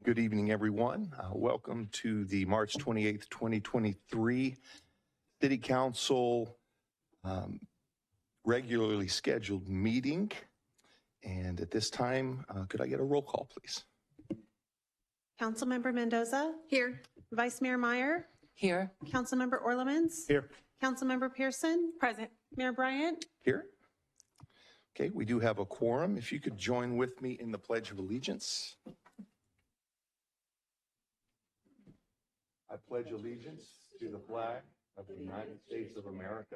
Good evening, everyone. Welcome to the March 28th, 2023 City Council regularly scheduled meeting. And at this time, could I get a roll call, please? Councilmember Mendoza? Here. Vice Mayor Meyer? Here. Councilmember Orlemans? Here. Councilmember Pearson? Present. Mayor Bryant? Here. Okay, we do have a quorum. If you could join with me in the Pledge of Allegiance. I pledge allegiance to the flag of the United States of America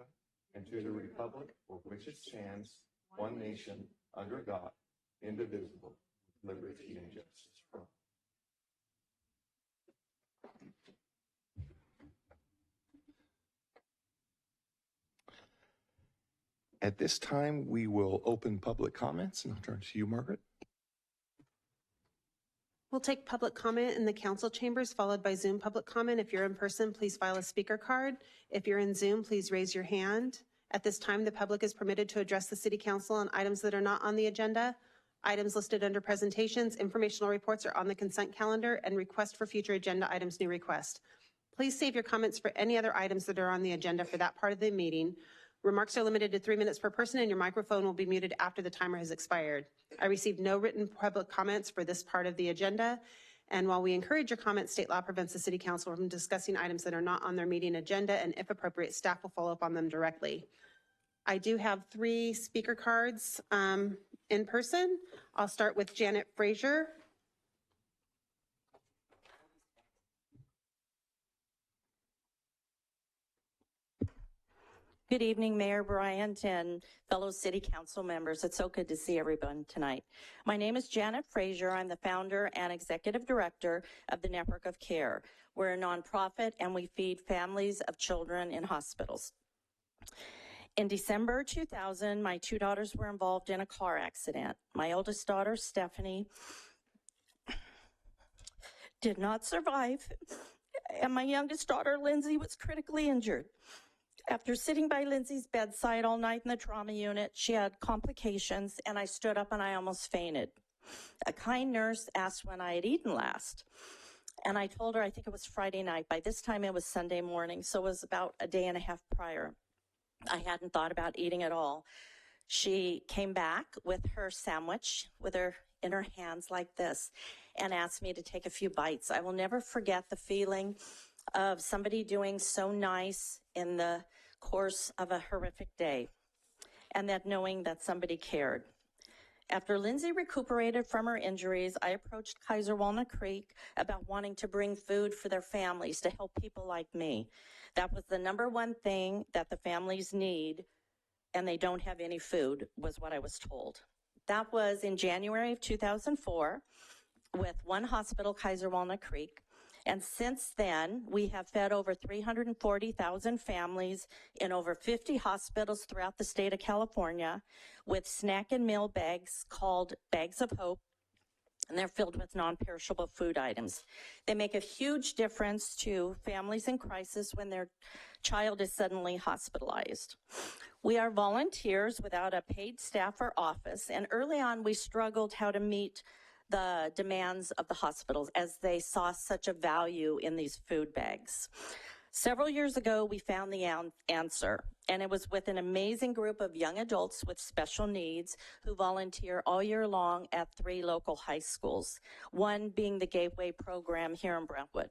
and to the republic for which it stands, one nation, under God, indivisible, with liberty and justice for all. At this time, we will open public comments, and I'll turn to you, Margaret. We'll take public comment in the council chambers, followed by Zoom public comment. If you're in person, please file a speaker card. If you're in Zoom, please raise your hand. At this time, the public is permitted to address the City Council on items that are not on the agenda. Items listed under presentations, informational reports are on the consent calendar, and request for future agenda items, new request. Please save your comments for any other items that are on the agenda for that part of the meeting. Remarks are limited to 3 minutes per person, and your microphone will be muted after the timer has expired. I received no written public comments for this part of the agenda. And while we encourage your comments, state law prevents the City Council from discussing items that are not on their meeting agenda, and if appropriate, staff will follow up on them directly. I do have 3 speaker cards in person. I'll start with Janet Frazier. Good evening, Mayor Bryant and fellow City Council members. It's so good to see everyone tonight. My name is Janet Frazier. I'm the founder and executive director of the Network of Care. We're a nonprofit and we feed families of children in hospitals. In December 2000, my 2 daughters were involved in a car accident. My oldest daughter, Stephanie, did not survive, and my youngest daughter, Lindsay, was critically injured. After sitting by Lindsay's bedside all night in the trauma unit, she had complications, and I stood up and I almost fainted. A kind nurse asked when I had eaten last, and I told her I think it was Friday night. By this time, it was Sunday morning, so it was about a day and a half prior. I hadn't thought about eating at all. She came back with her sandwich, with her in her hands like this, and asked me to take a few bites. I will never forget the feeling of somebody doing so nice in the course of a horrific day, and that knowing that somebody cared. After Lindsay recuperated from her injuries, I approached Kaiser Walnut Creek about wanting to bring food for their families to help people like me. That was the #1 thing that the families need, and they don't have any food, was what I was told. That was in January of 2004 with one hospital, Kaiser Walnut Creek. And since then, we have fed over 340,000 families in over 50 hospitals throughout the state of California with snack and meal bags called Bags of Hope, and they're filled with non-perishable food items. They make a huge difference to families in crisis when their child is suddenly hospitalized. We are volunteers without a paid staff or office, and early on we struggled how to meet the demands of the hospitals as they saw such a value in these food bags. Several years ago, we found the answer, and it was with an amazing group of young adults with special needs who volunteer all year long at 3 local high schools, one being the Gateway program here in Brentwood.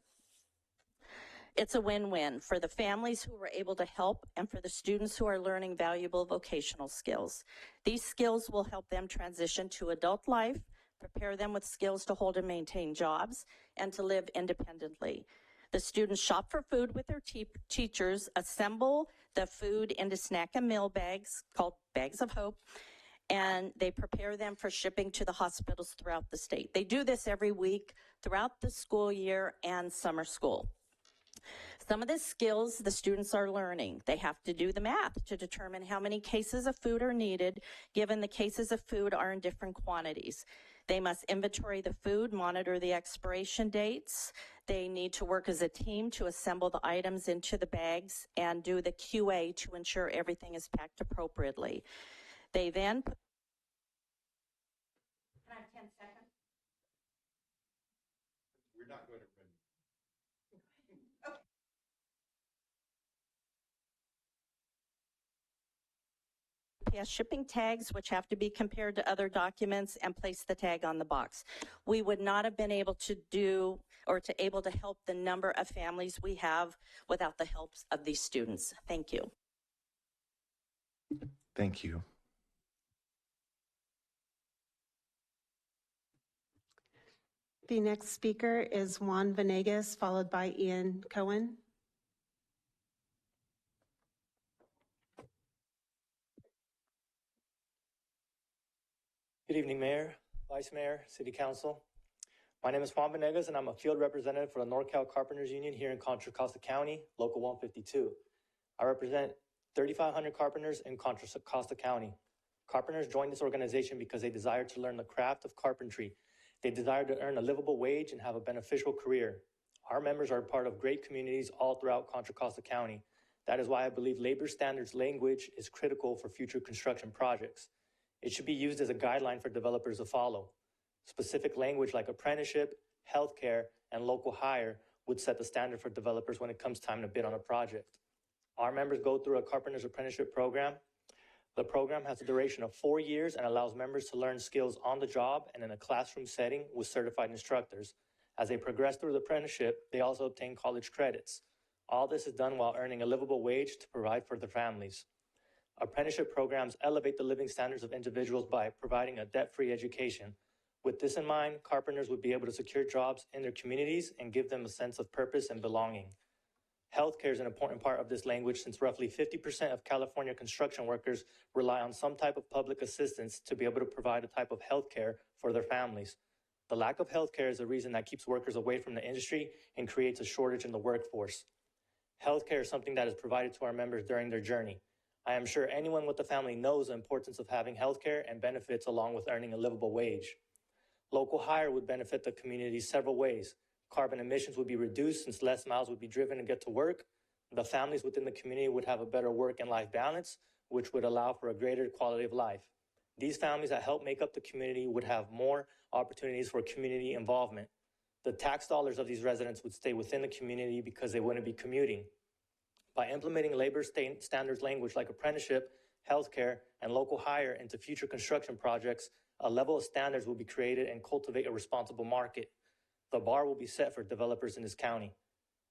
It's a win-win for the families who were able to help and for the students who are learning valuable vocational skills. These skills will help them transition to adult life, prepare them with skills to hold and maintain jobs, and to live independently. The students shop for food with their teachers, assemble the food into snack and meal bags called Bags of Hope, and they prepare them for shipping to the hospitals throughout the state. They do this every week throughout the school year and summer school. Some of the skills the students are learning, they have to do the math to determine how many cases of food are needed, given the cases of food are in different quantities. They must inventory the food, monitor the expiration dates. They need to work as a team to assemble the items into the bags and do the QA to ensure everything is packed appropriately. They then Can I have 10 seconds? You're not going to win. USPS shipping tags, which have to be compared to other documents, and place the tag on the box. We would not have been able to do or to able to help the number of families we have without the help of these students. Thank you. Thank you. The next speaker is Juan Venegas, followed by Ian Cohen. Good evening, Mayor, Vice Mayor, City Council. My name is Juan Venegas, and I'm a field representative for the NorCal Carpenters Union here in Contra Costa County, Local 152. I represent 3,500 carpenters in Contra Costa County. Carpenters joined this organization because they desire to learn the craft of carpentry. They desire to earn a livable wage and have a beneficial career. Our members are part of great communities all throughout Contra Costa County. That is why I believe labor standards language is critical for future construction projects. It should be used as a guideline for developers to follow. Specific language like apprenticeship, healthcare, and local hire would set the standard for developers when it comes time to bid on a project. Our members go through a carpenter's apprenticeship program. The program has a duration of 4 years and allows members to learn skills on the job and in a classroom setting with certified instructors. As they progress through the apprenticeship, they also obtain college credits. All this is done while earning a livable wage to provide for their families. Apprenticeship programs elevate the living standards of individuals by providing a debt-free education. With this in mind, carpenters would be able to secure jobs in their communities and give them a sense of purpose and belonging. Healthcare is an important part of this language since roughly 50% of California construction workers rely on some type of public assistance to be able to provide a type of healthcare for their families. The lack of healthcare is the reason that keeps workers away from the industry and creates a shortage in the workforce. Healthcare is something that is provided to our members during their journey. I am sure anyone with a family knows the importance of having healthcare and benefits along with earning a livable wage. Local hire would benefit the community several ways. Carbon emissions would be reduced since less miles would be driven to get to work. The families within the community would have a better work and life balance, which would allow for a greater quality of life. These families that help make up the community would have more opportunities for community involvement. The tax dollars of these residents would stay within the community because they wouldn't be commuting. By implementing labor standards language like apprenticeship, healthcare, and local hire into future construction projects, a level of standards will be created and cultivate a responsible market. The bar will be set for developers in this county.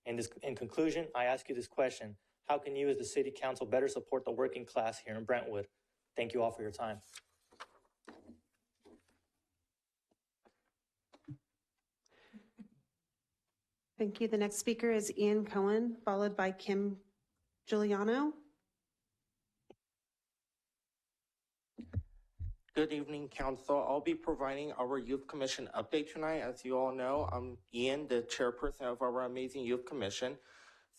In conclusion, I ask you this question: how can you as the City Council better support the working class here in Brentwood? Thank you all for your time. Thank you. The next speaker is Ian Cohen, followed by Kim Giuliano. Good evening, Council. I'll be providing our Youth Commission update tonight. As you all know, I'm Ian, the chairperson of our amazing Youth Commission.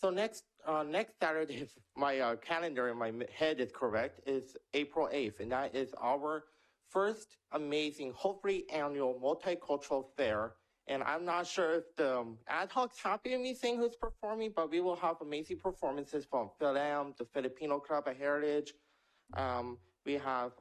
So next Saturday, if my calendar in my head is correct, is April 8th, and that is our first amazing, hopefully annual multicultural fair. And I'm not sure if the ad hoc's happy with me saying who's performing, but we will have amazing performances from Philam, the Filipino Club at Heritage. We have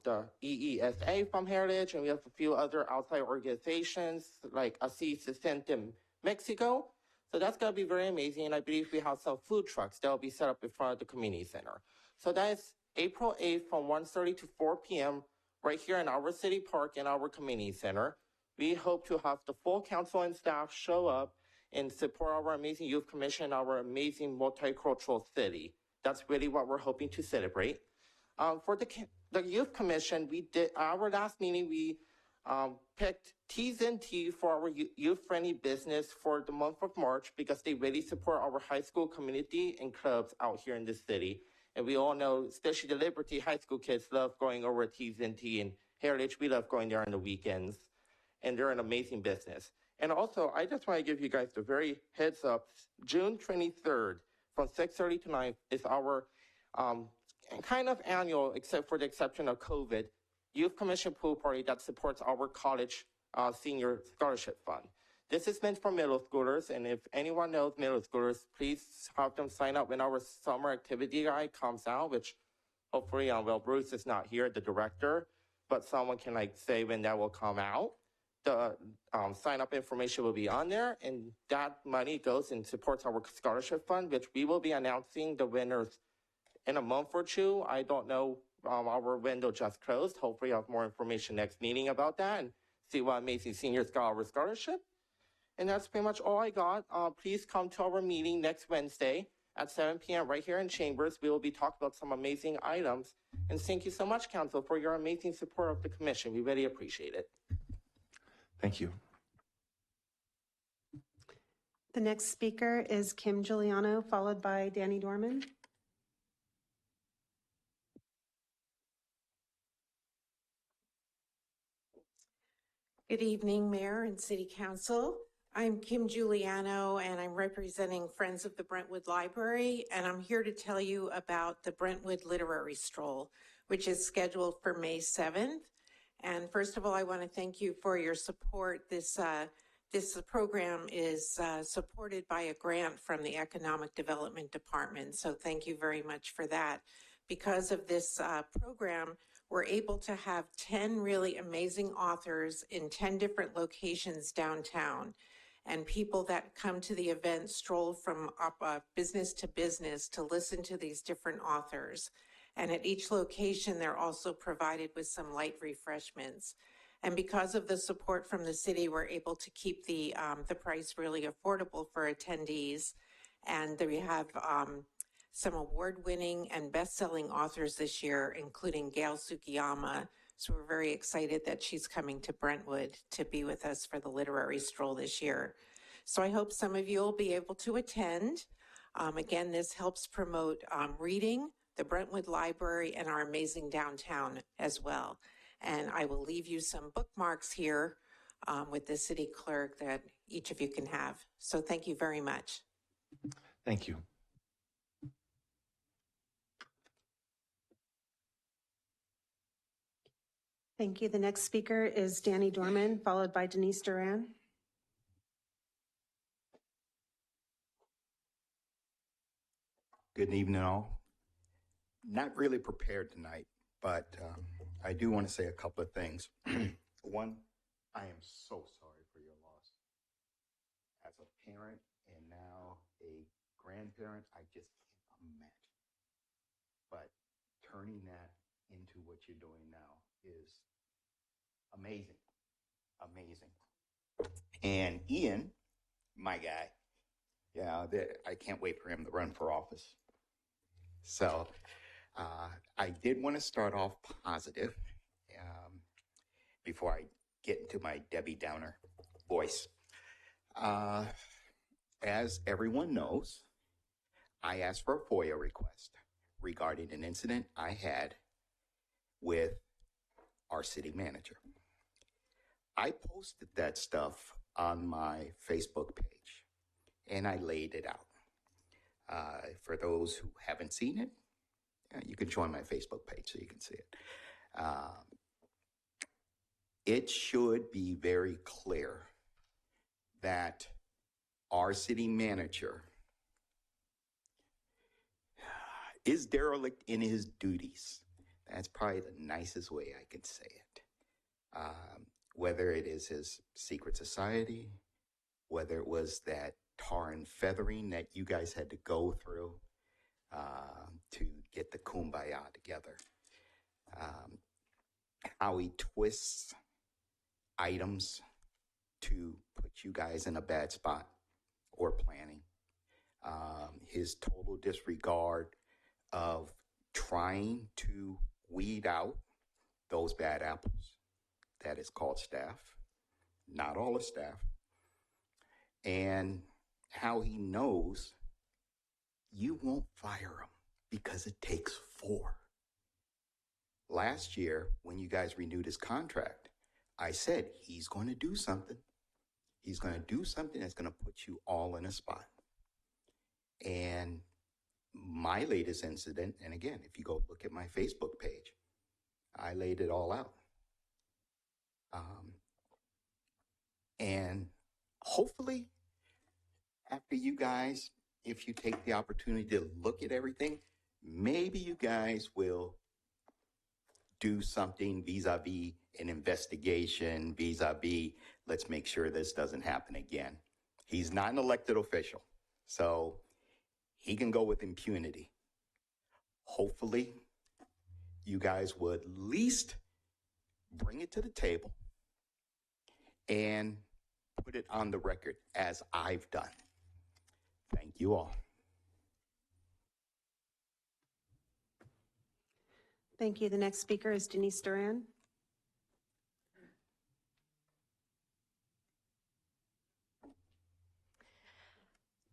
the EESA from Heritage, and we have a few other outside organizations like Asís in Mexico. So that's going to be very amazing. And I believe we have some food trucks that will be set up in front of the community center. So that is April 8th from 1:30 to 4 p.m. right here in our city park in our community center. We hope to have the full council and staff show up and support our amazing youth commission, our amazing multicultural city. That's really what we're hoping to celebrate. For the youth commission, we did our last meeting. We picked T&T for our youth-friendly business for the month of March because they really support our high school community and clubs out here in the city. And we all know, especially the Liberty high school kids love going over to T&T, and Heritage, we love going there on the weekends. And they're an amazing business. And also, I just want to give you guys the very heads up. June 23rd from 6:30 to 9 is our kind of annual, except for the exception of COVID, Youth Commission pool party that supports our college senior scholarship fund. This is meant for middle schoolers, and if anyone knows middle schoolers, please have them sign up when our summer activity guide comes out, which hopefully, well, Bruce is not here, the director, but someone can say when that will come out. The sign-up information will be on there, and that money goes and supports our scholarship fund, which we will be announcing the winners in a month or two. I don't know. Our window just closed. Hopefully, I'll have more information next meeting about that and see what amazing seniors got our scholarship. And that's pretty much all I got. Please come to our meeting next Wednesday at 7 p.m. right here in Chambers. We will be talking about some amazing items. And thank you so much, Council, for your amazing support of the commission. We really appreciate it. Thank you. The next speaker is Kim Giuliano, followed by Danny Dorman. Good evening, Mayor and City Council. I'm Kim Giuliano, and I'm representing Friends of the Brentwood Library, and I'm here to tell you about the Brentwood Literary Stroll, which is scheduled for May 7th. And first of all, I want to thank you for your support. This program is supported by a grant from the Economic Development Department, so thank you very much for that. Because of this program, we're able to have 10 really amazing authors in 10 different locations downtown. And people that come to the event stroll from business to business to listen to these different authors. And at each location, they're also provided with some light refreshments. And because of the support from the city, we're able to keep the price really affordable for attendees. And we have some award-winning and best-selling authors this year, including Gail Tsukiyama. So we're very excited that she's coming to Brentwood to be with us for the literary stroll this year. So I hope some of you will be able to attend. Again, this helps promote reading, the Brentwood Library, and our amazing downtown as well. And I will leave you some bookmarks here with the city clerk that each of you can have. So thank you very much. Thank you. Thank you. The next speaker is Danny Dorman, followed by Denise Duran. Good evening, all. Not really prepared tonight, but I do want to say a couple of things. One, I am so sorry for your loss. As a parent and now a grandparent, I just can't imagine. But turning that into what you're doing now is amazing, amazing. And Ian, my guy, yeah, I can't wait for him to run for office. So I did want to start off positive before I get into my Debbie Downer voice. As everyone knows, I asked for a FOIA request regarding an incident I had with our city manager. I posted that stuff on my Facebook page and I laid it out. For those who haven't seen it, you can join my Facebook page so you can see it. It should be very clear that our city manager is derelict in his duties. That's probably the nicest way I can say it. Whether it is his secret society, whether it was that tar and feathering that you guys had to go through to get the kumbaya together. How he twists items to put you guys in a bad spot or planning. His total disregard of trying to weed out those bad apples. That is called staff. Not all the staff. And how he knows you won't fire him because it takes 4. Last year, when you guys renewed his contract, I said he's going to do something. He's going to do something that's going to put you all in a spot. And my latest incident, and again, if you go look at my Facebook page, I laid it all out. And hopefully, after you guys, if you take the opportunity to look at everything, maybe you guys will do something vis-a-vis an investigation, vis-a-vis let's make sure this doesn't happen again. He's not an elected official, so he can go with impunity. Hopefully, you guys would at least bring it to the table and put it on the record as I've done. Thank you all. Thank you. The next speaker is Denise Duran.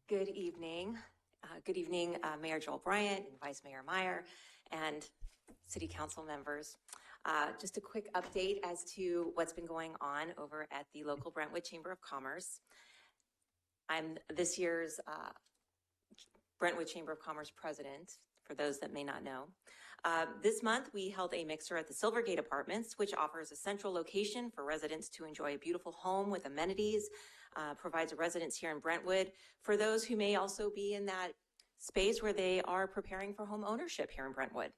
Good evening. Good evening, Mayor Joel Bryant and Vice Mayor Meyer and City Council members. Just a quick update as to what's been going on over at the local Brentwood Chamber of Commerce. I'm this year's Brentwood Chamber of Commerce president, for those that may not know. This month, we held a mixer at the Silvergate Apartments, which offers a central location for residents to enjoy a beautiful home with amenities, provides residents here in Brentwood for those who may also be in that space where they are preparing for home ownership here in Brentwood.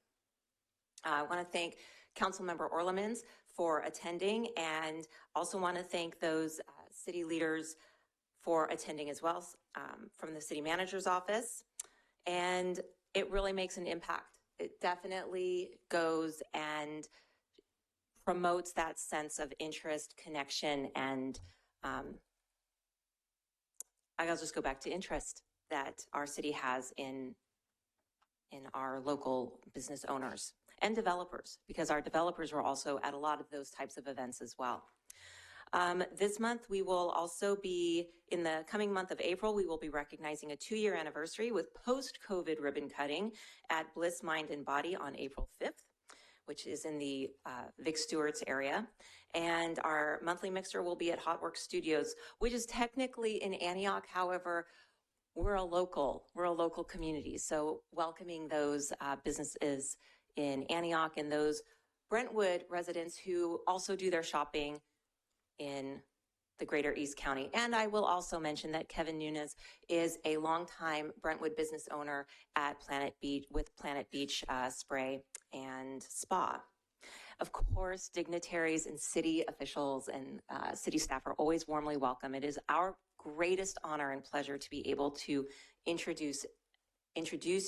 I want to thank Councilmember Orlemans for attending, and also want to thank those city leaders for attending as well, from the city manager's office. And it really makes an impact. It definitely goes and promotes that sense of interest, connection, and I'll just go back to interest that our city has in our local business owners and developers, because our developers were also at a lot of those types of events as well. This month, we will also be, in the coming month of April, we will be recognizing a 2-year anniversary with post-COVID ribbon cutting at Bliss Mind and Body on April 5th, which is in the Vic Stewart's area. And our monthly mixer will be at Hotwork Studios, which is technically in Antioch. However, we're a local community. So welcoming those businesses in Antioch and those Brentwood residents who also do their shopping in the greater East County. And I will also mention that Kevin Nunes is a longtime Brentwood business owner at Planet Beach with Planet Beach Spray and Spa. Of course, dignitaries and city officials and city staff are always warmly welcome. It is our greatest honor and pleasure to be able to introduce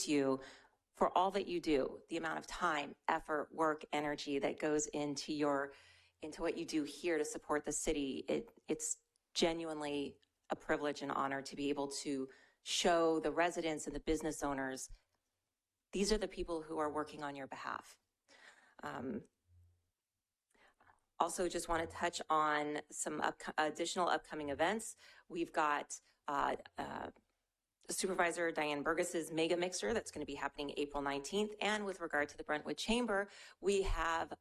you for all that you do, the amount of time, effort, work, energy that goes into what you do here to support the city. It's genuinely a privilege and honor to be able to show the residents and the business owners, these are the people who are working on your behalf. Also, just want to touch on some additional upcoming events. We've got Supervisor Diane Burgess's Mega Mixer that's going to be happening April 19th. And with regard to the Brentwood Chamber, we have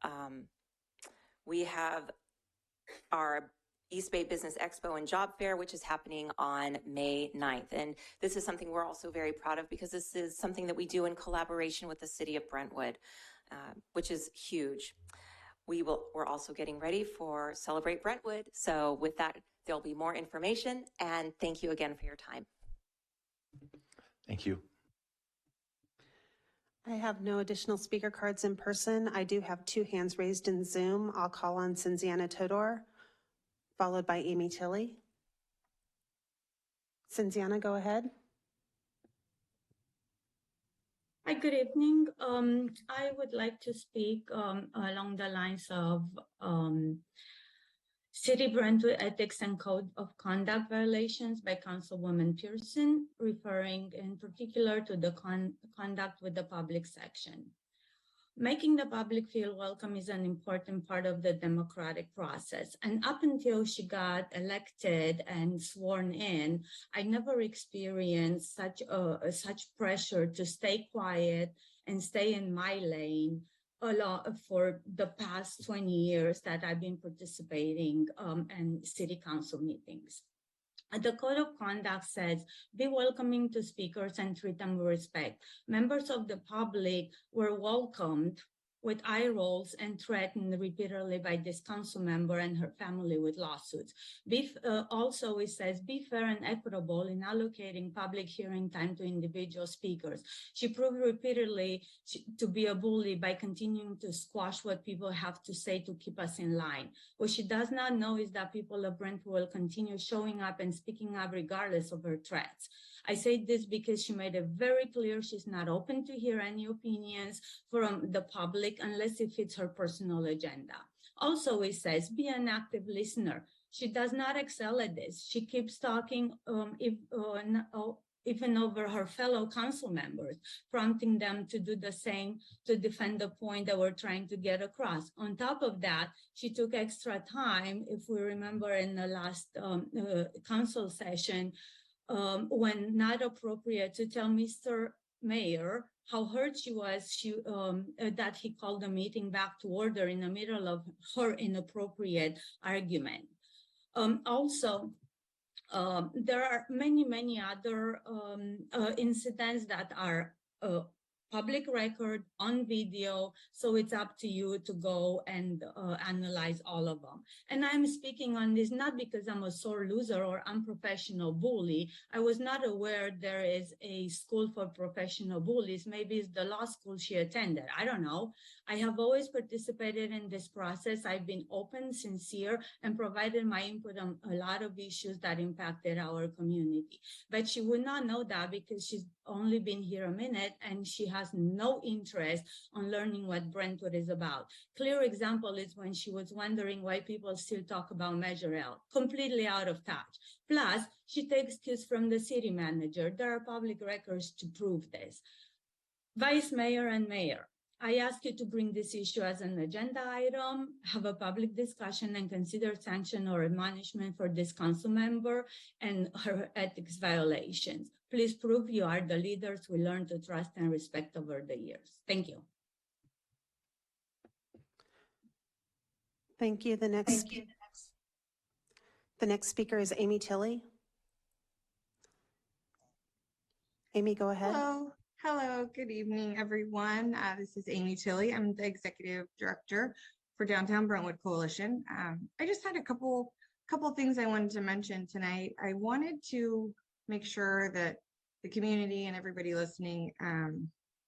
our East Bay Business Expo and Job Fair, which is happening on May 9th. And this is something we're also very proud of, because this is something that we do in collaboration with the city of Brentwood, which is huge. We're also getting ready for Celebrate Brentwood. So with that, there'll be more information, and thank you again for your time. Thank you. I have no additional speaker cards in person. I do have 2 hands raised in Zoom. I'll call on Cinziana Todor, followed by Amy Tilley. Cinziana, go ahead. Hi, good evening. I would like to speak along the lines of City Brentwood Ethics and Code of Conduct violations by Councilwoman Pearson, referring in particular to the conduct with the public section. Making the public feel welcome is an important part of the democratic process. And up until she got elected and sworn in, I never experienced such pressure to stay quiet and stay in my lane for the past 20 years that I've been participating in city council meetings. The Code of Conduct says, be welcoming to speakers and treat them with respect. Members of the public were welcomed with eye rolls and threatened repeatedly by this council member and her family with lawsuits. Also, it says, be fair and equitable in allocating public hearing time to individual speakers. She proved repeatedly to be a bully by continuing to squash what people have to say to keep us in line. What she does not know is that people of Brentwood will continue showing up and speaking up regardless of her threats. I say this because she made it very clear she's not open to hear any opinions from the public unless it fits her personal agenda. Also, it says, be an active listener. She does not excel at this. She keeps talking even over her fellow council members, prompting them to do the same to defend the point that we're trying to get across. On top of that, she took extra time, if we remember in the last council session, when not appropriate, to tell Mr. Mayor how hurt she was that he called the meeting back to order in the middle of her inappropriate argument. Also, there are many other incidents that are public record on video, so it's up to you to go and analyze all of them. And I'm speaking on this not because I'm a sore loser or unprofessional bully. I was not aware there is a school for professional bullies. Maybe it's the law school she attended. I don't know. I have always participated in this process. I've been open, sincere, and provided my input on a lot of issues that impacted our community. But she would not know that because she's only been here a minute and she has no interest on learning what Brentwood is about. Clear example is when she was wondering why people still talk about Measure L, completely out of touch. Plus, she takes cues from the city manager. There are public records to prove this. Vice Mayor and Mayor, I ask you to bring this issue as an agenda item, have a public discussion, and consider sanction or admonishment for this council member and her ethics violations. Please prove you are the leaders we learn to trust and respect over the years. Thank you. Thank you. The next speaker is Amy Tilley. Amy, go ahead. Hello, good evening, everyone. This is Amy Tilley. I'm the Executive Director for Downtown Brentwood Coalition. I just had a couple things I wanted to mention tonight. I wanted to make sure that the community and everybody listening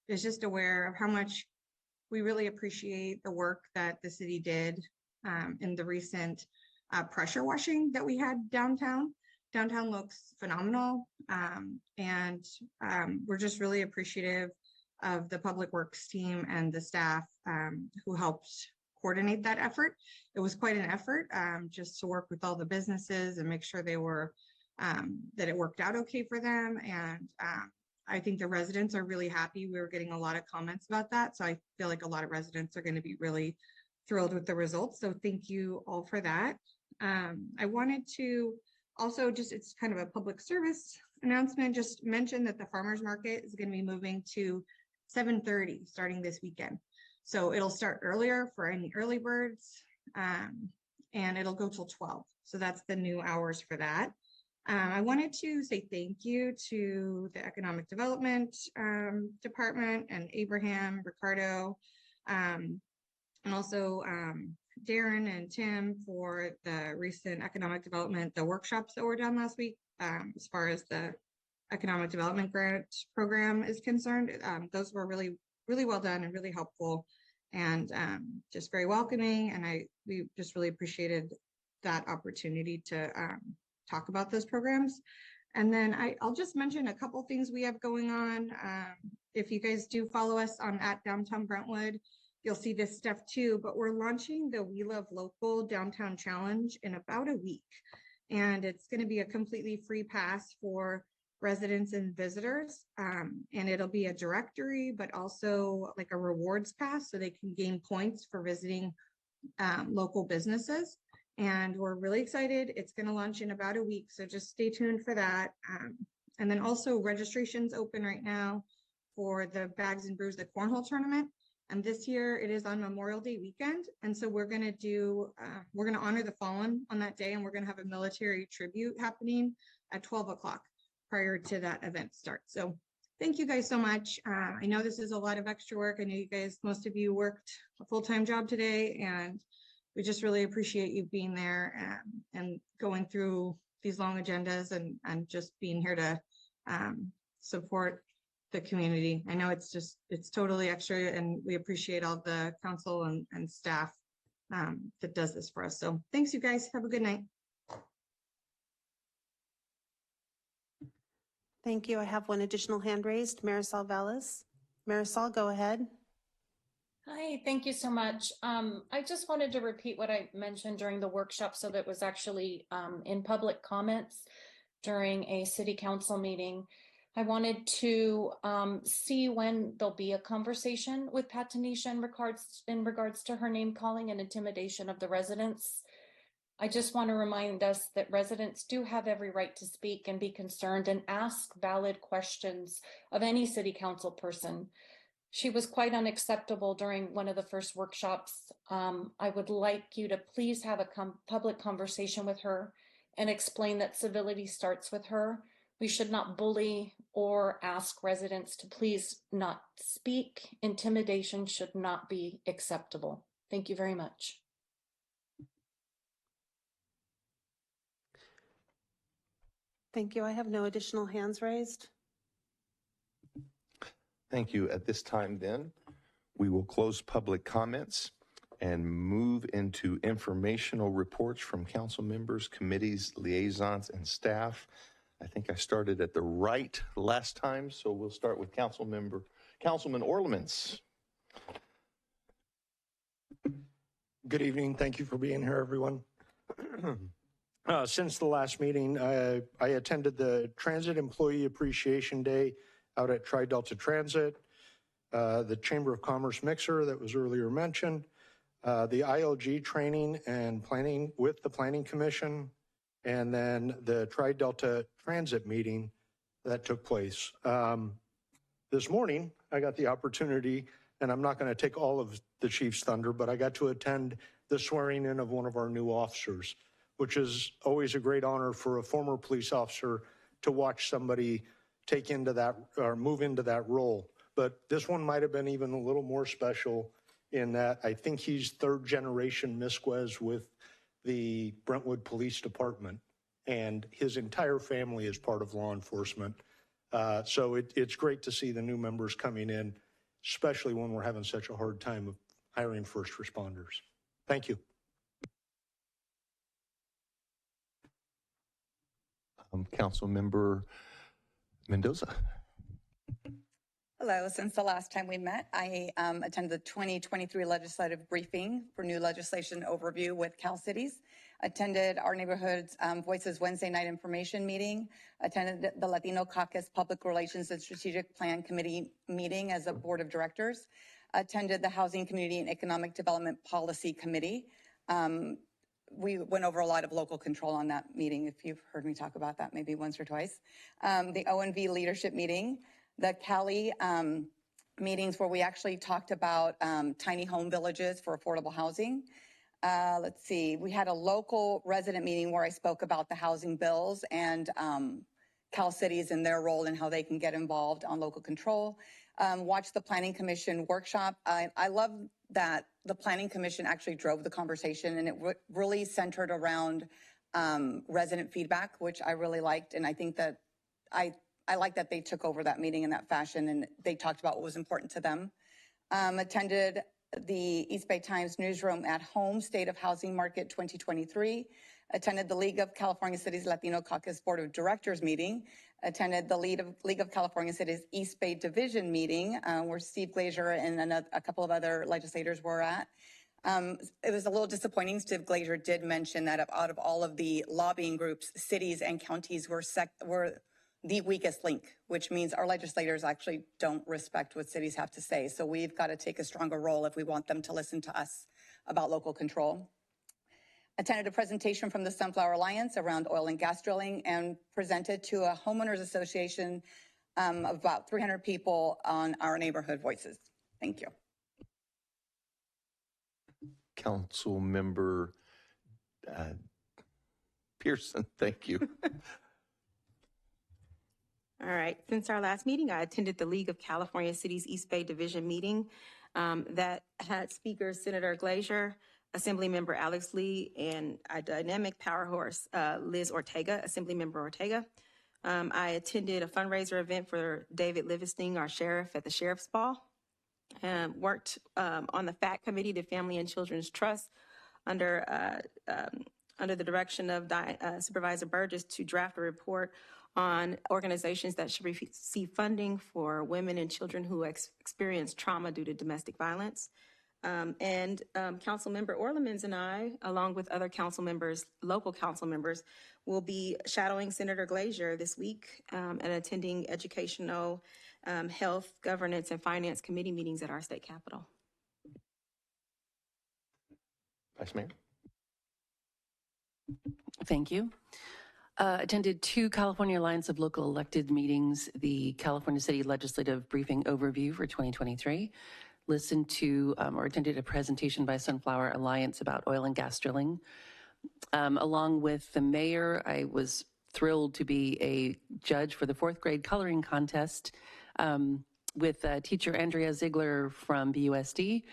is just aware of how much we really appreciate the work that the city did in the recent pressure washing that we had downtown. Downtown looks phenomenal, and we're just really appreciative of the Public Works team and the staff who helped coordinate that effort. It was quite an effort just to work with all the businesses and make sure they were that it worked out okay for them. And I think the residents are really happy. We were getting a lot of comments about that, so I feel like a lot of residents are going to be really thrilled with the results. So thank you all for that. I wanted to also it's kind of a public service announcement, just mention that the farmers market is going to be moving to 7:30 starting this weekend. So it'll start earlier for any early birds, and it'll go till 12. So that's the new hours for that. I wanted to say thank you to the Economic Development Department and Abraham, Ricardo, and also Darren and Tim for the recent economic development, the workshops that were done last week, as far as the economic development grant program is concerned. Those were really, really well done and really helpful and just very welcoming. And we just really appreciated that opportunity to talk about those programs. And then I'll just mention a couple things we have going on. If you guys do follow us on @Downtown Brentwood, you'll see this stuff too, but we're launching the We Love Local Downtown Challenge in about a week. And it's going to be a completely free pass for residents and visitors. And it'll be a directory, but also like a rewards pass so they can gain points for visiting local businesses. And we're really excited. It's going to launch in about a week, so just stay tuned for that. And then also registration's open right now for the Bags and Brews, the Cornhole Tournament. And this year it is on Memorial Day weekend. And so we're going to honor the fallen on that day. And we're going to have a military tribute happening at 12 o'clock prior to that event starts. So thank you guys so much. I know this is a lot of extra work. I know you guys, most of you worked a full-time job today, and we just really appreciate you being there and going through these long agendas and just being here to support the community. I know it's totally extra, and we appreciate all the council and staff that does this for us. So thanks, you guys. Have a good night. Thank you. I have one additional hand raised, Marisol Valles. Marisol, go ahead. Hi, thank you so much. I just wanted to repeat what I mentioned during the workshop, so that it was actually in public comments during a city council meeting. I wanted to see when there'll be a conversation with Pat Tanisha in regards to her name calling and intimidation of the residents. I just want to remind us that residents do have every right to speak and be concerned and ask valid questions of any city council person. She was quite unacceptable during one of the first workshops. I would like you to please have a public conversation with her and explain that civility starts with her. We should not bully or ask residents to please not speak. Intimidation should not be acceptable. Thank you very much. Thank you. I have no additional hands raised. Thank you. At this time, then, we will close public comments and move into informational reports from council members, committees, liaisons, and staff. I think I started at the right last time, so we'll start with Councilman Orlemans. Good evening. Thank you for being here, everyone. Since the last meeting, I attended the Transit Employee Appreciation Day out at Tri-Delta Transit, the Chamber of Commerce Mixer that was earlier mentioned, the ILG training and planning with the Planning Commission, and then the Tri-Delta Transit meeting that took place. This morning, I got the opportunity, and I'm not going to take all of the chief's thunder, but I got to attend the swearing in of one of our new officers, which is always a great honor for a former police officer to watch somebody take into that or move into that role. But this one might have been even a little more special in that I think he's third generation Misquez with the Brentwood Police Department, and his entire family is part of law enforcement. So it's great to see the new members coming in, especially when we're having such a hard time of hiring first responders. Thank you. Councilmember Mendoza. Hello. Since the last time we met, I attended the 2023 legislative briefing for new legislation overview with Cal Cities, attended our neighborhood's Voices Wednesday night information meeting, attended the Latino Caucus Public Relations and Strategic Plan Committee meeting as a board of directors, attended the Housing, Community, and Economic Development Policy Committee. We went over a lot of local control on that meeting, if you've heard me talk about that maybe once or twice. The ONV leadership meeting, the Cali meetings where we actually talked about tiny home villages for affordable housing. Let's see, we had a local resident meeting where I spoke about the housing bills and Cal Cities and their role and how they can get involved on local control. Watched the Planning Commission workshop. I love that the Planning Commission actually drove the conversation, and it really centered around resident feedback, which I really liked. And I think that I like that they took over that meeting in that fashion, and they talked about what was important to them. Attended the East Bay Times newsroom at home State of Housing Market 2023. Attended the League of California Cities Latino Caucus Board of Directors meeting. Attended the League of California Cities East Bay Division meeting, where Steve Glazier and a couple of other legislators were at. It was a little disappointing. Steve Glazier did mention that out of all of the lobbying groups, cities and counties were the weakest link, which means our legislators actually don't respect what cities have to say. So we've got to take a stronger role if we want them to listen to us about local control. Attended a presentation from the Sunflower Alliance around oil and gas drilling, and presented to a homeowners association of about 300 people on our neighborhood voices. Thank you. Councilmember Pearson, thank you. All right. Since our last meeting, I attended the League of California Cities East Bay Division meeting that had speakers Senator Glazier, Assemblymember Alex Lee, and a dynamic power horse, Liz Ortega, Assemblymember Ortega. I attended a fundraiser event for David Livingston, our sheriff, at the Sheriff's Ball. Worked on the FACT Committee, the Family and Children's Trust, under the direction of Supervisor Burgess to draft a report on organizations that should receive funding for women and children who experience trauma due to domestic violence. Council Member Orlemans and I, along with other council members, local council members, will be shadowing Senator Glazier this week and attending educational, health, governance, and finance committee meetings at our state capitol. Vice Mayor. Thank you. Attended 2 California Alliance of Local Elected meetings, the California City Legislative Briefing Overview for 2023, listened to or attended a presentation by Sunflower Alliance about oil and gas drilling. Along with the mayor, I was thrilled to be a judge for the 4th grade coloring contest with teacher Andrea Ziegler from BUSD.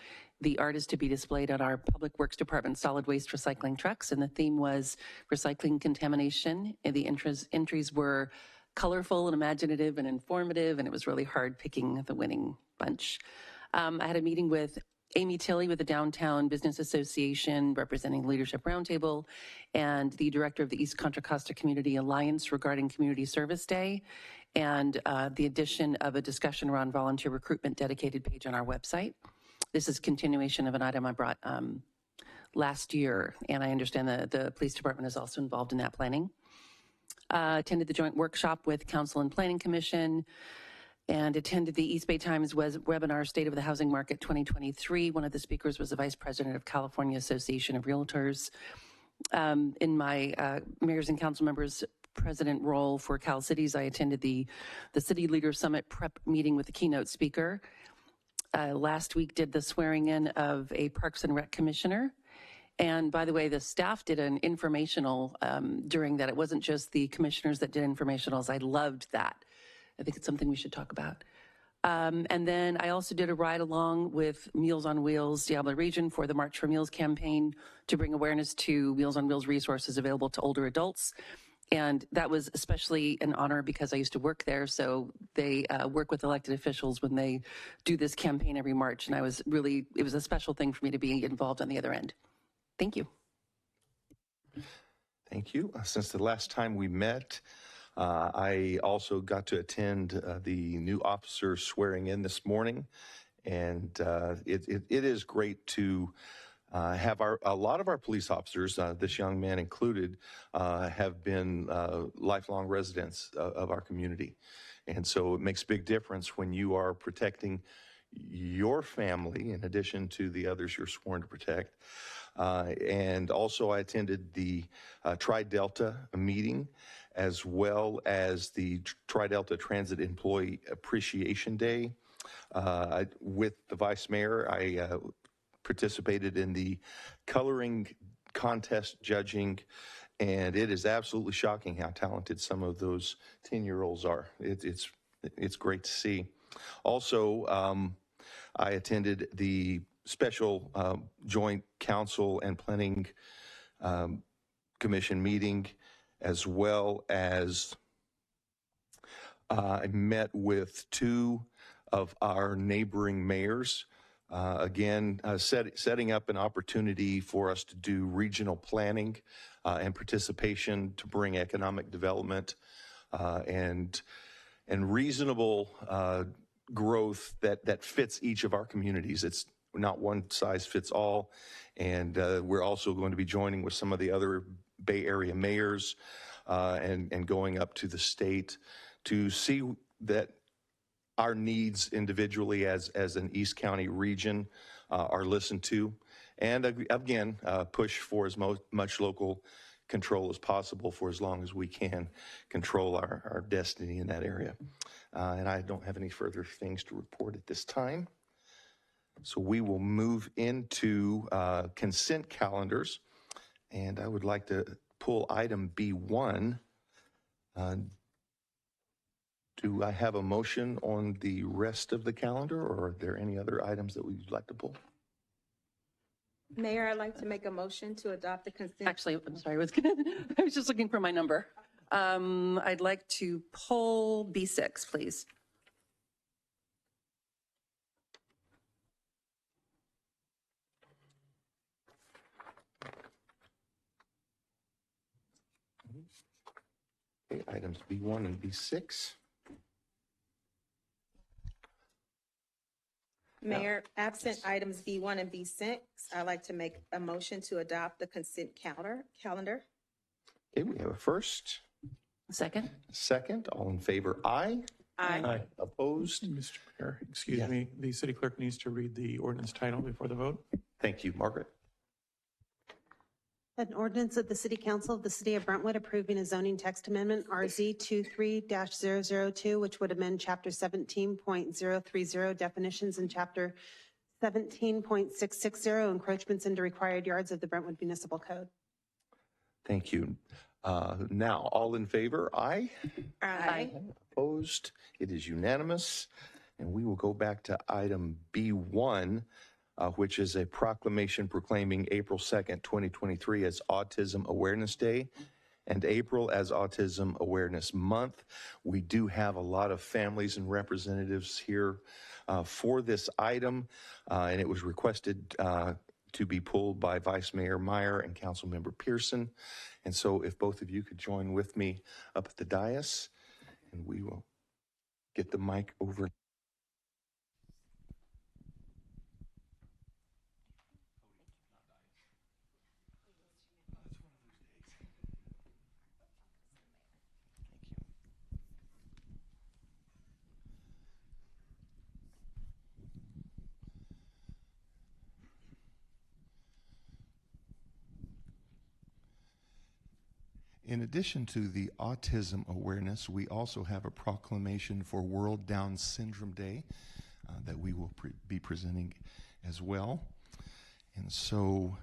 The art is to be displayed at our Public Works Department solid waste recycling trucks, and the theme was recycling contamination. And the entries were colorful and imaginative and informative, and it was really hard picking the winning bunch. I had a meeting with Amy Tilley with the Downtown Business Association representing Leadership Roundtable and the director of the East Contra Costa Community Alliance regarding Community Service Day and the addition of a discussion around volunteer recruitment dedicated page on our website. This is continuation of an item I brought last year, and I understand that the police department is also involved in that planning. Attended the joint workshop with Council and Planning Commission and attended the East Bay Times webinar, State of the Housing Market 2023. One of the speakers was the Vice President of California Association of Realtors. In my mayors and council members president role for Cal Cities, I attended the City Leader Summit prep meeting with the keynote speaker. Last week did the swearing in of a Parks and Rec commissioner. And by the way, the staff did an informational during that. It wasn't just the commissioners that did informationals. I loved that. I think it's something we should talk about. And then I also did a ride along with Meals on Wheels Diablo Region for the March for Meals campaign to bring awareness to Meals on Wheels resources available to older adults. And that was especially an honor because I used to work there. So they work with elected officials when they do this campaign every March. And it was a special thing for me to be involved on the other end. Thank you. Thank you. Since the last time we met, I also got to attend the new officer swearing in this morning. And it is great to have a lot of our police officers, this young man included, have been lifelong residents of our community. And so it makes a big difference when you are protecting your family in addition to the others you're sworn to protect. And also I attended the Tri-Delta meeting as well as the Tri-Delta Transit Employee Appreciation Day. With the Vice Mayor, I participated in the coloring contest judging, and it is absolutely shocking how talented some of those 10-year-olds are. It's great to see. Also, I attended the special joint council and planning commission meeting, as well as I met with 2 of our neighboring mayors. Again, setting up an opportunity for us to do regional planning and participation to bring economic development and reasonable growth that fits each of our communities. It's not one size fits all. And we're also going to be joining with some of the other Bay Area mayors and going up to the state to see that our needs individually as an East County region are listened to, and again, push for as much local control as possible for as long as we can control our destiny in that area. And I don't have any further things to report at this time. So we will move into consent calendars, and I would like to pull item B1. Do I have a motion on the rest of the calendar, or are there any other items that we'd like to pull? Mayor, I'd like to make a motion to adopt the consent. Actually, I'm sorry, I was just looking for my number. I'd like to pull B6, please. Okay, items B1 and B6. Mayor, absent items B1 and B6, I'd like to make a motion to adopt the consent calendar. Okay, we have a first. Second. Second. All in favor, aye. Aye. Opposed? Mr. Mayor, excuse Yeah. me, the city clerk needs to read the ordinance title before the vote. Thank you, Margaret. An ordinance of the City Council of the City of Brentwood approving a zoning text amendment RZ 23-002, which would amend Chapter 17.030 definitions and Chapter 17.660 encroachments into required yards of the Brentwood Municipal Code. Thank you. Now, all in favor, aye. Aye. Opposed? It is unanimous. And we will go back to item B1, which is a proclamation proclaiming April 2nd, 2023 as Autism Awareness Day and April as Autism Awareness Month. We do have a lot of families and representatives here for this item, and it was requested to be pulled by Vice Mayor Meyer and Councilmember Pearson. And so if both of you could join with me up at the dais, and we will get the mic over. In addition to the autism awareness, we also have a proclamation for World Down Syndrome Day that we will be presenting as well. And so,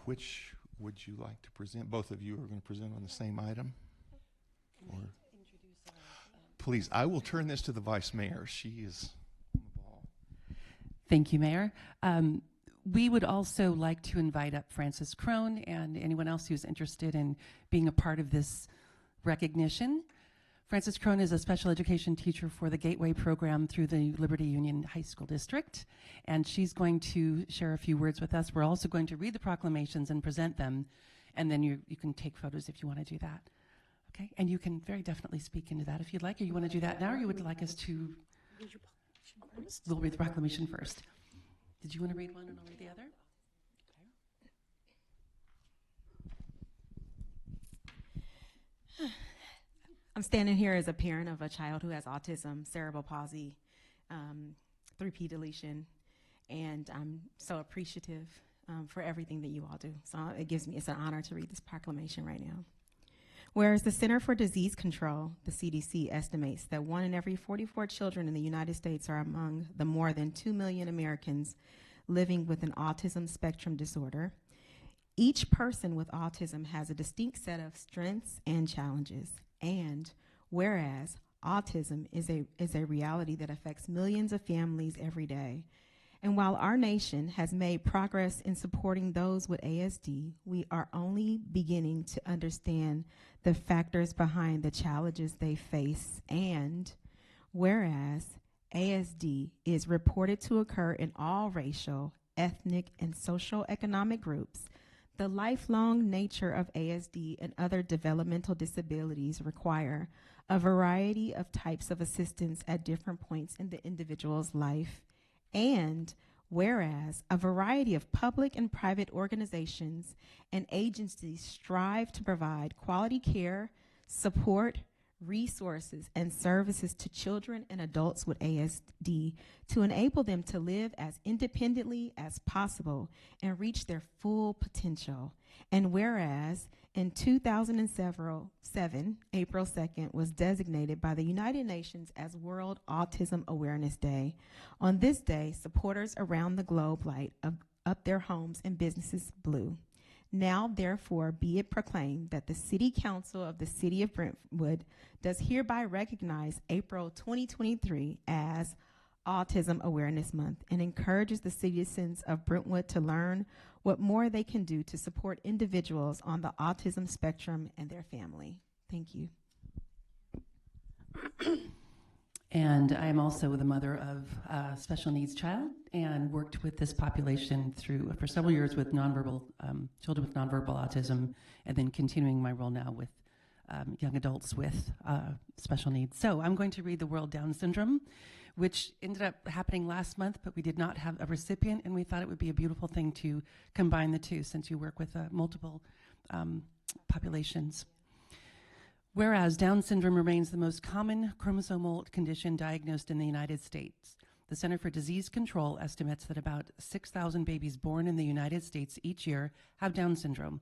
which would you like to present? Both of you are going to present on the same item? Or, please, I will turn this to the Vice Mayor. She is on the ball. Thank you, Mayor. We would also like to invite up Frances Crone and anyone else who's interested in being a part of this recognition. Frances Crone is a special education teacher for the Gateway program through the Liberty Union High School District, and she's going to share a few words with us. We're also going to read the proclamations and present them, and then you can take photos if you want to do that. Okay, and you can very definitely speak into that if you'd like, or you want to do that now, or you would like us to? We'll read the proclamation first. Did you want to read one and I'll read the other? I'm standing here as a parent of a child who has autism, cerebral palsy, 3P deletion, and I'm so appreciative for everything that you all do. So it's an honor to read this proclamation right now. Whereas the Center for Disease Control, the CDC, estimates that 1 in every 44 children in the United States are among the more than 2 million Americans living with an autism spectrum disorder. Each person with autism has a distinct set of strengths and challenges. And whereas autism is a reality that affects millions of families every day, and while our nation has made progress in supporting those with ASD, we are only beginning to understand the factors behind the challenges they face. And whereas ASD is reported to occur in all racial, ethnic, and social economic groups, the lifelong nature of ASD and other developmental disabilities require a variety of types of assistance at different points in the individual's life. And whereas a variety of public and private organizations and agencies strive to provide quality care, support, resources, and services to children and adults with ASD to enable them to live as independently as possible and reach their full potential. And whereas in 2007, April 2nd was designated by the United Nations as World Autism Awareness Day. On this day, supporters around the globe light up their homes and businesses blue. Now, therefore, be it proclaimed that the City Council of the City of Brentwood does hereby recognize April 2023 as Autism Awareness Month and encourages the citizens of Brentwood to learn what more they can do to support individuals on the autism spectrum and their family. Thank you. And I am also the mother of a special needs child and worked with this population for several years with children with nonverbal autism, and then continuing my role now with young adults with special needs. So I'm going to read the World Down Syndrome, which ended up happening last month, but we did not have a recipient, and we thought it would be a beautiful thing to combine the two since you work with multiple populations. Whereas Down syndrome remains the most common chromosomal condition diagnosed in the United States, the Center for Disease Control estimates that about 6,000 babies born in the United States each year have Down syndrome.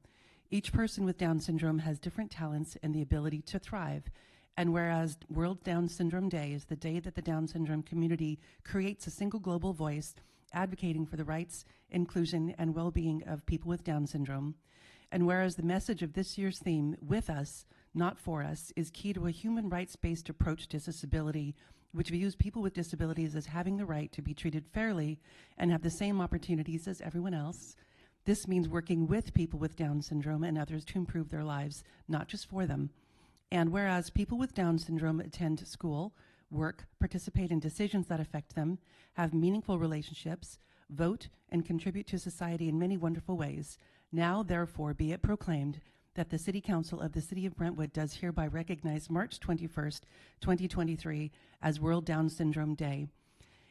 Each person with Down syndrome has different talents and the ability to thrive. And whereas World Down Syndrome Day is the day that the Down syndrome community creates a single global voice advocating for the rights, inclusion, and well-being of people with Down syndrome, and whereas the message of this year's theme, With Us, Not For Us, is key to a human rights-based approach to disability, which views people with disabilities as having the right to be treated fairly and have the same opportunities as everyone else. This means working with people with Down syndrome and others to improve their lives, not just for them. And whereas people with Down syndrome attend school, work, participate in decisions that affect them, have meaningful relationships, vote, and contribute to society in many wonderful ways, now therefore be it proclaimed that the City Council of the City of Brentwood does hereby recognize March 21st, 2023 as World Down Syndrome Day,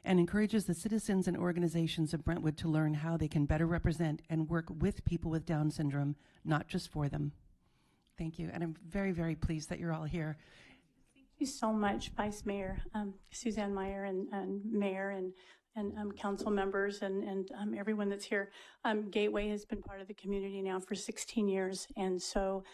and encourages the citizens and organizations of Brentwood to learn how they can better represent and work with people with Down syndrome, not just for them. Thank you, and I'm very, very pleased that you're all here. Thank you so much, Vice Mayor Suzanne Meyer and Mayor and council members and everyone that's here. Gateway has been part of the community now for 16 years, and so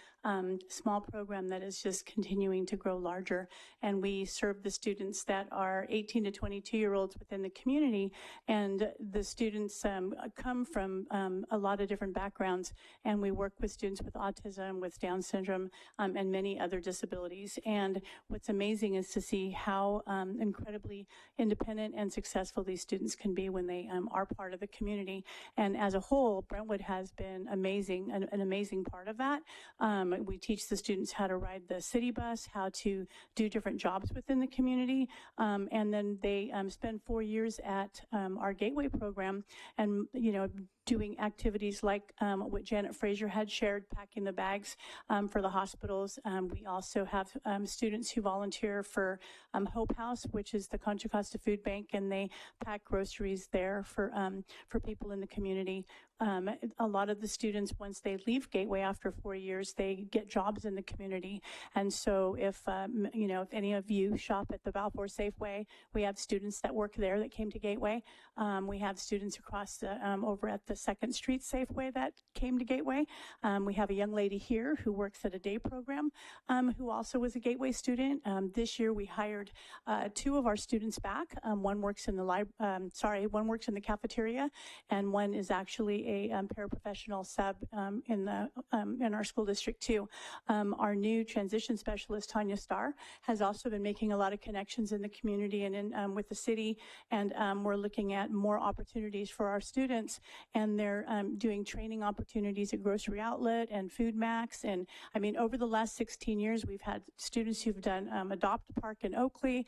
small program that is just continuing to grow larger. And we serve the students that are 18 to 22-year-olds within the community, and the students come from a lot of different backgrounds, and we work with students with autism, with Down syndrome, and many other disabilities. And what's amazing is to see how incredibly independent and successful these students can be when they are part of the community. And as a whole, Brentwood has been amazing, an amazing part of that. We teach the students how to ride the city bus, how to do different jobs within the community, and then they spend 4 years at our Gateway program, and doing activities like what Janet Frazier had shared, packing the bags for the hospitals. We also have students who volunteer for Hope House, which is the Contra Costa Food Bank, and they pack groceries there for people in the community. A lot of the students, once they leave Gateway after 4 years, they get jobs in the community. And so if any of you shop at the Balfour Safeway, we have students that work there that came to Gateway. We have students across over at the 2nd Street Safeway that came to Gateway. We have a young lady here who works at a day program who also was a Gateway student. This year we hired 2 of our students back. One works in one works in the cafeteria, and one is actually a paraprofessional sub in our school district too. Our new transition specialist, Tanya Starr, has also been making a lot of connections in the community and with the city, and we're looking at more opportunities for our students, and they're doing training opportunities at Grocery Outlet and Food Max. And I mean, over the last 16 years, we've had students who've done Adopt a Park in Oakley.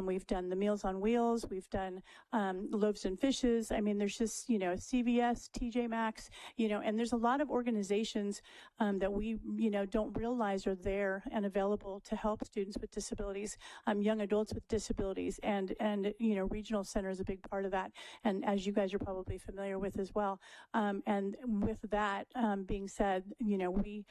We've done the Meals on Wheels. We've done Loaves and Fishes. I mean, there's just, CVS, TJ Maxx, and there's a lot of organizations that we, don't realize are there and available to help students with disabilities, young adults with disabilities, and regional center is a big part of that. And as you guys are probably familiar with as well. And with that being said, we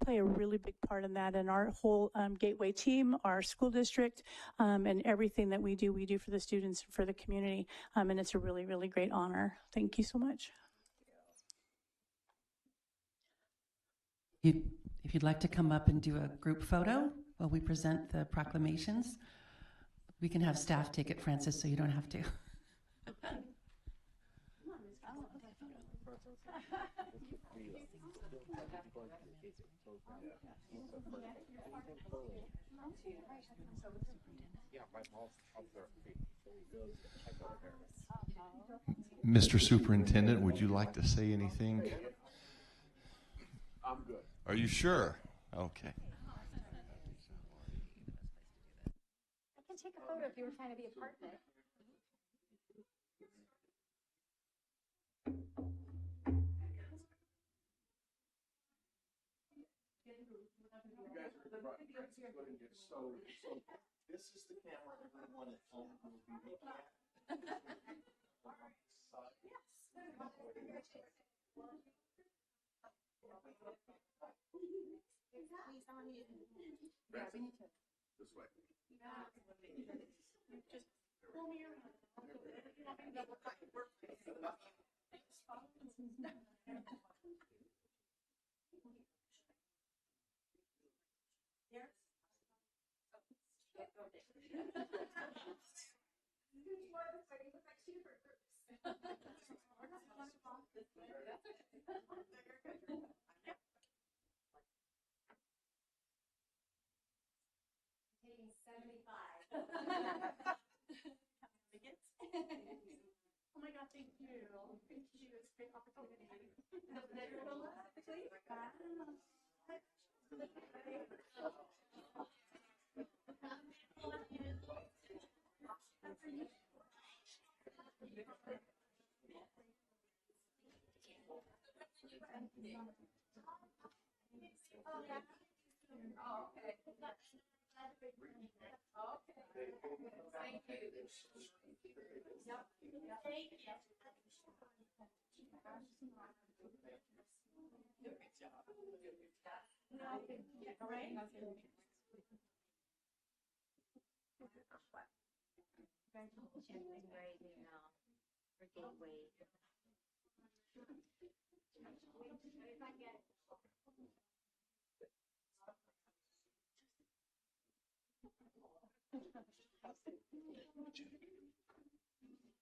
play a really big part in that, and our whole Gateway team, our school district, and everything that we do for the students and for the community. And it's a really, really great honor. Thank you so much. If you'd like to come up and do a group photo while we present the proclamations, we can have staff take it, Francis, so you don't have to. Mr. Superintendent, would you like to say anything? I'm good. Are you sure? Okay. I can take a photo if you were trying to be a part of it. This is the camera everyone at home will be looking at. This way. Taking 75. Oh my God, thank you. Thank you. It's a great opportunity.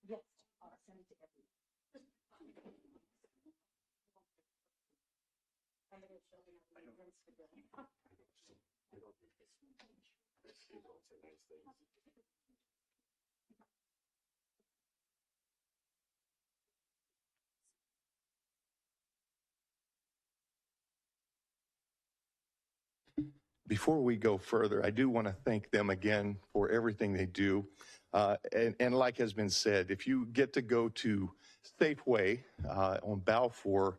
Yes, I'll send it to everyone. Before we go further, I do want to thank them again for everything they do. And like has been said, if you get to go to Safeway on Balfour,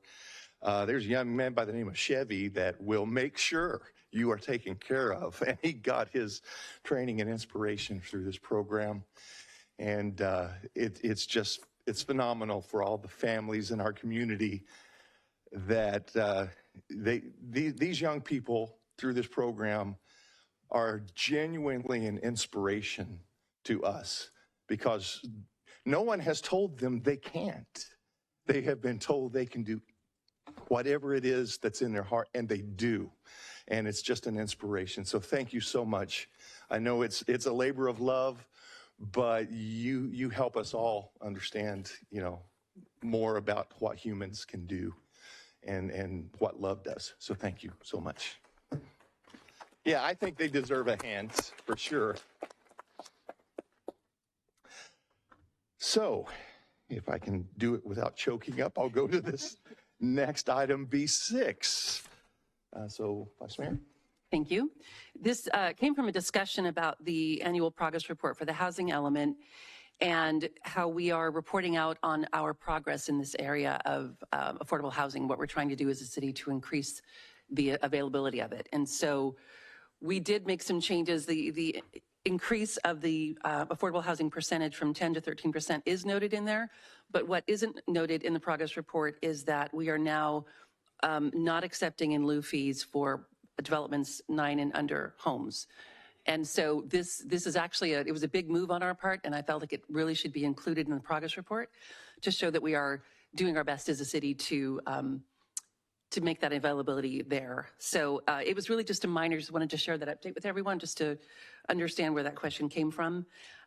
there's a young man by the name of Chevy that will make sure you are taken care of. And he got his training and inspiration through this program. And it's phenomenal for all the families in our community that these young people through this program are genuinely an inspiration to us because no one has told them they can't. They have been told they can do whatever it is that's in their heart, and they do. And it's just an inspiration. So thank you so much. I know it's a labor of love, but you help us all understand, more about what humans can do and what love does. So thank you so much. Yeah, I think they deserve a hand for sure. So if I can do it without choking up, I'll go to this next item, B6. So Vice Mayor. Thank you. This came from a discussion about the annual progress report for the housing element and how we are reporting out on our progress in this area of affordable housing, what we're trying to do as a city to increase the availability of it. And so we did make some changes. The increase of the affordable housing percentage from 10 to 13% is noted in there, but what isn't noted in the progress report is that we are now not accepting in lieu fees for developments 9 and under homes. And so this is actually it was a big move on our part, and I felt like it really should be included in the progress report to show that we are doing our best as a city to make that availability there. So it was really just a minor, just wanted to share that update with everyone just to understand where that question came from.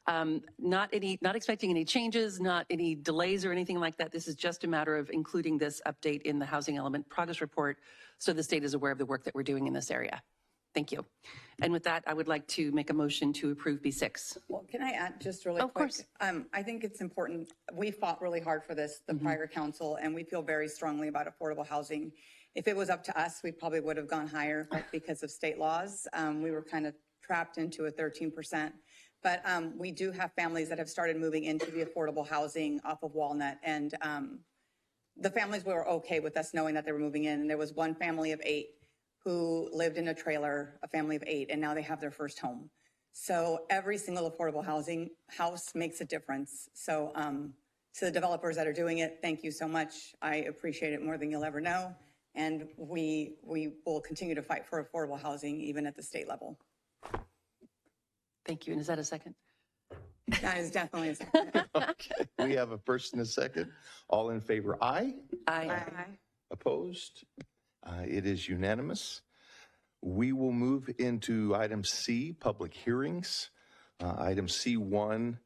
Not expecting any changes, not any delays or anything like that. This is just a matter of including this update in the housing element progress report so the state is aware of the work that we're doing in this area. Thank you. And with that, I would like to make a motion to approve B6. Well, can I add just really quick? Of course. I think it's important. We fought really hard for this, the prior council, and we feel very strongly about affordable housing. If it was up to us, we probably would have gone higher, but because of state laws, we were kind of trapped into a 13%. But we do have families that have started moving into the affordable housing off of Walnut. And the families were okay with us knowing that they were moving in. And there was one family of 8 who lived in a trailer, a family of 8, and now they have their first home. So every single affordable housing house makes a difference. So to the developers that are doing it, thank you so much. I appreciate it more than you'll ever know. And we will continue to fight for affordable housing even at the state level. Thank you. And is that a second? That is definitely a second. Okay. We have a first and a second. All in favor, aye. Aye. Opposed? It is unanimous. We will move into item C, public hearings. Item C1,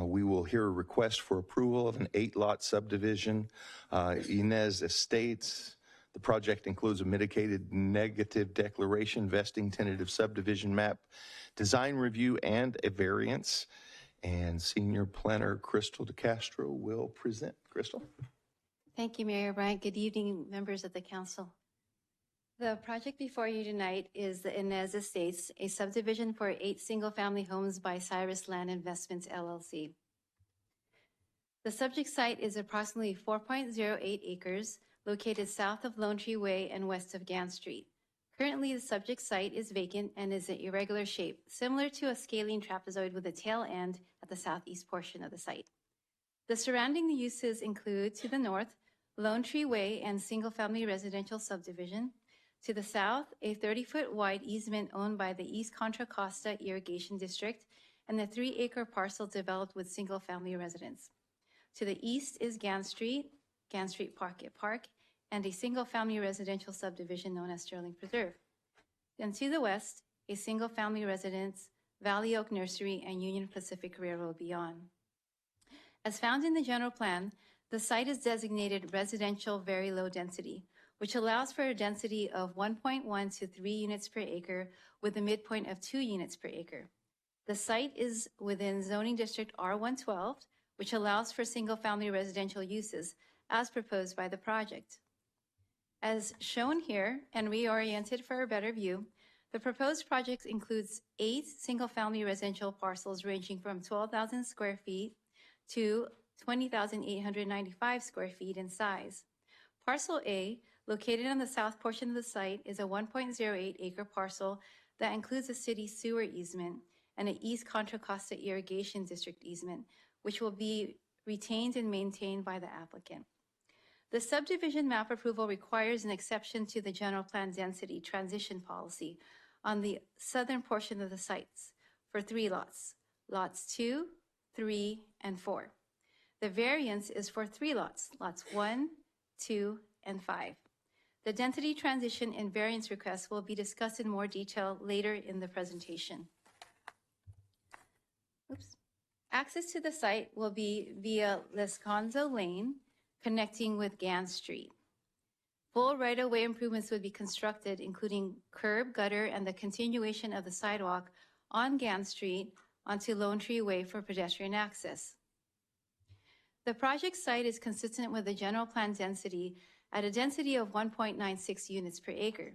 we will hear a request for approval of an 8-lot subdivision, Inez Estates. The project includes a mitigated negative declaration, vesting tentative subdivision map, design review, and a variance. And Senior Planner Crystal DeCastro will present. Crystal? Thank you, Mayor Bryant. Good evening, members of the council. The project before you tonight is the Inez Estates, a subdivision for 8 single-family homes by Cyrus Land Investments, LLC. The subject site is approximately 4.08 acres, located south of Lone Tree Way and west of Gann Street. Currently, the subject site is vacant and is an irregular shape, similar to a scalene trapezoid with a tail end at the southeast portion of the site. The surrounding uses include, to the north, Lone Tree Way and single-family residential subdivision. To the south, a 30-foot wide easement owned by the East Contra Costa Irrigation District and the 3-acre parcel developed with single-family residents. To the east is Gann Street Pocket Park, and a single-family residential subdivision known as Sterling Preserve. Then to the west, a single-family residence, Valley Oak Nursery, and Union Pacific Railroad beyond. As found in the general plan, the site is designated residential very low density, which allows for a density of 1.1 to 3 units per acre with a midpoint of 2 units per acre. The site is within zoning district R112, which allows for single-family residential uses as proposed by the project. As shown here and reoriented for a better view, the proposed project includes 8 single-family residential parcels ranging from 12,000 square feet to 20,895 square feet in size. Parcel A, located on the south portion of the site, is a 1.08 acre parcel that includes a city sewer easement and an East Contra Costa Irrigation District easement, which will be retained and maintained by the applicant. The subdivision map approval requires an exception to the general plan density transition policy on the southern portion of the sites for 3 lots, lots 2, 3, and 4. The variance is for 3 lots, lots 1, 2, and 5. The density transition and variance requests will be discussed in more detail later in the presentation. Access to the site will be via Lesconzo Lane, connecting with Gann Street. Full right-of-way improvements would be constructed, including curb, gutter, and the continuation of the sidewalk on Gann Street onto Lone Tree Way for pedestrian access. The project site is consistent with the general plan density at a density of 1.96 units per acre.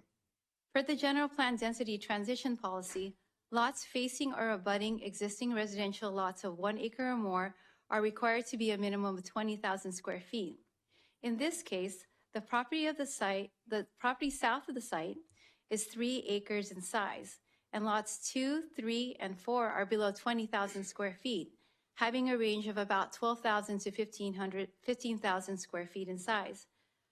Per the general plan density transition policy, lots facing or abutting existing residential lots of 1 acre or more are required to be a minimum of 20,000 square feet. In this case, the property south of the site is 3 acres in size, and lots 2, 3, and 4 are below 20,000 square feet, having a range of about 12,000 to 15,000 square feet in size.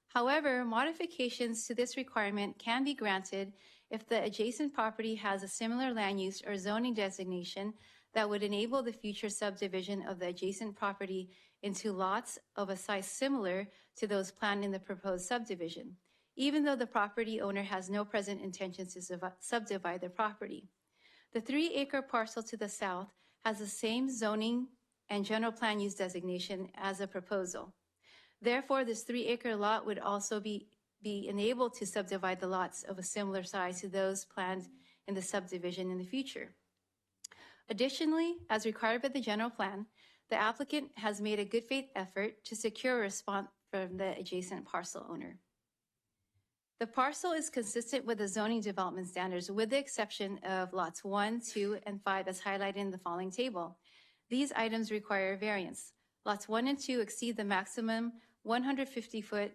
However, modifications to this requirement can be granted if the adjacent property has a similar land use or zoning designation that would enable the future subdivision of the adjacent property into lots of a size similar to those planned in the proposed subdivision, even though the property owner has no present intentions to subdivide the property. The 3 acre parcel to the south has the same zoning and general plan use designation as the proposal. Therefore, this 3-acre lot would also be enabled to subdivide the lots of a similar size to those planned in the subdivision in the future. Additionally, as required by the general plan, the applicant has made a good faith effort to secure a response from the adjacent parcel owner. The parcel is consistent with the zoning development standards with the exception of lots 1, 2, and 5 as highlighted in the following table. These items require variance. Lots 1 and 2 exceed the maximum 150-foot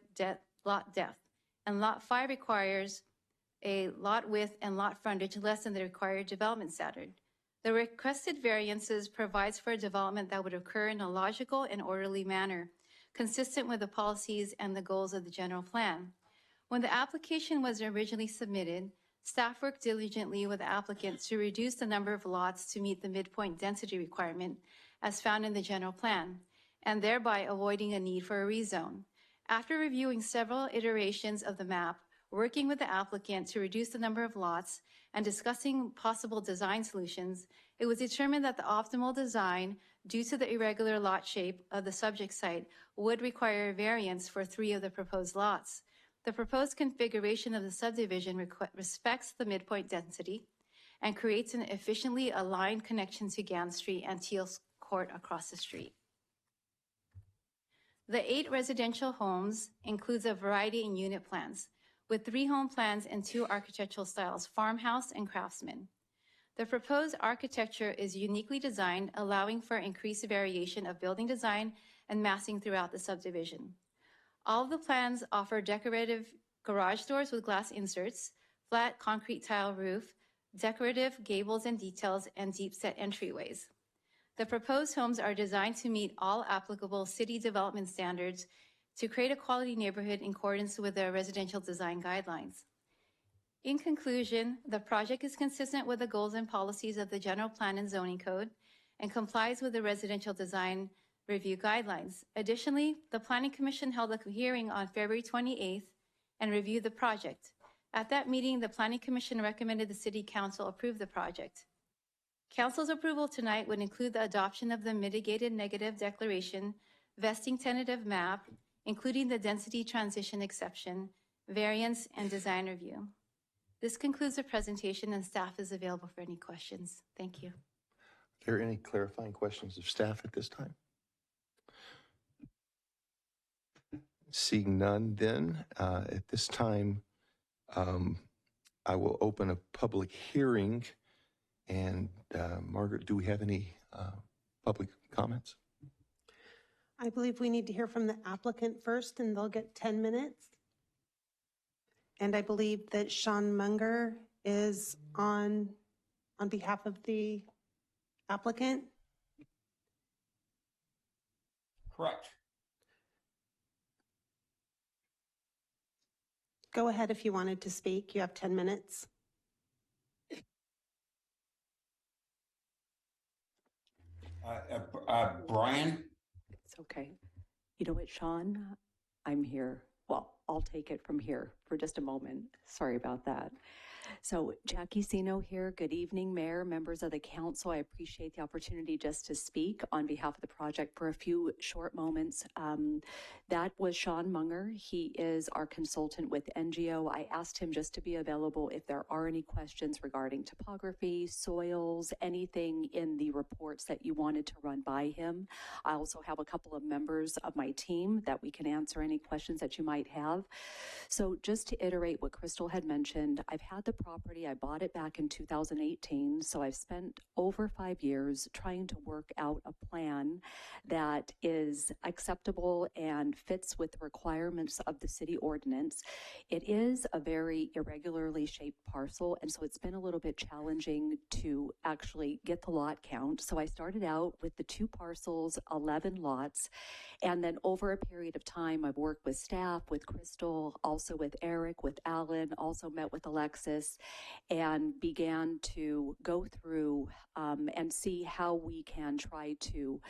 lot depth, and lot 5 requires a lot width and lot frontage less than the required development standard. The requested variances provides for a development that would occur in a logical and orderly manner, consistent with the policies and the goals of the general plan. When the application was originally submitted, staff worked diligently with the applicant to reduce the number of lots to meet the midpoint density requirement as found in the general plan, and thereby avoiding a need for a rezone. After reviewing several iterations of the map, working with the applicant to reduce the number of lots, and discussing possible design solutions, it was determined that the optimal design, due to the irregular lot shape of the subject site, would require a variance for 3 of the proposed lots. The proposed configuration of the subdivision respects the midpoint density and creates an efficiently aligned connection to Gann Street and Teals Court across the street. The 8 residential homes includes a variety in unit plans, with 3 home plans and 2 architectural styles, farmhouse and craftsman. The proposed architecture is uniquely designed, allowing for increased variation of building design and massing throughout the subdivision. All of the plans offer decorative garage doors with glass inserts, flat concrete tile roof, decorative gables and details, and deep-set entryways. The proposed homes are designed to meet all applicable city development standards to create a quality neighborhood in accordance with the residential design guidelines. In conclusion, the project is consistent with the goals and policies of the General Plan and Zoning Code and complies with the residential design review guidelines. Additionally, the Planning Commission held a hearing on February 28th and reviewed the project. At that meeting, the Planning Commission recommended the City Council approve the project. Council's approval tonight would include the adoption of the mitigated negative declaration, vesting tentative map, including the density transition exception, variance, and design review. This concludes the presentation, and staff is available for any questions. Thank you. Are there any clarifying questions of staff at this time? Seeing none, then at this time, I will open a public hearing. And Margaret, do we have any public comments? I believe we need to hear from the applicant first, and they'll get 10 minutes. And I believe that Sean Munger is on behalf of the applicant. Correct. Go ahead if you wanted to speak. You have 10 minutes. Brian? It's okay. You know what, Sean? I'm here. Well, I'll take it from here for just a moment. Sorry about that. So Jackie Sino here. Good evening, Mayor, members of the council. I appreciate the opportunity just to speak on behalf of the project for a few short moments. That was Sean Munger. He is our consultant with NGO. I asked him just to be available if there are any questions regarding topography, soils, anything in the reports that you wanted to run by him. I also have a couple of members of my team that we can answer any questions that you might have. So just to iterate what Crystal had mentioned, I've had the property. I bought it back in 2018. So I've spent over 5 years trying to work out a plan that is acceptable and fits with the requirements of the city ordinance. It is a very irregularly shaped parcel, and so it's been a little bit challenging to actually get the lot count. So I started out with the 2 parcels, 11 lots, and then over a period of time, I've worked with staff, with Crystal, also with Eric, with Alan, also met with Alexis, and began to go through and see how we can try to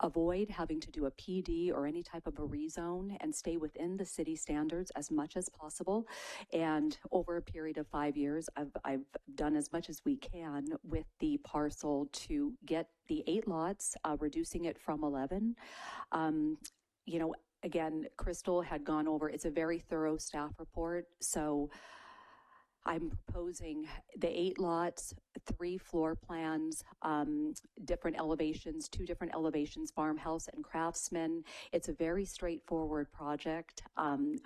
avoid having to do a PD or any type of a rezone, and stay within the city standards as much as possible. And over a period of 5 years, I've done as much as we can with the parcel to get the 8 lots, reducing it from 11. You know, again, Crystal had gone over, it's a very thorough staff report. So I'm proposing the 8 lots, 3 floor plans, different elevations, 2 different elevations, farmhouse and craftsman. It's a very straightforward project.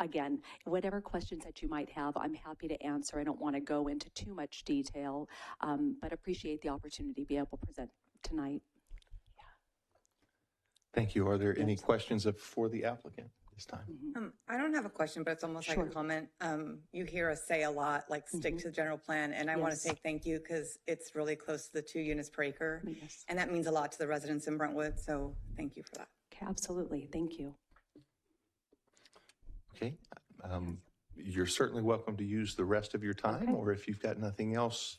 Again, whatever questions that you might have, I'm happy to answer. I don't want to go into too much detail, but appreciate the opportunity to be able to present tonight. Thank you. Are there any questions for the applicant this time? I don't have a question, but it's almost like a comment. You hear us say a lot, like stick to the general plan. And I want to say thank you because it's really close to the 2 units per acre. Yes. And that means a lot to the residents in Brentwood. So thank you for that. Okay, absolutely. Thank you. Okay. You're certainly welcome to use the rest of your time, or if you've got nothing else,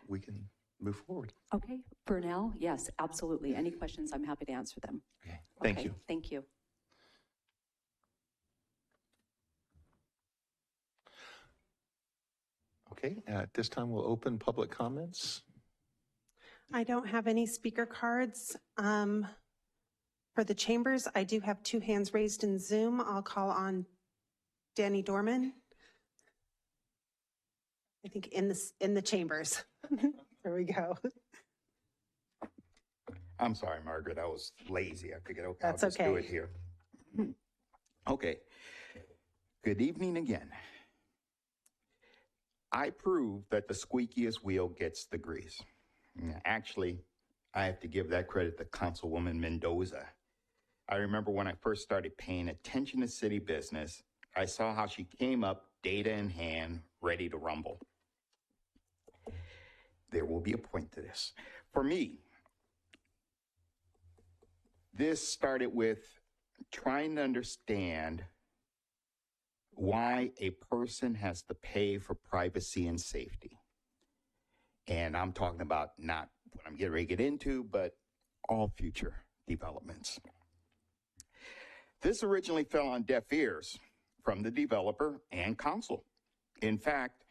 we can move forward. Okay, for now, yes, absolutely. Any questions, I'm happy to answer them. Okay, thank you. Thank you. Okay, at this time we'll open public comments. I don't have any speaker cards. For the chambers, I do have 2 hands raised in Zoom. I'll call on Danny Dorman. I think in the chambers. There we go. I'm sorry, Margaret, I was lazy. I figured, okay, That's I'll just do okay. it here. Okay. Good evening again. I prove that the squeakiest wheel gets the grease. Actually, I have to give that credit to Councilwoman Mendoza. I remember when I first started paying attention to city business, I saw how she came up, data in hand, ready to rumble. There will be a point to this. For me, this started with trying to understand why a person has to pay for privacy and safety. And I'm talking about not what I'm getting ready to get into, but all future developments. This originally fell on deaf ears from the developer and council. In fact,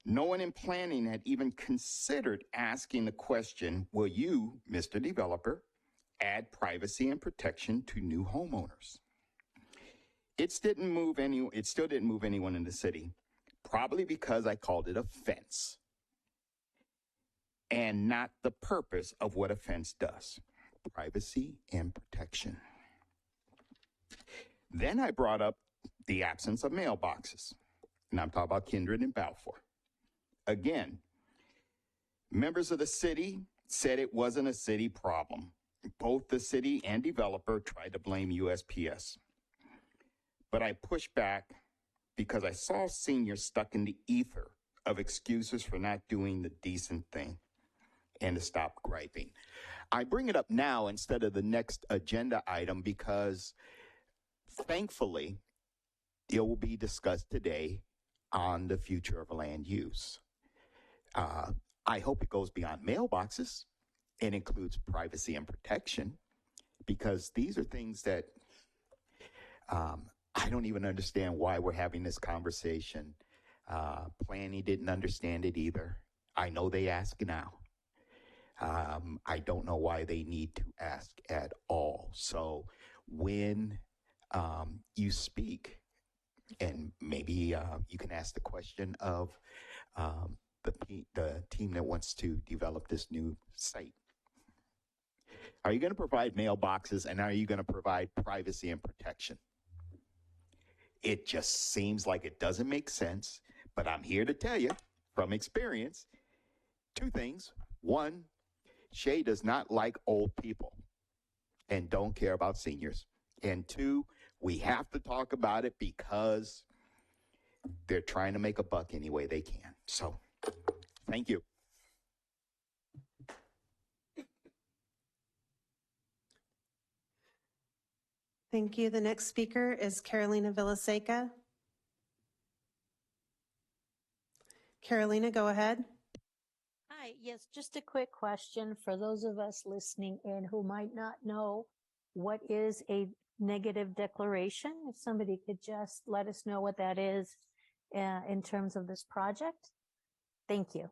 no one in planning had even considered asking the question, will you, Mr. Developer, add privacy and protection to new homeowners? It still didn't move anyone in the city, probably because I called it a fence and not the purpose of what a fence does, privacy and protection. Then I brought up the absence of mailboxes, and I'm talking about Kindred and Balfour. Again, members of the city said it wasn't a city problem. Both the city and developer tried to blame USPS. But I pushed back because I saw seniors stuck in the ether of excuses for not doing the decent thing and to stop griping. I bring it up now instead of the next agenda item because thankfully it will be discussed today on the future of land use. I hope it goes beyond mailboxes and includes privacy and protection, because these are things that I don't even understand why we're having this conversation. Planning didn't understand it either. I know they ask now. I don't know why they need to ask at all. So when you speak, and maybe you can ask the question of the team that wants to develop this new site. Are you going to provide mailboxes, and are you going to provide privacy and protection? It just seems like it doesn't make sense, but I'm here to tell you from experience, 2 things. 1, Shay does not like old people and don't care about seniors. And 2, we have to talk about it because they're trying to make a buck any way they can. So, thank you. Thank you. The next speaker is Carolina Villaseca. Carolina, go ahead. Hi, Hi, yes, just a quick question for those of us listening in who might not know what is a negative declaration. If somebody could just let us know what that is in terms of this project. Thank you.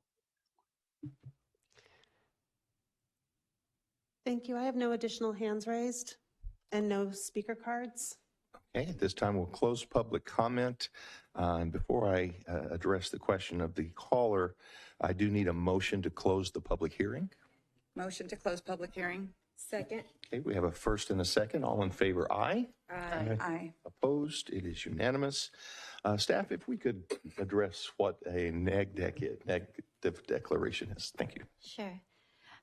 Thank you. I have no additional hands raised and no speaker cards. Okay, at this time, we'll close public comment. And before I address the question of the caller, I do need a motion to close the public hearing. Motion to close public hearing. Second. Okay, we have a first and a second. All in favor, aye. Aye. Aye. Opposed? It is unanimous. Staff, if we could address what a negative declaration is. Thank you. Sure.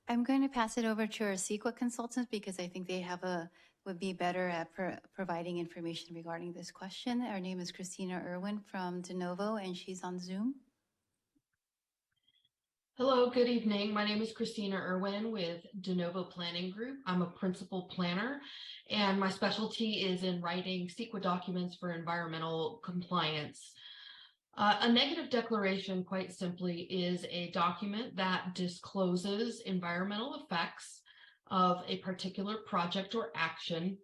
I'm going to pass it over to our CEQA consultants because I think they would be better at providing information regarding this question. Her name is Christina Irwin from De Novo, and she's on Zoom. Hello, good evening. My name is Christina Irwin with De Novo Planning Group. I'm a principal planner, and my specialty is in writing CEQA documents for environmental compliance. A negative declaration, quite simply, is a document that discloses environmental effects of a particular project or action,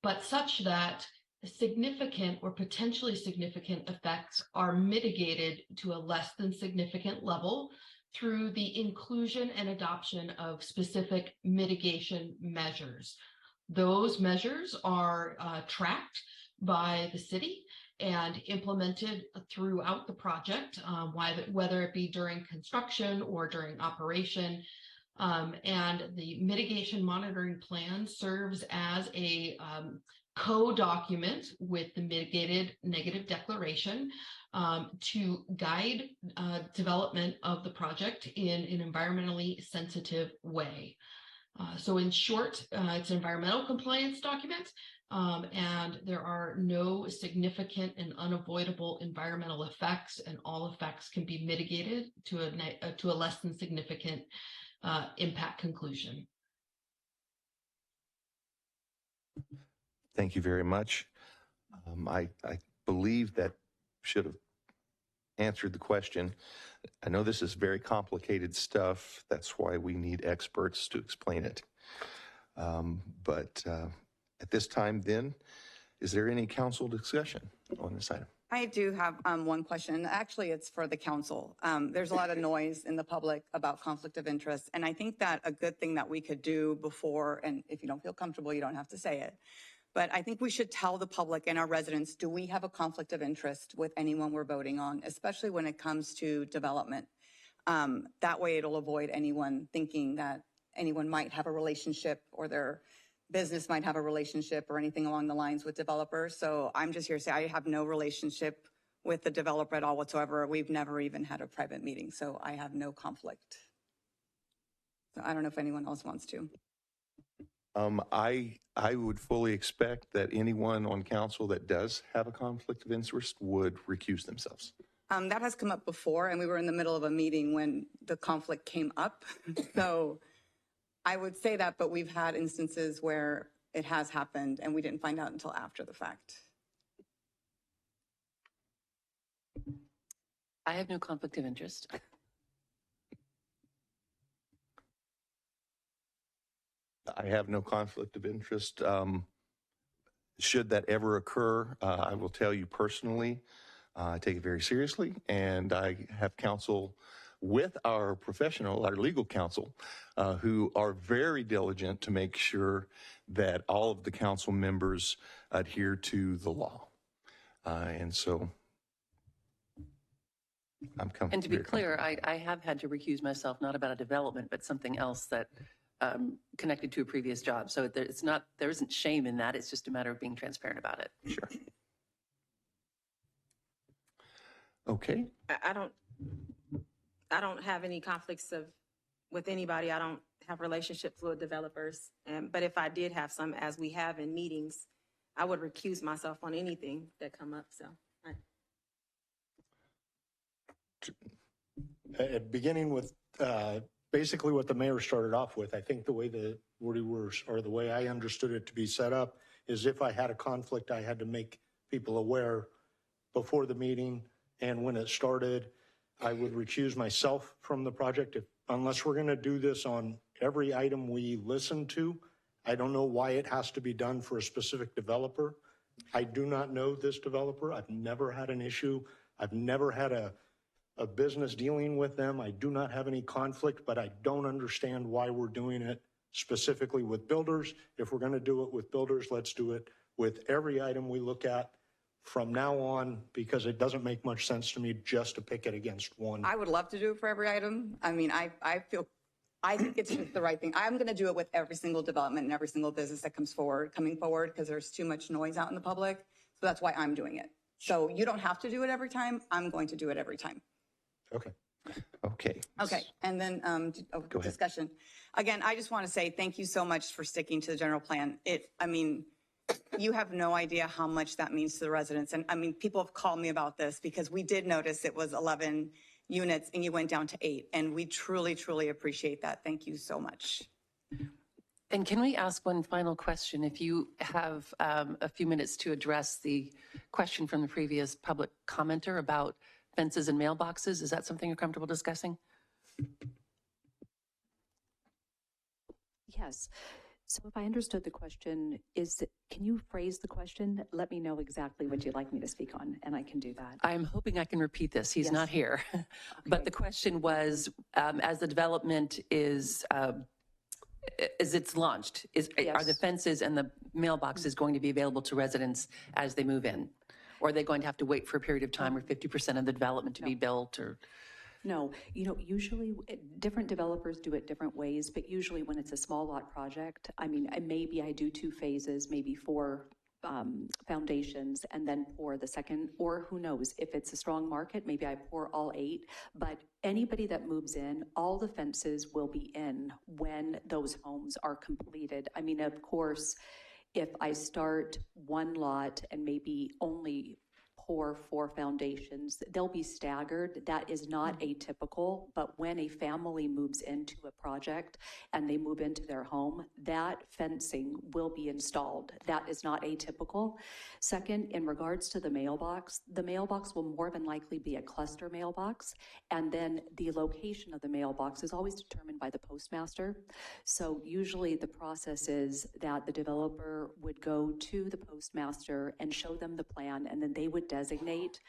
but such that significant or potentially significant effects are mitigated to a less than significant level through the inclusion and adoption of specific mitigation measures. Those measures are tracked by the city and implemented throughout the project, whether it be during construction or during operation. And the mitigation monitoring plan serves as a co-document with the mitigated negative declaration to guide development of the project in an environmentally sensitive way. So in short, it's an environmental compliance document, and there are no significant and unavoidable environmental effects, and all effects can be mitigated to a less than significant impact conclusion. Thank you very much. I believe that should have answered the question. I know this is very complicated stuff. That's why we need experts to explain it. But at this time then, is there any council discussion on this item? I do have one question. Actually, it's for the council. There's a lot of noise in the public about conflict of interest. And I think that a good thing that we could do before, and if you don't feel comfortable, you don't have to say it, but I think we should tell the public and our residents, do we have a conflict of interest with anyone we're voting on, especially when it comes to development? That way it'll avoid anyone thinking that anyone might have a relationship or their business might have a relationship or anything along the lines with developers. So I'm just here to say I have no relationship with the developer at all whatsoever. We've never even had a private meeting, so I have no conflict. So I don't know if anyone else wants to. I would fully expect that anyone on council that does have a conflict of interest would recuse themselves. That has come up before, and we were in the middle of a meeting when the conflict came up. So I would say that, but we've had instances where it has happened and we didn't find out until after the fact. I have no conflict of interest. I have no conflict of interest. Should that ever occur, I will tell you personally, I take it very seriously, and I have counsel with our legal counsel, who are very diligent to make sure that all of the council members adhere to the law. And so I'm comfortable. And to be clear, I have had to recuse myself, not about a development, but something else that connected to a previous job. So there isn't shame in that. It's just a matter of being transparent about it. Sure. Okay. I don't have any conflicts with anybody. I don't have relationships with developers. But if I did have some, as we have in meetings, I would recuse myself on anything that come up. So, beginning with basically what the mayor started off with, I think the way the words or the way I understood it to be set up is if I had a conflict, I had to make people aware before the meeting, and when it started, I would recuse myself from the project if unless we're going to do this on every item we listen to, I don't know why it has to be done for a specific developer. I do not know this developer. I've never had an issue. I've never had a business dealing with them. I do not have any conflict, but I don't understand why we're doing it specifically with builders. If we're going to do it with builders, let's do it with every item we look at from now on, because it doesn't make much sense to me just to pick it against one. I would love to do it for every item. I mean, I think it's just the right thing. I'm going to do it with every single development and every single business that coming forward, because there's too much noise out in the public. So that's why I'm doing it. So you don't have to do it every time. I'm going to do it every time. Okay. Okay. Okay. And then Go ahead. discussion. Again, I just want to say thank you so much for sticking to the general plan. You have no idea how much that means to the residents. And I mean, people have called me about this because we did notice it was 11 units and you went down to 8. And we truly, truly appreciate that. Thank you so much. And can we ask one final question? If you have a few minutes to address the question from the previous public commenter about fences and mailboxes, is that something you're comfortable discussing? Yes. So if I understood the question, can you phrase the question? Let me know exactly what you'd like me to speak on, and I can do that. I'm hoping I can repeat this. He's Yes. not here. But the question was, as the development is, as it's launched, are the fences and the mailboxes going to be available to residents as they move in? Or are they going to have to wait for a period of time or 50% of the development to be built? Or No, usually different developers do it different ways, but usually when it's a small lot project, I mean, maybe I do 2 phases, maybe 4 foundations, and then pour the second, or who knows, if it's a strong market, maybe I pour all 8, but anybody that moves in, all the fences will be in when those homes are completed. I mean, of course, if I start one lot and maybe only pour 4 foundations, they'll be staggered. That is not atypical, but when a family moves into a project and they move into their home, that fencing will be installed. That is not atypical. Second, in regards to the mailbox will more than likely be a cluster mailbox, and then the location of the mailbox is always determined by the postmaster. So usually the process is that the developer would go to the postmaster and show them the plan, and then they would designate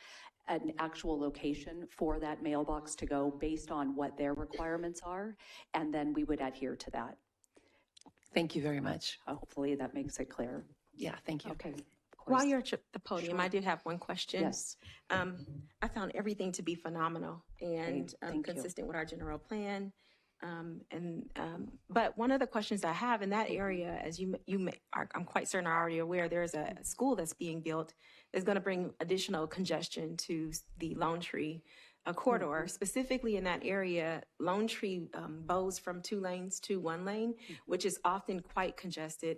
an actual location for that mailbox to go based on what their requirements are, and then we would adhere to that. thank you very much. Hopefully that makes it clear. Yeah, thank you. Okay. While you're at the podium, I did have one question. Yes. I found everything to be phenomenal and Thank you. consistent with our general plan. But one of the questions I have in that area, as I'm quite certain are already aware, there's a school that's being built that's going to bring additional congestion to the Lone Tree corridor. Specifically in that area, Lone Tree bows from 2 lanes to 1 lane, which is often quite congested.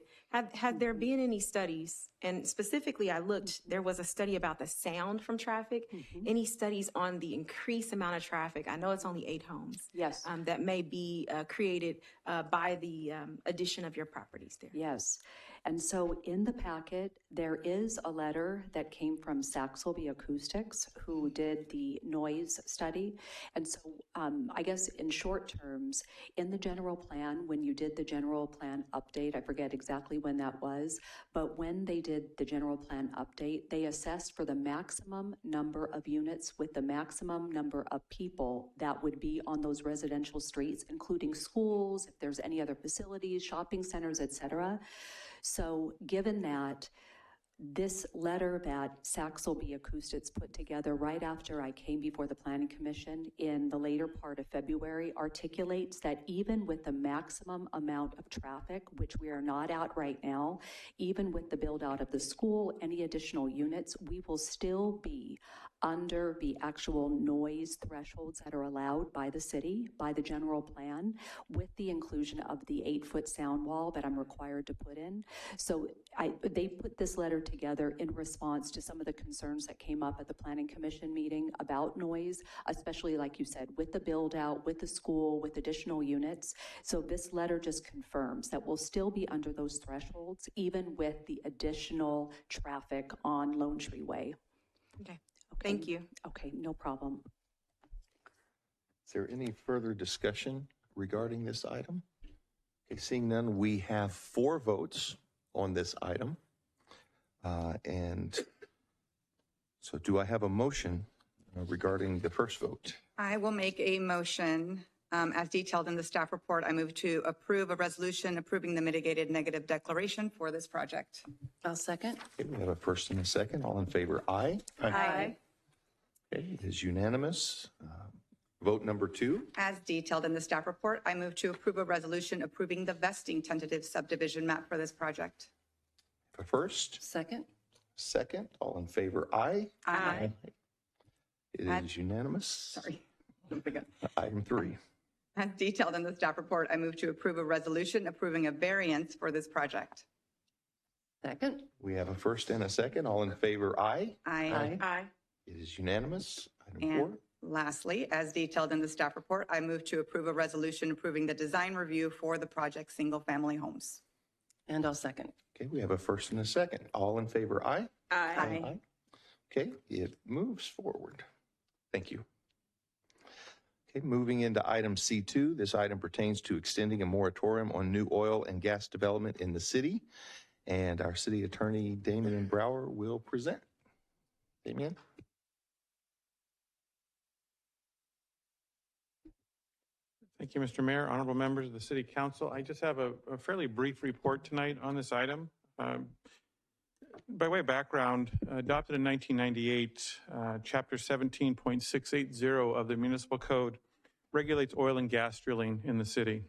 Had there been any studies, and specifically I looked, there was a study about the sound from traffic, any studies on the increased amount of traffic? I know it's only 8 homes. Yes. That may be created by the addition of your properties there. Yes. And so in the packet, there is a letter that came from Saxelby Acoustics, who did the noise study. And so I guess in short terms, in the general plan, when you did the general plan update, I forget exactly when that was, but when they did the general plan update, they assessed for the maximum number of units with the maximum number of people that would be on those residential streets, including schools, if there's any other facilities, shopping centers, et cetera. So given that, this letter that Saxelby Acoustics put together right after I came before the Planning Commission in the later part of February articulates that even with the maximum amount of traffic, which we are not at right now, even with the build out of the school, any additional units, we will still be under the actual noise thresholds that are allowed by the city, by the general plan, with the inclusion of the 8-foot sound wall that I'm required to put in. So they put this letter together in response to some of the concerns that came up at the Planning Commission meeting about noise, especially like you said, with the build out, with the school, with additional units. So this letter just confirms that we'll still be under those thresholds, even with the additional traffic on Lone Tree Way. Okay. Thank you. Okay, no problem. Is there any further discussion regarding this item? Okay, seeing none, we have 4 votes on this item. And so do I have a motion regarding the first vote? I will make a motion as detailed in the staff report. I move to approve a resolution approving the mitigated negative declaration for this project. I'll second. Okay, we have a first and a second. All in favor, aye. Aye. Okay, it is unanimous. Vote number 2. As detailed in the staff report, I move to approve a resolution approving the vesting tentative subdivision map for this project. A first, Second. second. All in favor, aye. Aye. It is unanimous. Sorry. Don't forget. Item 3. As detailed in the staff report, I move to approve a resolution approving a variance for this project. Second. We have a first and a second. All in favor, aye. Aye. Aye. It is unanimous. Item And 4. lastly, as detailed in the staff report, I move to approve a resolution approving the design review for the project single-family homes. And I'll second. Okay, we have a first and a second. All in favor, aye. Aye. Okay, it moves forward. Thank you. Okay, moving into item C2. This item pertains to extending a moratorium on new oil and gas development in the city. And our city attorney, Damian Brower, will present. Damian? Thank you, Mr. Mayor, honorable members of the City Council. I just have a fairly brief report tonight on this item. By way of background, adopted in 1998, Chapter 17.680 of the Municipal Code regulates oil and gas drilling in the city.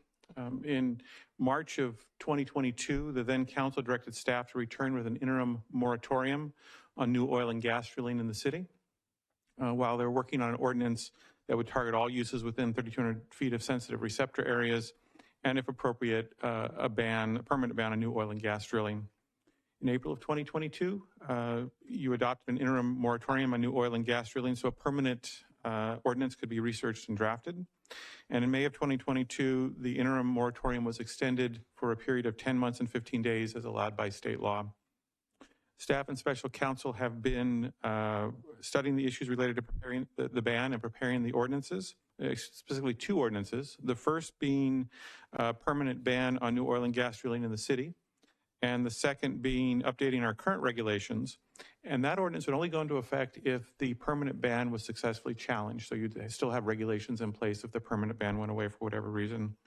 In March of 2022, the then council directed staff to return with an interim moratorium on new oil and gas drilling in the city, while they're working on an ordinance that would target all uses within 3,200 feet of sensitive receptor areas, and if appropriate, a permanent ban on new oil and gas drilling. In April of 2022, you adopted an interim moratorium on new oil and gas drilling, so a permanent ordinance could be researched and drafted. And in May of 2022, the interim moratorium was extended for a period of 10 months and 15 days as allowed by state law. Staff and special counsel have been studying the issues related to preparing the ban and preparing the ordinances, specifically 2 ordinances. The first being a permanent ban on new oil and gas drilling in the city, and the second being updating our current regulations. And that ordinance would only go into effect if the permanent ban was successfully challenged. So you'd still have regulations in place if the permanent ban went away for whatever reason.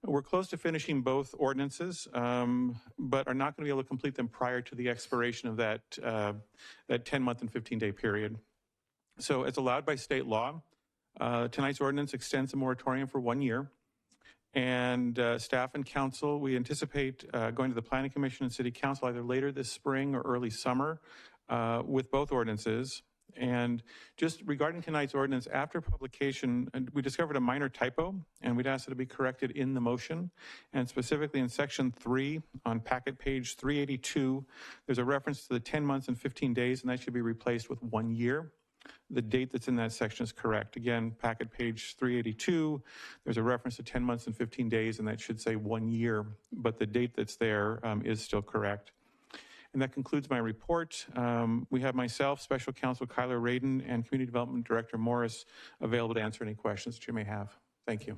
We're close to finishing both ordinances, but are not going to be able to complete them prior to the expiration of that 10-month and 15-day period. So as allowed by state law, tonight's ordinance extends the moratorium for 1 year. And staff and council, we anticipate going to the Planning Commission and City Council either later this spring or early summer with both ordinances. And just regarding tonight's ordinance, after publication, we discovered a minor typo, and we'd ask that it be corrected in the motion. And specifically in section 3 on packet page 382, there's a reference to the 10 months and 15 days, and that should be replaced with 1 year. The date that's in that section is correct. Again, packet page 382, there's a reference to 10 months and 15 days, and that should say 1 year, but the date that's there is still correct. And that concludes my report. We have myself, Special Counsel Kyler Radin, and Community Development Director Morris available to answer any questions that you may have. Thank you.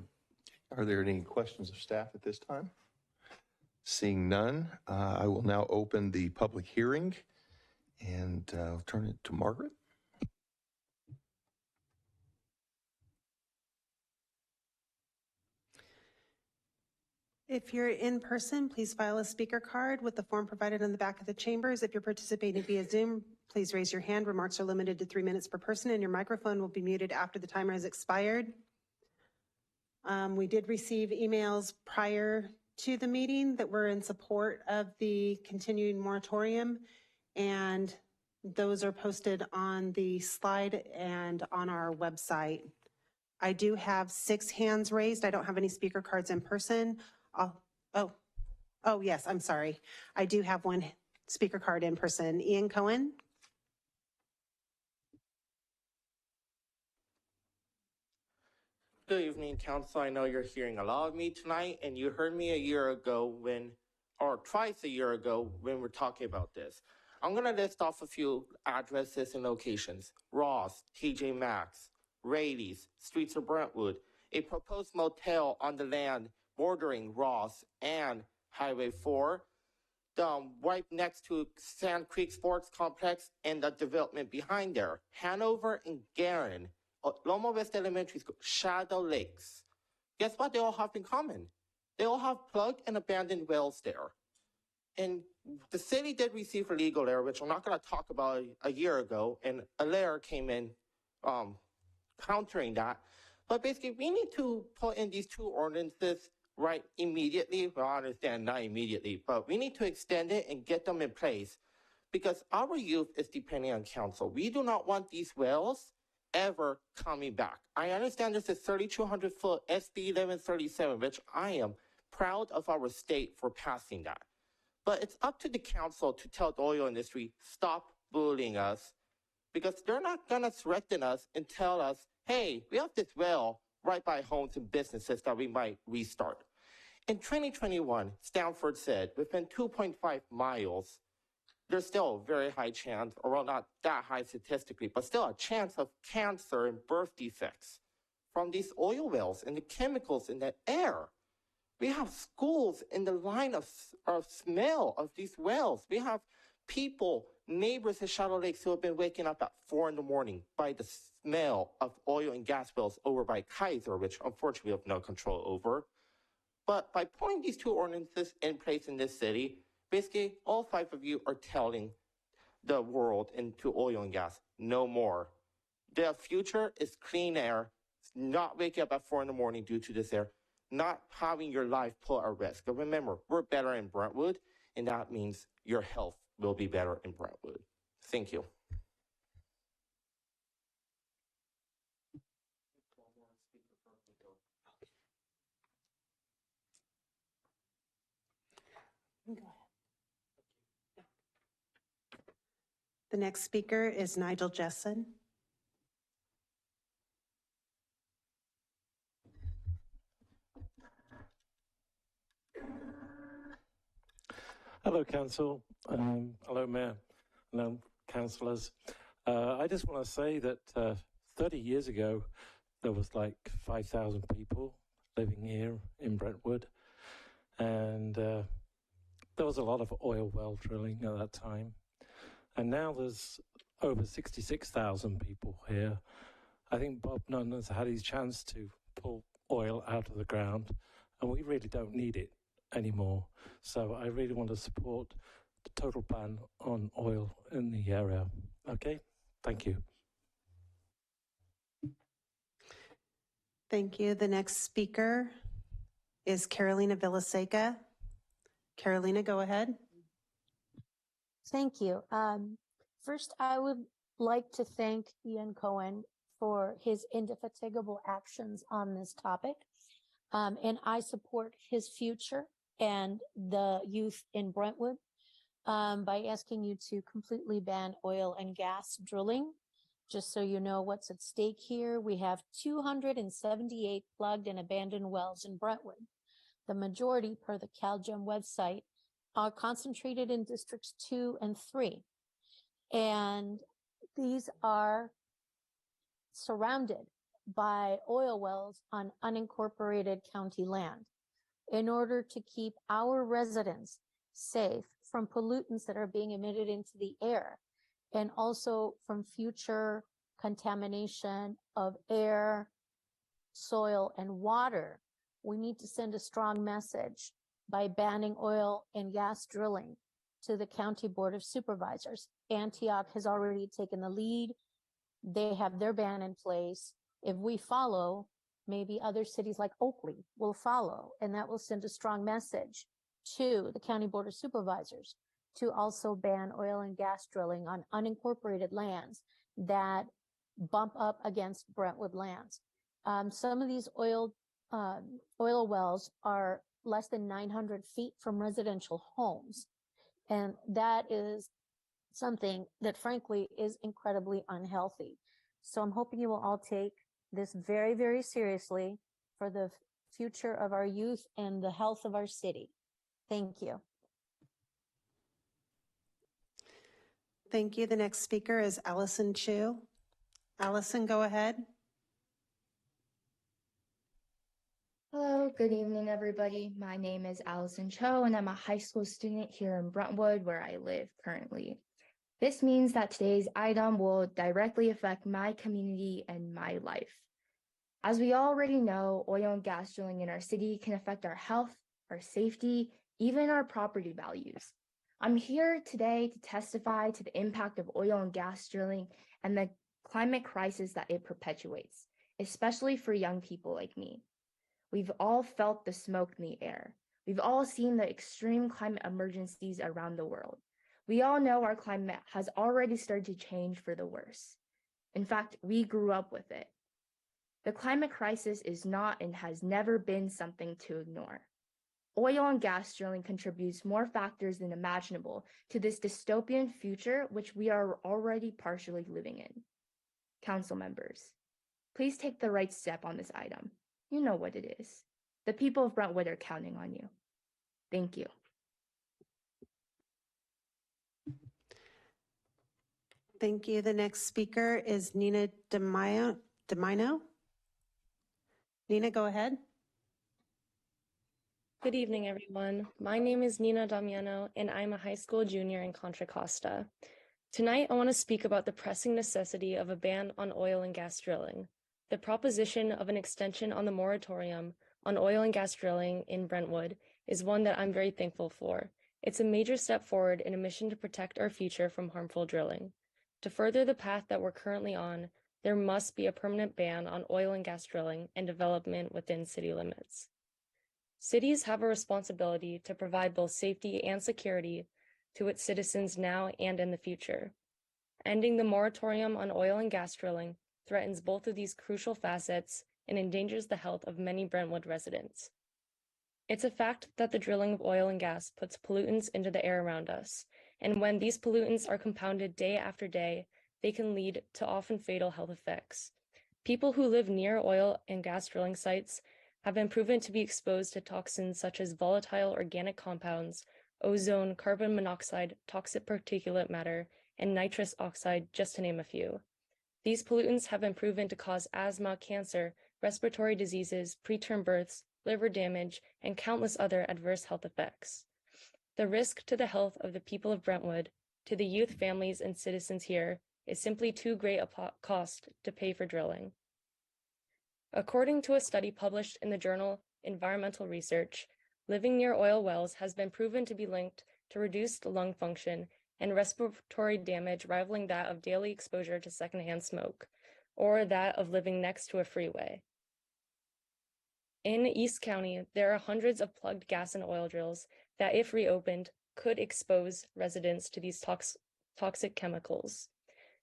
Are there any questions of staff at this time? Seeing none, I will now open the public hearing, and I'll turn it to Margaret. If you're in person, please file a speaker card with the form provided on the back of the chambers. If you're participating via Zoom, please raise your hand. Remarks are limited to 3 minutes per person, and your microphone will be muted after the timer has expired. We did receive emails prior to the meeting that were in support of the continuing moratorium, and those are posted on the slide and on our website. I do have 6 hands raised. I don't have any speaker cards in person. Oh, yes, I'm sorry. I do have 1 speaker card in person. Ian Cohen. Good evening, Council. I know you're hearing a lot of me tonight, and you heard me a year ago twice a year ago when we're talking about this. I'm going to list off a few addresses and locations. Ross, TJ Maxx, Raleigh's, Streets of Brentwood, a proposed motel on the land bordering Ross and Highway 4, right next to Sand Creek Sports Complex and the development behind there. Hanover and Garin, Loma Vista Elementary School, Shadow Lakes. Guess what they all have in common? They all have plugged and abandoned wells there. And the city did receive a legal error, which I'm not going to talk about a year ago, and a layer came in countering that. But basically, we need to put in these two ordinances right immediately. Well, I understand not immediately, but we need to extend it and get them in place because our youth is depending on council. We do not want these wells ever coming back. I understand there's a 3,200-foot SB 1137, which I am proud of our state for passing that. But it's up to the council to tell the oil industry, stop bullying us, because they're not going to threaten us and tell us, hey, we have this well right by homes and businesses that we might restart. In 2021, Stanford said within 2.5 miles, there's still a very high chance, or well, not that high statistically, but still a chance of cancer and birth defects from these oil wells and the chemicals in the air. We have schools in the line of smell of these wells. We have people, neighbors at Shadow Lakes who have been waking up at 4 a.m. by the smell of oil and gas wells over by Kaiser, which unfortunately we have no control over. But by putting these two ordinances in place in this city, basically all 5 of you are telling the world into oil and gas, no more. The future is clean air, not waking up at 4 a.m. due to this air, not having your life put at risk. But remember, we're better in Brentwood, and that means your health will be better in Brentwood. Thank you. The next speaker is Nigel Jessen. Hello, Council. Hello, Mayor. Hello, councillors. I just want to say that 30 years ago, there was like 5,000 people living here in Brentwood. And there was a lot of oil well drilling at that time. And now there's over 66,000 people here. I think Bob Nunn has had his chance to pull oil out of the ground, and we really don't need it anymore. So I really want to support the total ban on oil in the area. Okay, thank you. Thank you. The next speaker is Carolina Villaseca. Carolina, go ahead. Thank you. First, I would like to thank Ian Cohen for his indefatigable actions on this topic. And I support his future and the youth in Brentwood by asking you to completely ban oil and gas drilling. Just so you know what's at stake here, we have 278 plugged and abandoned wells in Brentwood. The majority, per the CalGEM website, are concentrated in districts 2 and 3. And these are surrounded by oil wells on unincorporated county land. In order to keep our residents safe from pollutants that are being emitted into the air, and also from future contamination of air, soil, and water, we need to send a strong message by banning oil and gas drilling to the County Board of Supervisors. Antioch has already taken the lead. They have their ban in place. If we follow, maybe other cities like Oakley will follow, and that will send a strong message to the County Board of Supervisors to also ban oil and gas drilling on unincorporated lands that bump up against Brentwood lands. Some of these oil wells are less than 900 feet from residential homes. And that is something that frankly is incredibly unhealthy. So I'm hoping you will all take this very, very seriously for the future of our youth and the health of our city. Thank you. Thank you. The next speaker is Allison Chu. Allison, go ahead. Hello, good evening, everybody. My name is Allison Cho, and I'm a high school student here in Brentwood, where I live currently. This means that today's item will directly affect my community and my life. As we already know, oil and gas drilling in our city can affect our health, our safety, even our property values. I'm here today to testify to the impact of oil and gas drilling and the climate crisis that it perpetuates, especially for young people like me. We've all felt the smoke in the air. We've all seen the extreme climate emergencies around the world. We all know our climate has already started to change for the worse. In fact, we grew up with it. The climate crisis is not and has never been something to ignore. Oil and gas drilling contributes more factors than imaginable to this dystopian future, which we are already partially living in. Council members, please take the right step on this item. You know what it is. The people of Brentwood are counting on you. Thank you. Thank you. The next speaker is Nina DeMino. Nina, go ahead. Good evening, everyone. My name is Nina Damiano, and I'm a high school junior in Contra Costa. Tonight, I want to speak about the pressing necessity of a ban on oil and gas drilling. The proposition of an extension on the moratorium on oil and gas drilling in Brentwood is one that I'm very thankful for. It's a major step forward in a mission to protect our future from harmful drilling. To further the path that we're currently on, there must be a permanent ban on oil and gas drilling and development within city limits. Cities have a responsibility to provide both safety and security to its citizens now and in the future. Ending the moratorium on oil and gas drilling threatens both of these crucial facets and endangers the health of many Brentwood residents. It's a fact that the drilling of oil and gas puts pollutants into the air around us, and when these pollutants are compounded day after day, they can lead to often fatal health effects. People who live near oil and gas drilling sites have been proven to be exposed to toxins such as volatile organic compounds, ozone, carbon monoxide, toxic particulate matter, and nitrous oxide, just to name a few. These pollutants have been proven to cause asthma, cancer, respiratory diseases, preterm births, liver damage, and countless other adverse health effects. The risk to the health of the people of Brentwood, to the youth, families, and citizens here, is simply too great a cost to pay for drilling. According to a study published in the journal Environmental Research, living near oil wells has been proven to be linked to reduced lung function and respiratory damage rivaling that of daily exposure to secondhand smoke, or that of living next to a freeway. In East County, there are hundreds of plugged gas and oil drills that, if reopened, could expose residents to these toxic chemicals.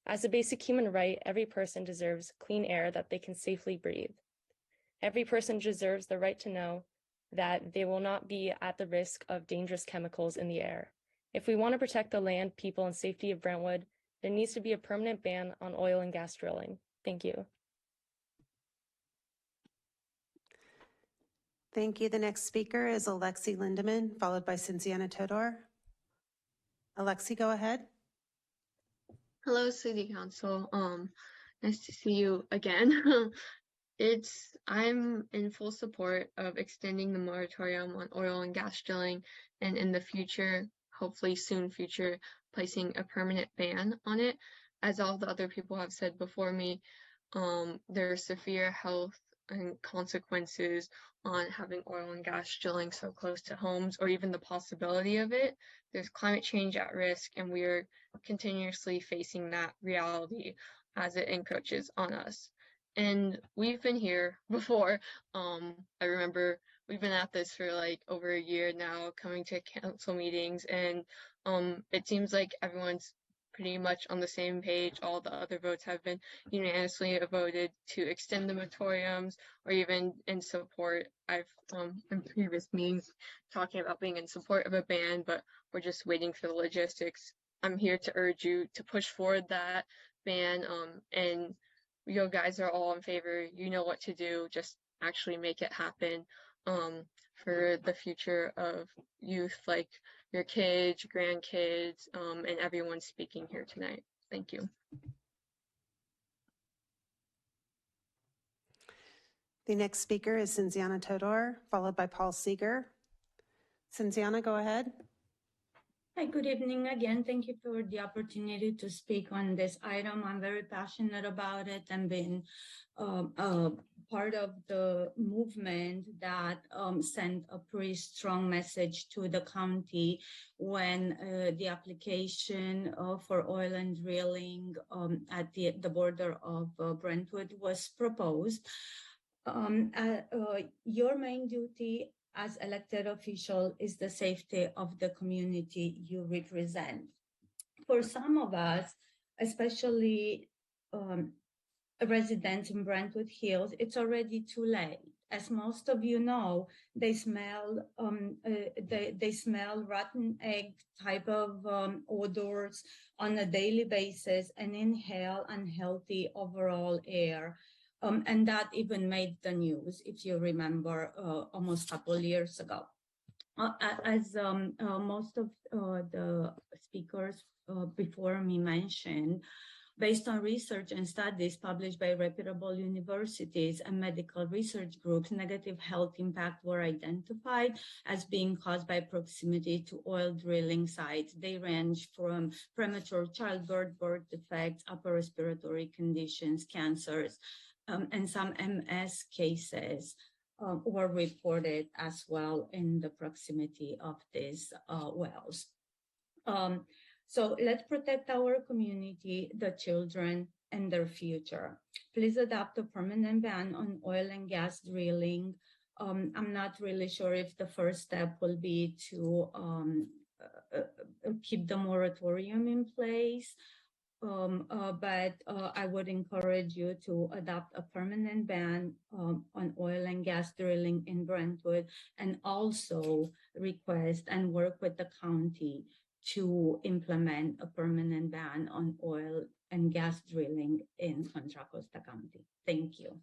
As a basic human right, every person deserves clean air that they can safely breathe. Every person deserves the right to know that they will not be at the risk of dangerous chemicals in the air. If we want to protect the land, people, and safety of Brentwood, there needs to be a permanent ban on oil and gas drilling. Thank you. Thank you. The next speaker is Alexi Lindeman, followed by Cynthiana Todor. Alexi, go ahead. Hello, City Council. Nice to see you again. I'm in full support of extending the moratorium on oil and gas drilling, and in the future, hopefully soon future, placing a permanent ban on it. As all the other people have said before me, there are severe health and consequences on having oil and gas drilling so close to homes, or even the possibility of it. There's climate change at risk, and we are continuously facing that reality as it encroaches on us. And we've been here before. I remember we've been at this for like over a year now, coming to council meetings, and it seems like everyone's pretty much on the same page. All the other votes have been unanimously voted to extend the moratoriums, or even in support. I've in previous meetings talking about being in support of a ban, but we're just waiting for the logistics. I'm here to urge you to push forward that ban, and you guys are all in favor. You know what to do. Just actually make it happen for the future of youth, like your kids, grandkids, and everyone speaking here tonight. Thank you. The next speaker is Cinziana Todor, followed by Paul Seeger. Cinziana, go ahead. Hi, good evening again. Thank you for the opportunity to speak on this item. I'm very passionate about it and been part of the movement that sent a pretty strong message to the county when the application for oil and drilling at the border of Brentwood was proposed. Your main duty as elected official is the safety of the community you represent. For some of us, especially residents in Brentwood Hills, it's already too late. As most of you know, they smell rotten egg type of odors on a daily basis and inhale unhealthy overall air. And that even made the news, if you remember, almost a couple of years ago. As most of the speakers before me mentioned, based on research and studies published by reputable universities and medical research groups, negative health impacts were identified as being caused by proximity to oil drilling sites. They range from premature childbirth, birth defects, upper respiratory conditions, cancers, and some MS cases were reported as well in the proximity of these wells. So let's protect our community, the children, and their future. Please adopt a permanent ban on oil and gas drilling. I'm not really sure if the first step will be to keep the moratorium in place. But I would encourage you to adopt a permanent ban on oil and gas drilling in Brentwood, and also request and work with the county to implement a permanent ban on oil and gas drilling in Contra Costa County. Thank you.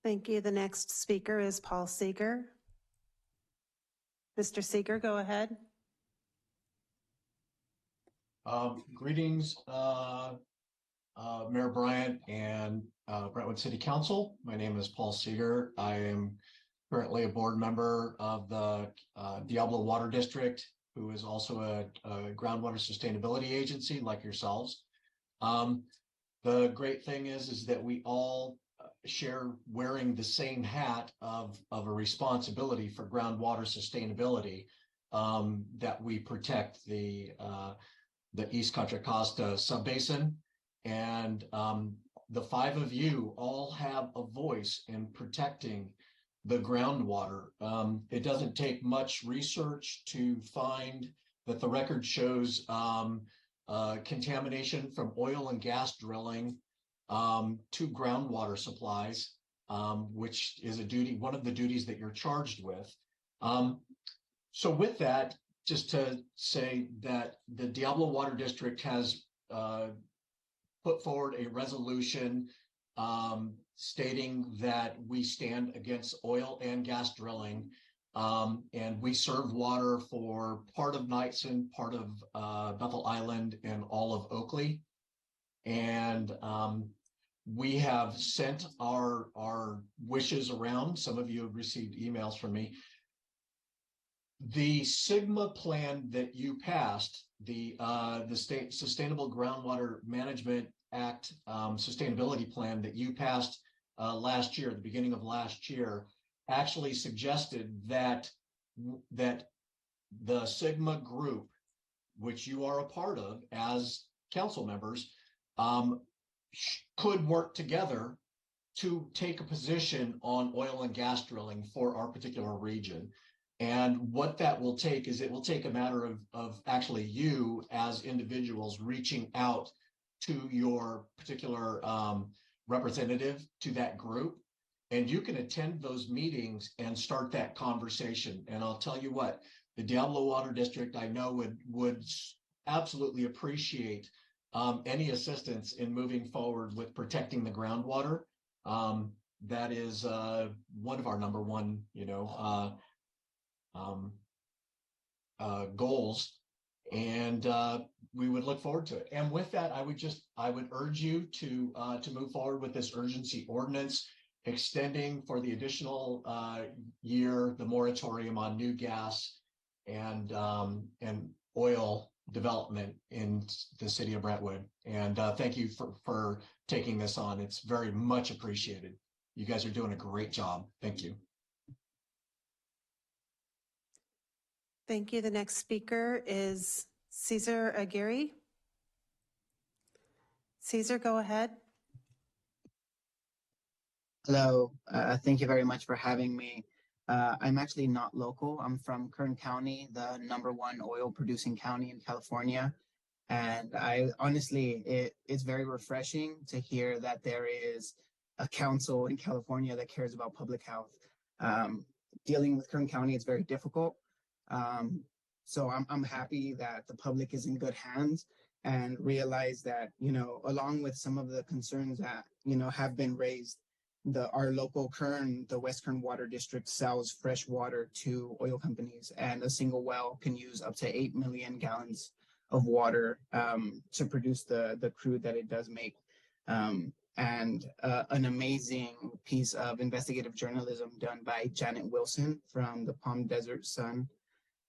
Thank you. The next speaker is Paul Seeger. Mr. Seeger, go ahead. Greetings, Mayor Bryant and Brentwood City Council. My name is Paul Seeger. I am currently a board member of the Diablo Water District, who is also a groundwater sustainability agency like yourselves. The great thing is that we all share wearing the same hat of a responsibility for groundwater sustainability, that we protect the East Contra Costa subbasin. And the five of you all have a voice in protecting the groundwater. It doesn't take much research to find that the record shows contamination from oil and gas drilling to groundwater supplies, which is a duty, one of the duties that you're charged with. So with that, just to say that the Diablo Water District has put forward a resolution stating that we stand against oil and gas drilling, and we serve water for part of Knightson, part of Bethel Island, and all of Oakley. And we have sent our wishes around. Some of you have received emails from me. The Sigma plan that you passed, the State Sustainable Groundwater Management Act sustainability plan that you passed last year, at the beginning of last year, actually suggested that the Sigma group, which you are a part of as council members, could work together to take a position on oil and gas drilling for our particular region. And what that will take is, it will take a matter of actually you as individuals reaching out to your particular representative to that group. And you can attend those meetings and start that conversation. And I'll tell you what, the Diablo Water District, I know would absolutely appreciate any assistance in moving forward with protecting the groundwater. That is one of our number one, goals. And we would look forward to it. And with that, I would urge you to move forward with this urgency ordinance, extending for the additional year the moratorium on new gas and oil development in the city of Brentwood. And thank you for taking this on. It's very much appreciated. You guys are doing a great job. Thank you. Thank you. The next speaker is Cesar Aguirre. Cesar, go ahead. Hello, thank you very much for having me. I'm actually not local. I'm from Kern County, the #1 oil producing county in California. And I honestly, it's very refreshing to hear that there is a council in California that cares about public health. Dealing with Kern County is very difficult. So I'm happy that the public is in good hands and realize that, along with some of the concerns that, have been raised, our local Kern, the West Kern Water District, sells fresh water to oil companies, and a single well can use up to 8 million gallons of water to produce the crude that it does make. And an amazing piece of investigative journalism done by Janet Wilson from the Palm Desert Sun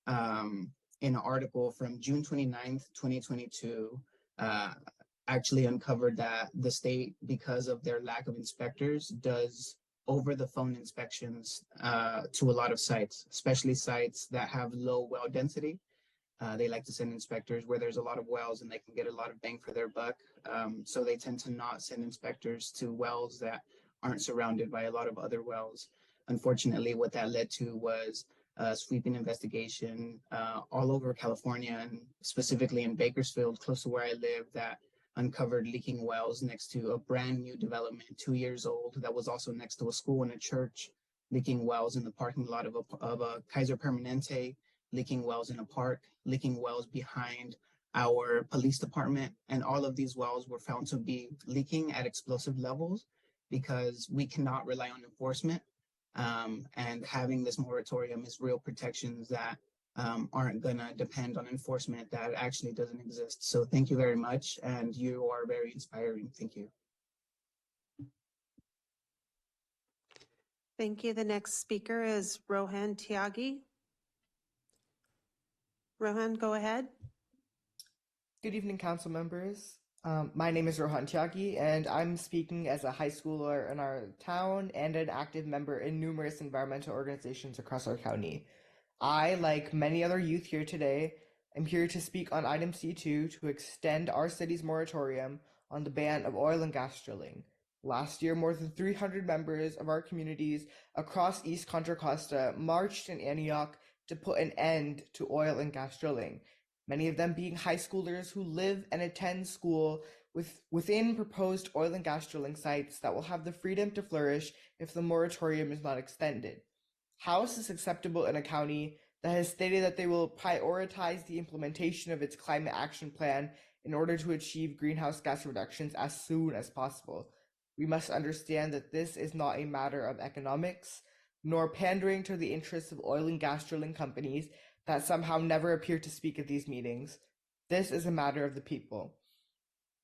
in an article from June 29th, 2022, actually uncovered that the state, because of their lack of inspectors, does over-the-phone inspections to a lot of sites, especially sites that have low well density. They like to send inspectors where there's a lot of wells and they can get a lot of bang for their buck. So they tend to not send inspectors to wells that aren't surrounded by a lot of other wells. Unfortunately, what that led to was a sweeping investigation all over California, and specifically in Bakersfield, close to where I live, that uncovered leaking wells next to a brand new development, 2 years old, that was also next to a school and a church, leaking wells in the parking lot of a Kaiser Permanente, leaking wells in a park, leaking wells behind our police department. And all of these wells were found to be leaking at explosive levels because we cannot rely on enforcement. And having this moratorium is real protections that aren't going to depend on enforcement that actually doesn't exist. So thank you very much. And you are very inspiring. Thank you. Thank you. The next speaker is Rohan Tyagi. Rohan, go ahead. Good evening, council members. My name is Rohan Tyagi, and I'm speaking as a high schooler in our town and an active member in numerous environmental organizations across our county. I, like many other youth here today, am here to speak on item C2 to extend our city's moratorium on the ban of oil and gas drilling. Last year, more than 300 members of our communities across East Contra Costa marched in Antioch to put an end to oil and gas drilling, many of them being high schoolers who live and attend school within proposed oil and gas drilling sites that will have the freedom to flourish if the moratorium is not extended. How is this acceptable in a county that has stated that they will prioritize the implementation of its climate action plan in order to achieve greenhouse gas reductions as soon as possible? We must understand that this is not a matter of economics, nor pandering to the interests of oil and gas drilling companies that somehow never appear to speak at these meetings. This is a matter of the people.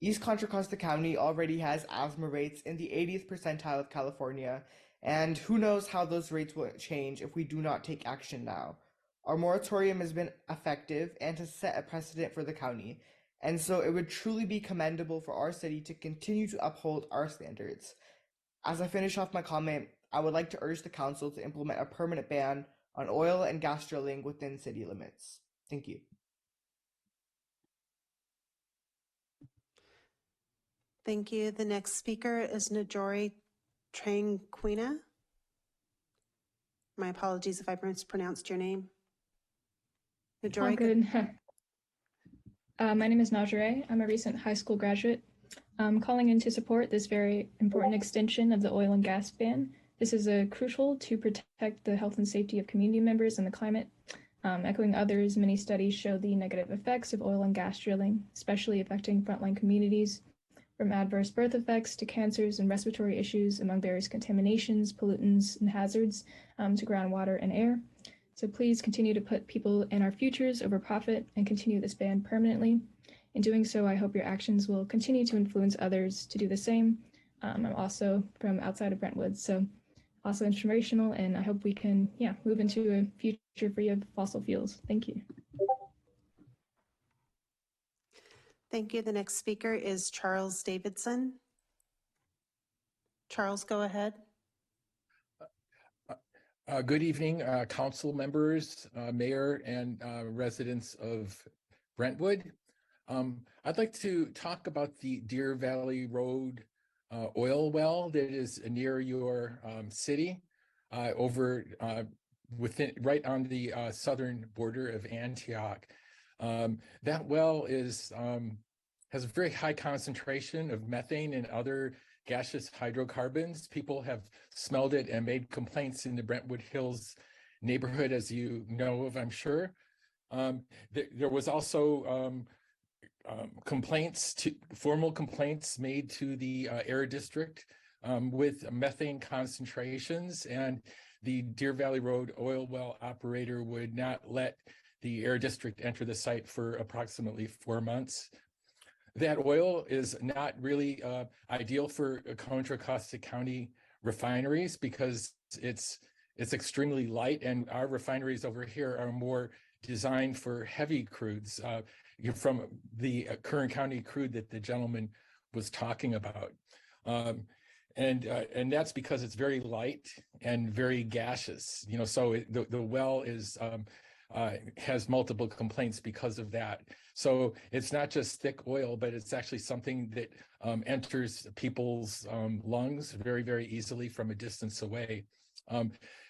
East Contra Costa County already has asthma rates in the 80th percentile of California, and who knows how those rates will change if we do not take action now. Our moratorium has been effective and has set a precedent for the county, and so it would truly be commendable for our city to continue to uphold our standards. As I finish off my comment, I would like to urge the council to implement a permanent ban on oil and gas drilling within city limits. Thank you. Thank you. The next speaker is Najori Tranquina. My apologies if I mispronounced your name. Najori. All good. My name is Najore. I'm a recent high school graduate. I'm calling in to support this very important extension of the oil and gas ban. This is crucial to protect the health and safety of community members and the climate. Echoing others, many studies show the negative effects of oil and gas drilling, especially affecting frontline communities, from adverse birth effects to cancers and respiratory issues among various contaminations, pollutants, and hazards to groundwater and air. So please continue to put people and our futures over profit and continue this ban permanently. In doing so, I hope your actions will continue to influence others to do the same. I'm also from outside of Brentwood, so also inspirational, and I hope we can, move into a future free of fossil fuels. Thank you. Thank you. The next speaker is Charles Davidson. Charles, go ahead. Good evening, council members, mayor, and residents of Brentwood. I'd like to talk about the Deer Valley Road oil well that is near your city, over right on the southern border of Antioch. That well has a very high concentration of methane and other gaseous hydrocarbons. People have smelled it and made complaints in the Brentwood Hills neighborhood, as you know of, I'm sure. There was also formal complaints made to the Air District with methane concentrations, and the Deer Valley Road oil well operator would not let the Air District enter the site for approximately 4 months. That oil is not really ideal for Contra Costa County refineries because it's extremely light, and our refineries over here are more designed for heavy crudes from the Kern County crude that the gentleman was talking about. And that's because it's very light and very gaseous, so the well has multiple complaints because of that. So it's not just thick oil, but it's actually something that enters people's lungs very, very easily from a distance away.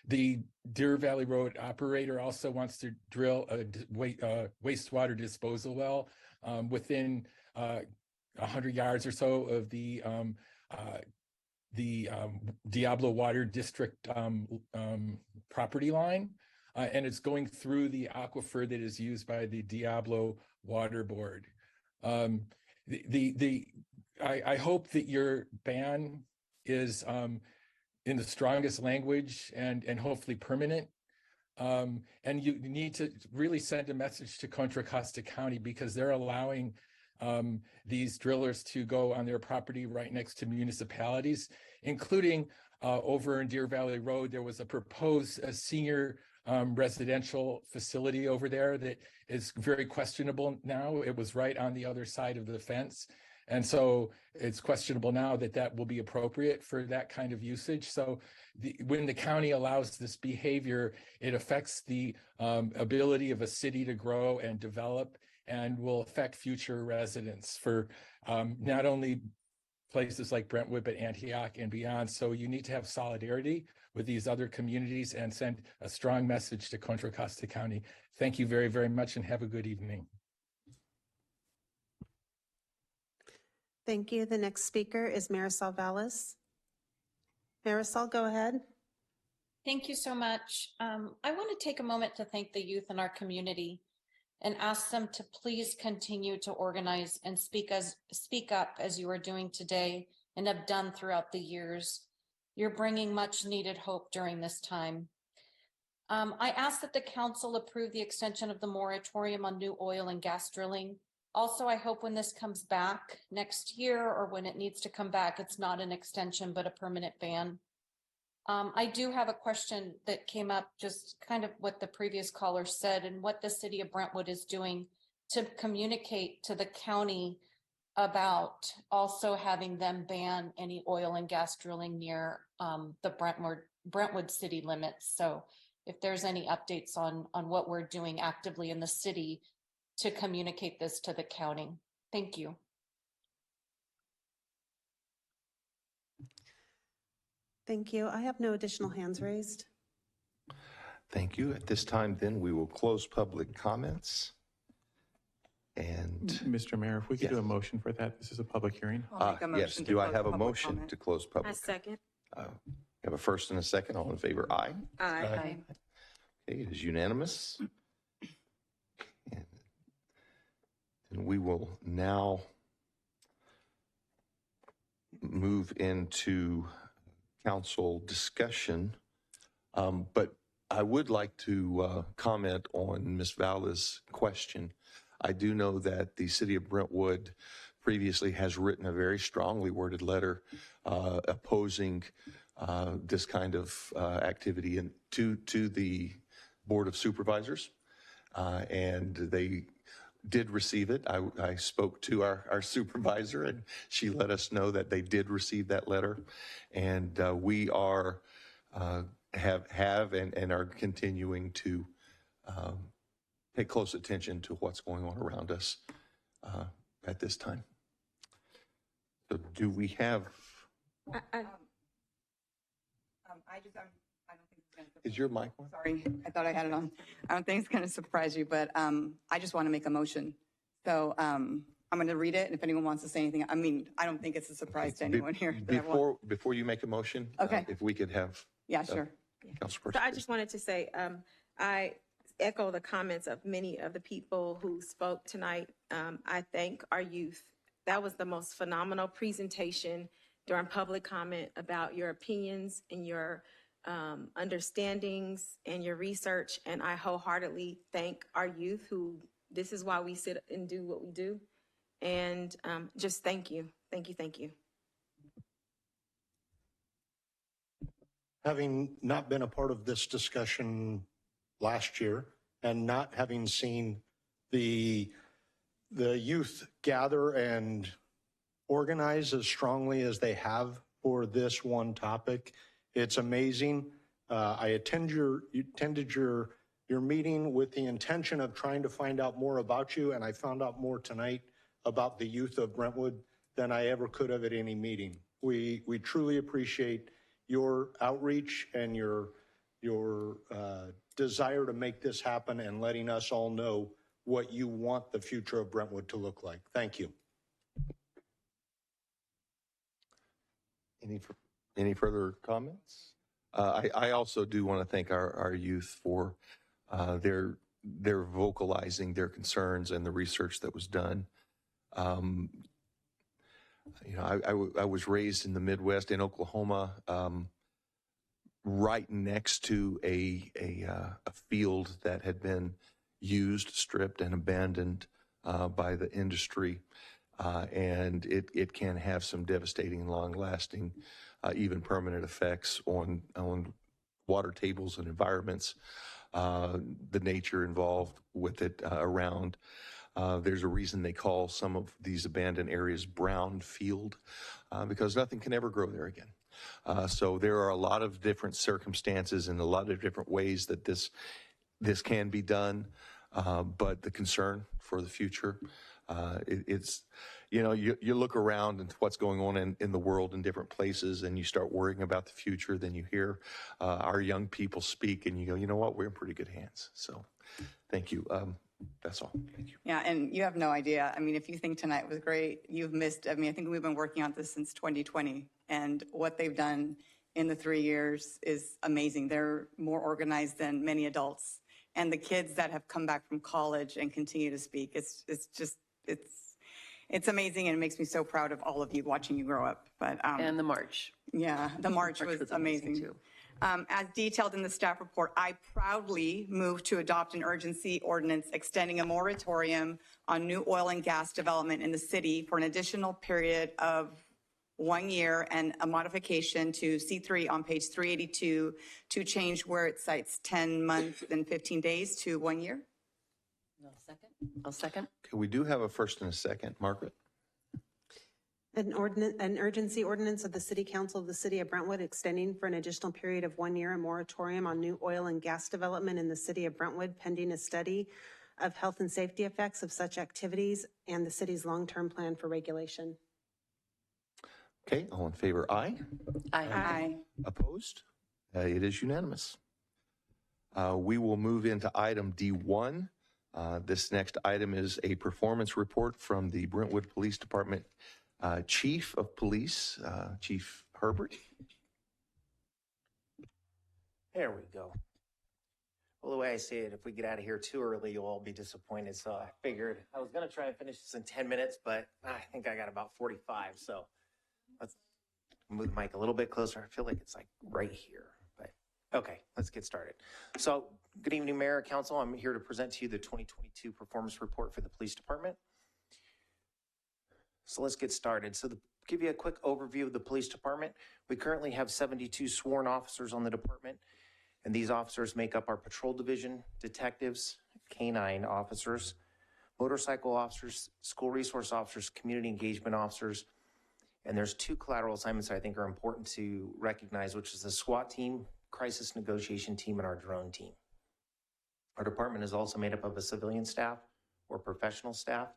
The Deer Valley Road operator also wants to drill a wastewater disposal well within 100 yards or so of the Diablo Water District property line. And it's going through the aquifer that is used by the Diablo Water Board. I hope that your ban is in the strongest language and hopefully permanent. And you need to really send a message to Contra Costa County because they're allowing these drillers to go on their property right next to municipalities, including over in Deer Valley Road. There was a proposed senior residential facility over there that is very questionable now. It was right on the other side of the fence. And so it's questionable now that will be appropriate for that kind of usage. So when the county allows this behavior, it affects the ability of a city to grow and develop, and will affect future residents for not only places like Brentwood, but Antioch and beyond. So you need to have solidarity with these other communities and send a strong message to Contra Costa County. Thank you very, very much, and have a good evening. Thank you. The next speaker is Marisol Valles. Marisol, go ahead. Thank you so much. I want to take a moment to thank the youth in our community and ask them to please continue to organize and speak up as you are doing today and have done throughout the years. You're bringing much needed hope during this time. I ask that the council approve the extension of the moratorium on new oil and gas drilling. Also, I hope when this comes back next year, or when it needs to come back, it's not an extension, but a permanent ban. I do have a question that came up, just kind of what the previous caller said, and what the city of Brentwood is doing to communicate to the county about also having them ban any oil and gas drilling near the Brentwood city limits. So if there's any updates on what we're doing actively in the city to communicate this to the county. Thank you. Thank you. I have no additional hands raised. Thank you. At this time, then, we will close public comments. And Mr. Mayor, if we could do a motion for that. This is a public hearing. Yes. Do I have a motion to close public? I second. We have a first and a second. All in favor, aye. Aye. Okay, it is unanimous. And we will now move into council discussion. But I would like to comment on Ms. Vala's question. I do know that the city of Brentwood previously has written a very strongly worded letter opposing this kind of activity to the Board of Supervisors, and they did receive it. I spoke to our supervisor, and she let us know that they did receive that letter, and we are have and are continuing to pay close attention to what's going on around us at this time. So do we have? I don't think it's going to. Is your mic on? Sorry, I thought I had it on. I don't think it's going to surprise you, but I just want to make a motion. So I'm going to read it, and if anyone wants to say anything, I mean, I don't think it's a surprise to anyone here. Before you make a motion, okay. If we could have. Yeah, sure. So Councilperson. I just wanted to say, I echo the comments of many of the people who spoke tonight. I thank our youth. That was the most phenomenal presentation during public comment about your opinions and your understandings and your research. And I wholeheartedly thank our youth who, this is why we sit and do what we do. And just thank you. Thank you. Thank you. Having not been a part of this discussion last year and not having seen the youth gather and organize as strongly as they have for this one topic, it's amazing. I attended your meeting with the intention of trying to find out more about you, and I found out more tonight about the youth of Brentwood than I ever could have at any meeting. We truly appreciate your outreach and your desire to make this happen and letting us all know what you want the future of Brentwood to look like. Thank you. Any further comments? I also do want to thank our youth for their vocalizing their concerns and the research that was done. You know, I was raised in the Midwest in Oklahoma, right next to a field that had been used, stripped, and abandoned by the industry, and it can have some devastating, long-lasting, even permanent effects on water tables and environments. The nature involved with it around. There's a reason they call some of these abandoned areas brown field, because nothing can ever grow there again. So there are a lot of different circumstances and a lot of different ways that this can be done. But the concern for the future, it's, you know, you look around and what's going on in the world in different places, and you start worrying about the future. Then you hear our young people speak, and you go, you know what, we're in pretty good hands. So thank you. That's all. Thank you. Yeah, and you have no idea. I mean, if you think tonight was great, you've missed. I mean, I think we've been working on this since 2020, and what they've done in the 3 years is amazing. They're more organized than many adults, and the kids that have come back from college and continue to speak, it's amazing, and it makes me so proud of all of you watching you grow up. But and the march. Yeah, the march was amazing too. As detailed in the staff report, I proudly move to adopt an urgency ordinance extending a moratorium on new oil and gas development in the city for an additional period of 1 year and a modification to C3 on page 382 to change where it cites 10 months and 15 days to 1 year. I'll second. Okay, we do have a first and a second. Margaret? An urgency ordinance of the City Council of the City of Brentwood extending for an additional period of 1 year a moratorium on new oil and gas development in the City of Brentwood pending a study of health and safety effects of such activities and the city's long-term plan for regulation. Okay, all in favor, aye. Aye. Opposed? It is unanimous. We will move into item D1. This next item is a performance report from the Brentwood Police Department Chief of Police, Chief Herbert. There we go. Well, the way I see it, if we get out of here too early, you'll all be disappointed. So I figured I was going to try and finish this in 10 minutes, but I think I got about 45. So let's move the mic a little bit closer. I feel like it's like right here, but Okay, let's get started. So, good evening, Mayor, Council. I'm here to present to you the 2022 performance report for the police department. So let's get started. So to give you a quick overview of the police department, we currently have 72 sworn officers on the department, and these officers make up our patrol division, detectives, canine officers, motorcycle officers, school resource officers, community engagement officers, and there's two collateral assignments I think are important to recognize, which is the SWAT team, crisis negotiation team, and our drone team. Our department is also made up of a civilian staff or professional staff,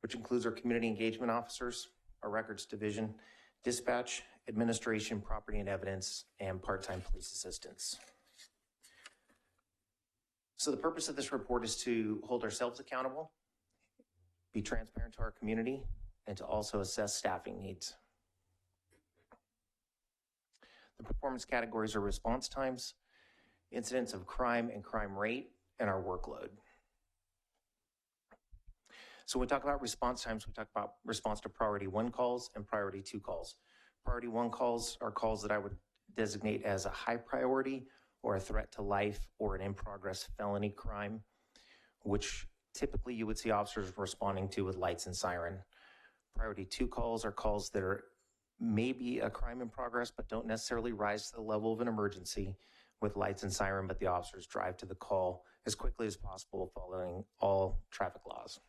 which includes our community engagement officers, our records division, dispatch, administration, property and evidence, and part-time police assistants. So the purpose of this report is to hold ourselves accountable, be transparent to our community, and to also assess staffing needs. The performance categories are response times, incidents of crime and crime rate, and our workload. So when we talk about response times, we talk about response to priority 1 calls and priority 2 calls. Priority 1 calls are calls that I would designate as a high priority or a threat to life or an in-progress felony crime, which typically you would see officers responding to with lights and siren. Priority 2 calls are calls that are maybe a crime in progress, but don't necessarily rise to the level of an emergency with lights and siren, but the officers drive to the call as quickly as possible following all traffic laws.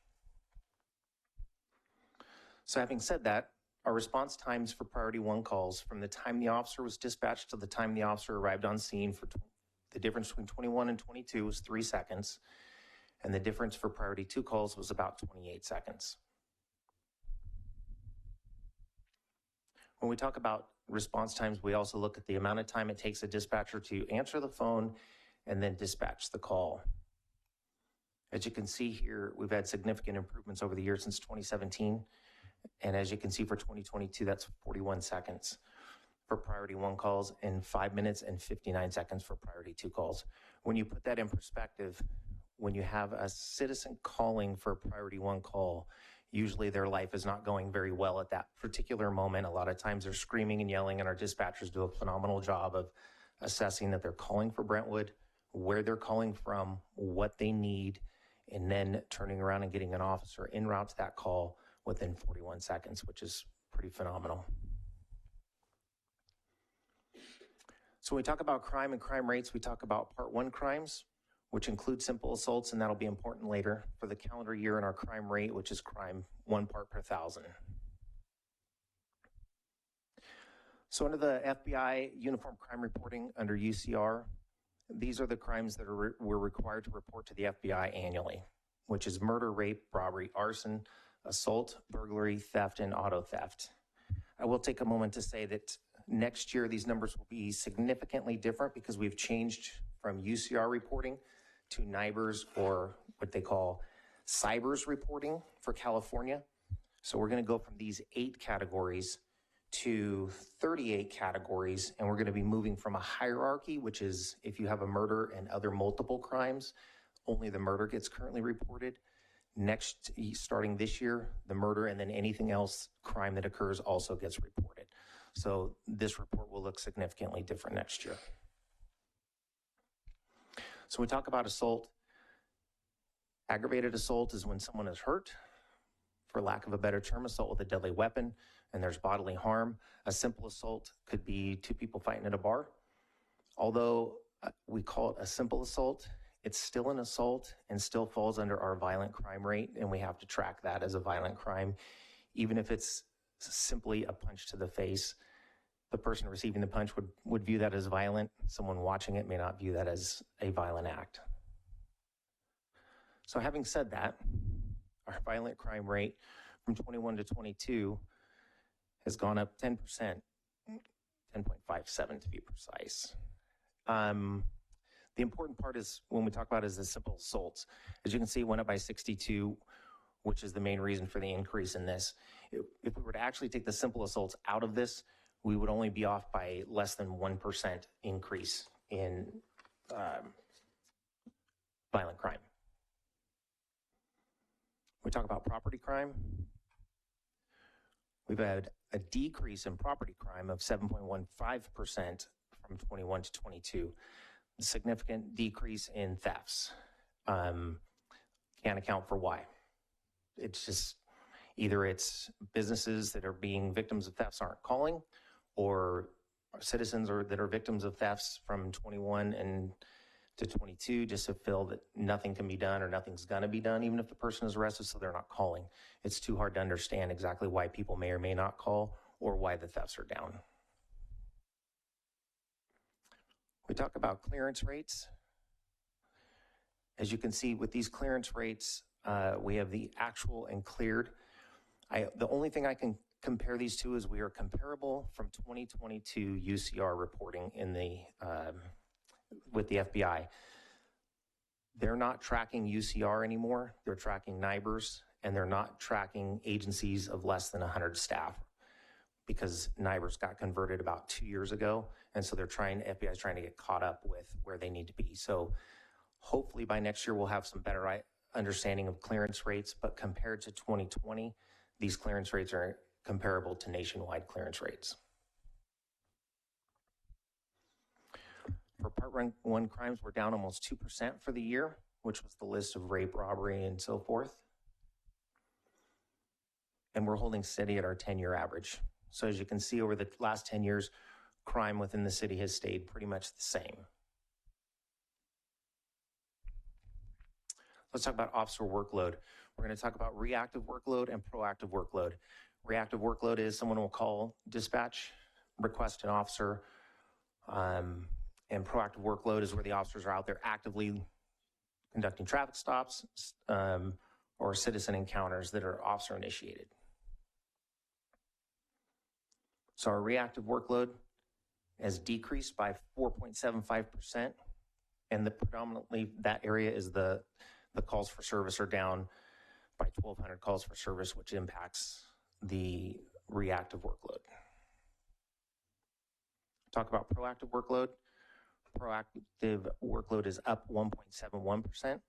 So having said that, our response times for priority 1 calls from the time the officer was dispatched to the time the officer arrived on scene for the difference between 21 and 22 was 3 seconds. And the difference for priority 2 calls was about 28 seconds. When we talk about response times, we also look at the amount of time it takes a dispatcher to answer the phone and then dispatch the call. As you can see here, we've had significant improvements over the years since 2017. And as you can see for 2022, that's 41 seconds for priority 1 calls and 5 minutes and 59 seconds for priority 2 calls. When you put that in perspective, when you have a citizen calling for a priority 1 call, usually their life is not going very well at that particular moment. A lot of times they're screaming and yelling, and our dispatchers do a phenomenal job of assessing that they're calling for Brentwood, where they're calling from, what they need, and then turning around and getting an officer en route to that call within 41 seconds, which is pretty phenomenal. So when we talk about crime and crime rates, we talk about part 1 crimes, which include simple assaults, and that'll be important later for the calendar year, in our crime rate, which is crime 1 part per 1,000. So under the FBI Uniform Crime Reporting under UCR, these are the crimes that we're required to report to the FBI annually, which is murder, rape, robbery, arson, assault, burglary, theft, and auto theft. I will take a moment to say that next year these numbers will be significantly different because we've changed from UCR reporting to NIBRS, or what they call CYBERS reporting for California. So we're going to go from these 8 categories to 38 categories, and we're going to be moving from a hierarchy, which is if you have a murder and other multiple crimes, only the murder gets currently reported. Next, starting this year, the murder and then anything else crime that occurs also gets reported. So this report will look significantly different next year. So we talk about assault. Aggravated assault is when someone is hurt, for lack of a better term, assault with a deadly weapon, and there's bodily harm. A simple assault could be 2 people fighting at a bar. Although we call it a simple assault, it's still an assault and still falls under our violent crime rate, and we have to track that as a violent crime. Even if it's simply a punch to the face, the person receiving the punch would view that as violent. Someone watching it may not view that as a violent act. So having said that, our violent crime rate from 21 to 22 has gone up 10%, 10.57 to be precise. The important part is when we talk about is the simple assaults. As you can see, it went up by 62, which is the main reason for the increase in this. If we were to actually take the simple assaults out of this, we would only be off by less than 1% increase in violent crime. We talk about property crime. We've had a decrease in property crime of 7.15% from from 21 to 22. A significant decrease in thefts. Can't account for why. It's just either it's businesses that are being victims of thefts aren't calling, or citizens that are victims of thefts from 21 and to 22 just to feel that nothing can be done or nothing's going to be done, even if the person is arrested, so they're not calling. It's too hard to understand exactly why people may or may not call or why the thefts are down. We talk about clearance rates. As you can see with these clearance rates, we have the actual and cleared. The only thing I can compare these two is we are comparable from 2022 UCR reporting in the with the FBI. They're not tracking UCR anymore. They're tracking NIBRs, and they're not tracking agencies of less than 100 staff because NIBRs got converted about 2 years ago, and so FBI is trying to get caught up with where they need to be. So hopefully by next year we'll have some better understanding of clearance rates, but compared to 2020, these clearance rates are comparable to nationwide clearance rates. For Part 1 crimes, we're down almost 2% for the year, which was the list of rape, robbery, and so forth. And we're holding steady at our 10-year average. So as you can see, over the last 10 years, crime within the city has stayed pretty much the same. Let's talk about officer workload. We're going to talk about reactive workload and proactive workload. Reactive workload is someone will call dispatch, request an officer, and proactive workload is where the officers are out there actively conducting traffic stops or citizen encounters that are officer initiated. So our reactive workload has decreased by 4.75%, and predominantly that area is the calls for service are down by 1,200 calls for service, which impacts the reactive workload. Talk about proactive workload. Proactive workload is up 1.71%.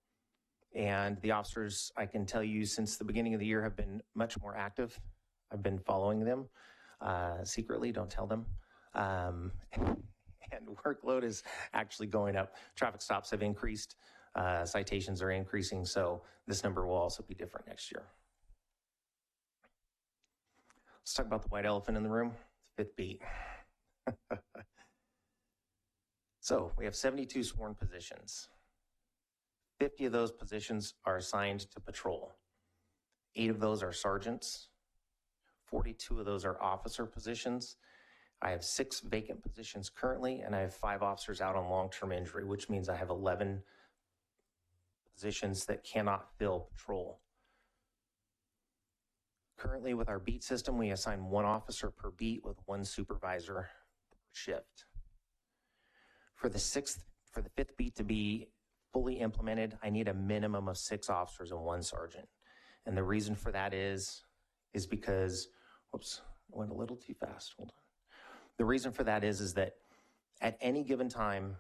And the officers, I can tell you, since the beginning of the year have been much more active. I've been following them secretly, don't tell them. And workload is actually going up. Traffic stops have increased. Citations are increasing. So this number will also be different next year. Let's talk about the white elephant in the room, the fifth beat. So we have 72 sworn positions. 50 of those positions are assigned to patrol. 8 of those are sergeants. 42 of those are officer positions. I have 6 vacant positions currently, and I have 5 officers out on long-term injury, which means I have 11 positions that cannot fill patrol. Currently with our beat system, we assign 1 officer per beat with 1 supervisor per shift. For the 5th beat to be fully implemented, I need a minimum of 6 officers and 1 sergeant. And the reason for that is because, whoops, I went a little too fast, hold on. The reason for that is that at any given time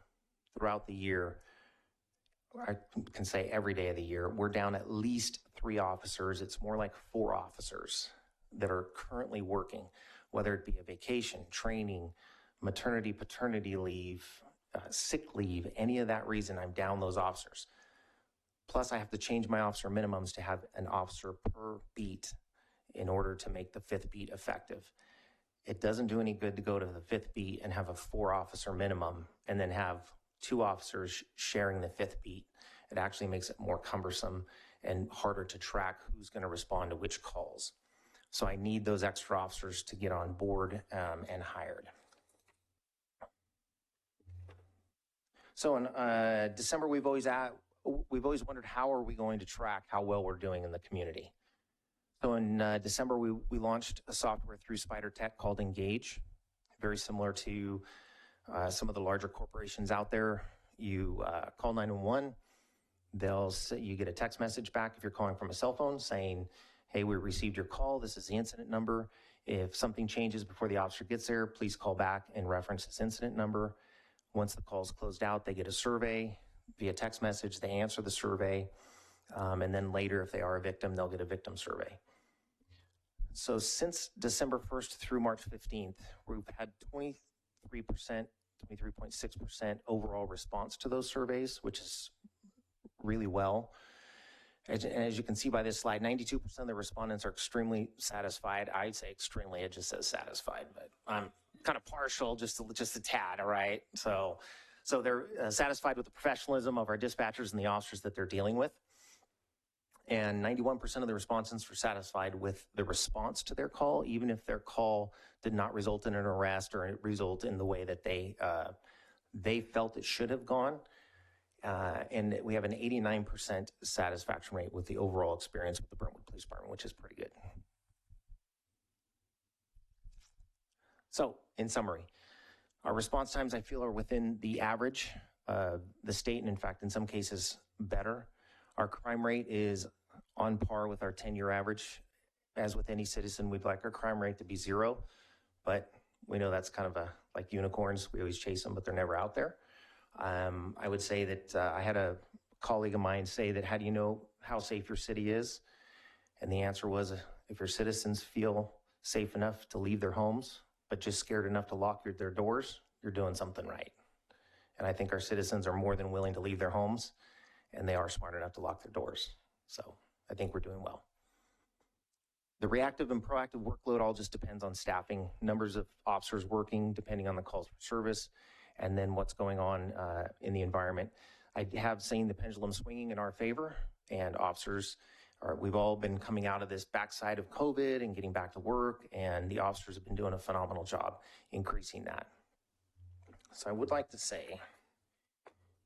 throughout the year, I can say every day of the year, we're down at least 3 officers. It's more like 4 officers that are currently working, whether it be a vacation, training, maternity, paternity leave, sick leave, any of that reason, I'm down those officers. Plus, I have to change my officer minimums to have an officer per beat in order to make the 5th beat effective. It doesn't do any good to go to the 5th beat and have a 4 officer minimum and then have 2 officers sharing the 5th beat. It actually makes it more cumbersome and harder to track who's going to respond to which calls. So I need those extra officers to get on board and hired. So in December, we've always wondered how are we going to track how well we're doing in the community. So in December, we launched a software through Spider Tech called Engage, very similar to some of the larger corporations out there. You call 911, you get a text message back if you're calling from a cell phone saying, hey, we received your call, this is the incident number. If something changes before the officer gets there, please call back and reference this incident number. Once the call's closed out, they get a survey via text message, they answer the survey, and then later, if they are a victim, they'll get a victim survey. So since December 1st through March 15th, we've had 23% 23.6% overall response to those surveys, which is really well. As you can see by this slide, 92% of the respondents are extremely satisfied. I'd say extremely, it just says satisfied, but I'm kind of partial, just a tad, all right? So they're satisfied with the professionalism of our dispatchers and the officers that they're dealing with. And 91% of the respondents were satisfied with the response to their call, even if their call did not result in an arrest or result in the way that they felt it should have gone. And we have an 89% satisfaction rate with the overall experience with the Brentwood Police Department, which is pretty good. So, in summary, our response times, I feel, are within the average of the state, and in fact, in some cases, better. Our crime rate is on par with our 10-year average. As with any citizen, we'd like our crime rate to be 0, but we know that's kind of like unicorns. We always chase them, but they're never out there. I would say that I had a colleague of mine say that, how do you know how safe your city is? And the answer was, if your citizens feel safe enough to leave their homes, but just scared enough to lock their doors, you're doing something right. And I think our citizens are more than willing to leave their homes, and they are smart enough to lock their doors. So I think we're doing well. The reactive and proactive workload all just depends on staffing, numbers of officers working, depending on the calls for service, and then what's going on in the environment. I have seen the pendulum swinging in our favor, and we've all been coming out of this backside of COVID and getting back to work, and the officers have been doing a phenomenal job increasing that. So I would like to say,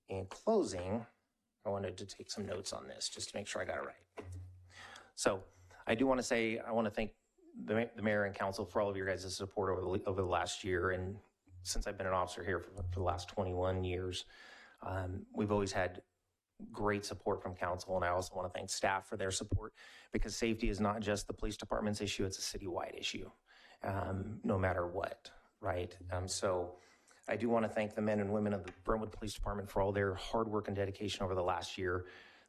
in closing, I wanted to take some notes on this just to make sure I got it right. So I do want to say, I want to thank the mayor and council for all of your guys' support over the last year. And since I've been an officer here for the last 21 years, we've always had great support from council. And I also want to thank staff for their support, because safety is not just the police department's issue, it's a citywide issue, no matter what, right? So I do want to thank the men and women of the Brentwood Police Department for all their hard work and dedication over the last year.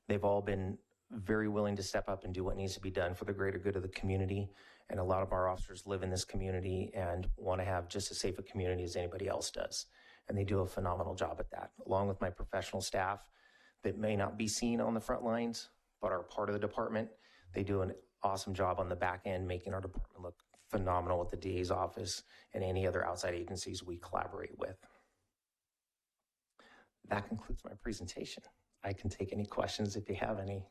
They've all been very willing to step up and do what needs to be done for the greater good of the community. And a lot of our officers live in this community and want to have just as safe a community as anybody else does. And they do a phenomenal job at that, along with my professional staff that may not be seen on the front lines, but are part of the department. They do an awesome job on the back end, making our department look phenomenal with the DA's office and any other outside agencies we collaborate with. That concludes my presentation. I can take any questions if you have any.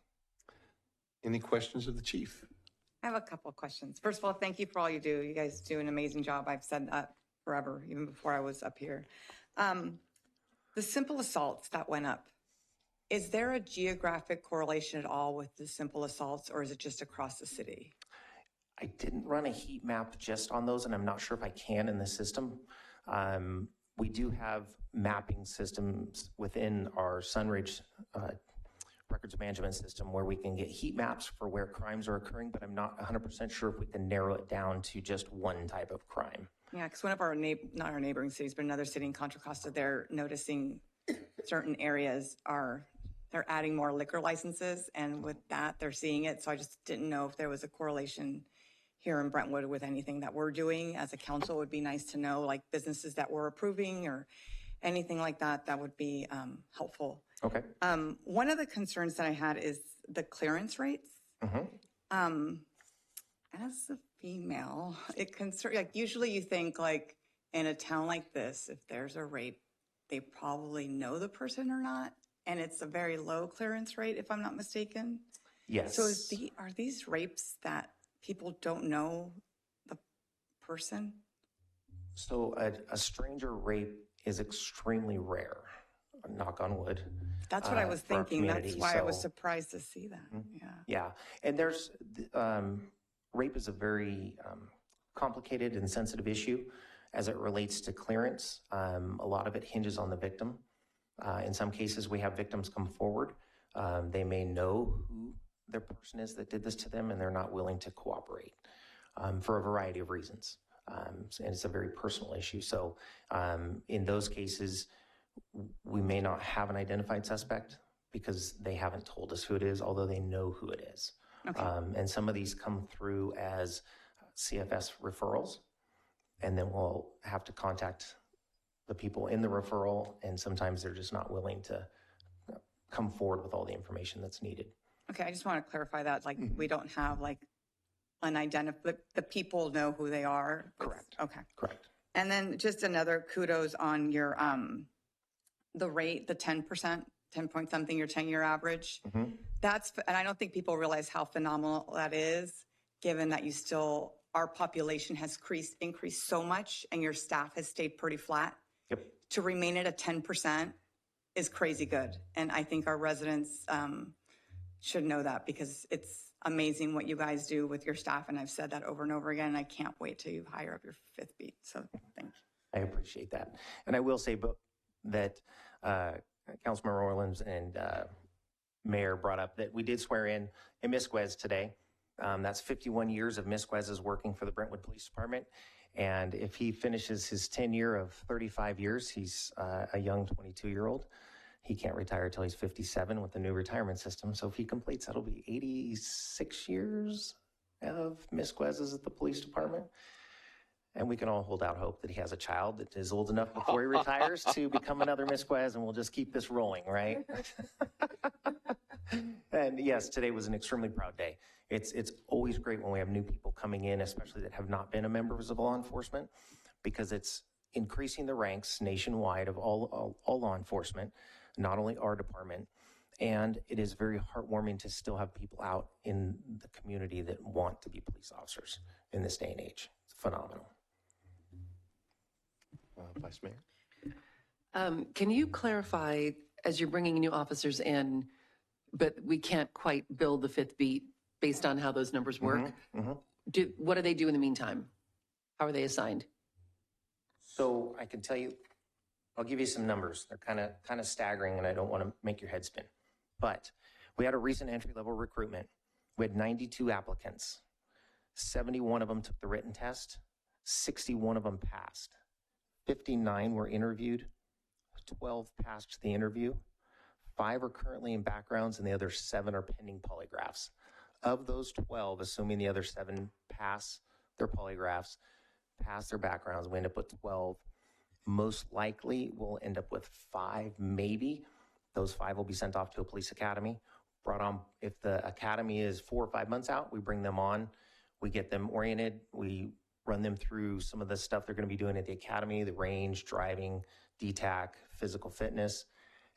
Any questions of the chief? I have a couple of questions. First of all, thank you for all you do. You guys do an amazing job. I've said that forever, even before I was up here. The simple assaults that went up, is there a geographic correlation at all with the simple assaults, or is it just across the city? I didn't run a heat map just on those, and I'm not sure if I can in the system. We do have mapping systems within our Sunridge records management system where we can get heat maps for where crimes are occurring, but I'm not 100% sure if we can narrow it down to just one type of crime. Yeah, because one of our, not our neighboring cities, but another city in Contra Costa, they're noticing certain areas they're adding more liquor licenses, and with that, they're seeing it. So I just didn't know if there was a correlation here in Brentwood with anything that we're doing as a council. It would be nice to know, like businesses that we're approving or anything like that. That would be helpful. Okay. One of the concerns that I had is the clearance rates. Mm-hmm. As a female, usually you think like in a town like this, if there's a rape, they probably know the person or not, and it's a very low clearance rate, if I'm not mistaken. Yes. So are these rapes that people don't know the person? So a stranger rape is extremely rare, knock on wood. That's what I was thinking. That's why I was surprised to see that. Mm-hmm. Yeah. Yeah. And there's, rape is a very complicated and sensitive issue as it relates to clearance. A lot of it hinges on the victim. In some cases, we have victims come forward. They may know who their person is that did this to them, and they're not willing to cooperate for a variety of reasons. And it's a very personal issue. So in those cases, we may not have an identified suspect because they haven't told us who it is, although they know who it is. Okay. And some of these come through as CFS referrals, and then we'll have to contact the people in the referral, and sometimes they're just not willing to come forward with all the information that's needed. Okay, I just want to clarify that, like, we don't have like the people know who they are. Correct. Okay. Correct. And then just another kudos on your, the rate, the 10%, 10 point something, your 10-year average. That's, and I don't think people realize how phenomenal that is, given that our population has increased so much and your staff has stayed pretty flat. Yep. To remain at a 10% is crazy good. And I think our residents should know that, because it's amazing what you guys do with your staff. And I've said that over and over again, and I can't wait till you hire up your fifth beat. So thank you. I appreciate that. And I will say that Councilmember Orleans and Mayor brought up that we did swear in a Miss Guez today. That's 51 years of Miss Guez's working for the Brentwood Police Department. And if he finishes his tenure of 35 years, he's a young 22-year-old. He can't retire until he's 57 with the new retirement system. So if he completes, that'll be 86 years of Miss Guez's at the police department. And we can all hold out hope that he has a child that is old enough before he retires to become another Miss Guez, and we'll just keep this rolling, right? And yes, today was an extremely proud day. It's always great when we have new people coming in, especially that have not been a members of law enforcement, because it's increasing the ranks nationwide of all law enforcement, not only our department. And it is very heartwarming to still have people out in the community that want to be police officers in this day and age. It's phenomenal. Vice Mayor? Can you clarify, as you're bringing new officers in, but we can't quite build the fifth beat based on how those numbers work? What do they do in the meantime? How are they assigned? So I can tell you, I'll give you some numbers. They're kind of staggering, and I don't want to make your head spin. But we had a recent entry-level recruitment. We had 92 applicants. 71 of them took the written test. 61 of them passed. 59 were interviewed. 12 passed the interview. 5 are currently in backgrounds, and the other 7 are pending polygraphs. Of those 12, assuming the other 7 pass their polygraphs, pass their backgrounds, we end up with 12. Most likely, we'll end up with 5, maybe. Those 5 will be sent off to a police academy. Brought on, if the academy is 4 or 5 months out, we bring them on. We get them oriented. We run them through some of the stuff they're going to be doing at the academy, the range, driving, DTAC, physical fitness.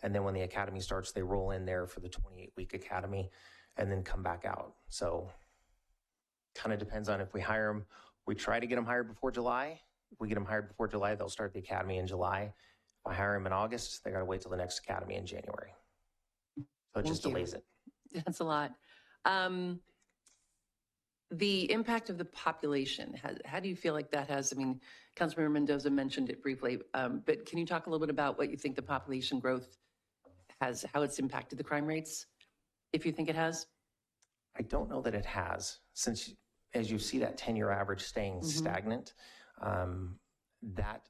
And then when the academy starts, they roll in there for the 28-week academy and then come back out. So kind of depends on if we hire them. We try to get them hired before July. If we get them hired before July, they'll start the academy in July. If I hire them in August, they got to wait till the next academy in January. So it just delays it. That's a lot. The impact of the population, how do you feel like that has, I mean, Councilmember Mendoza mentioned it briefly, but can you talk a little bit about what you think the population growth has, how it's impacted the crime rates, if you think it has? I don't know that it has, since as you see that 10-year average staying stagnant, that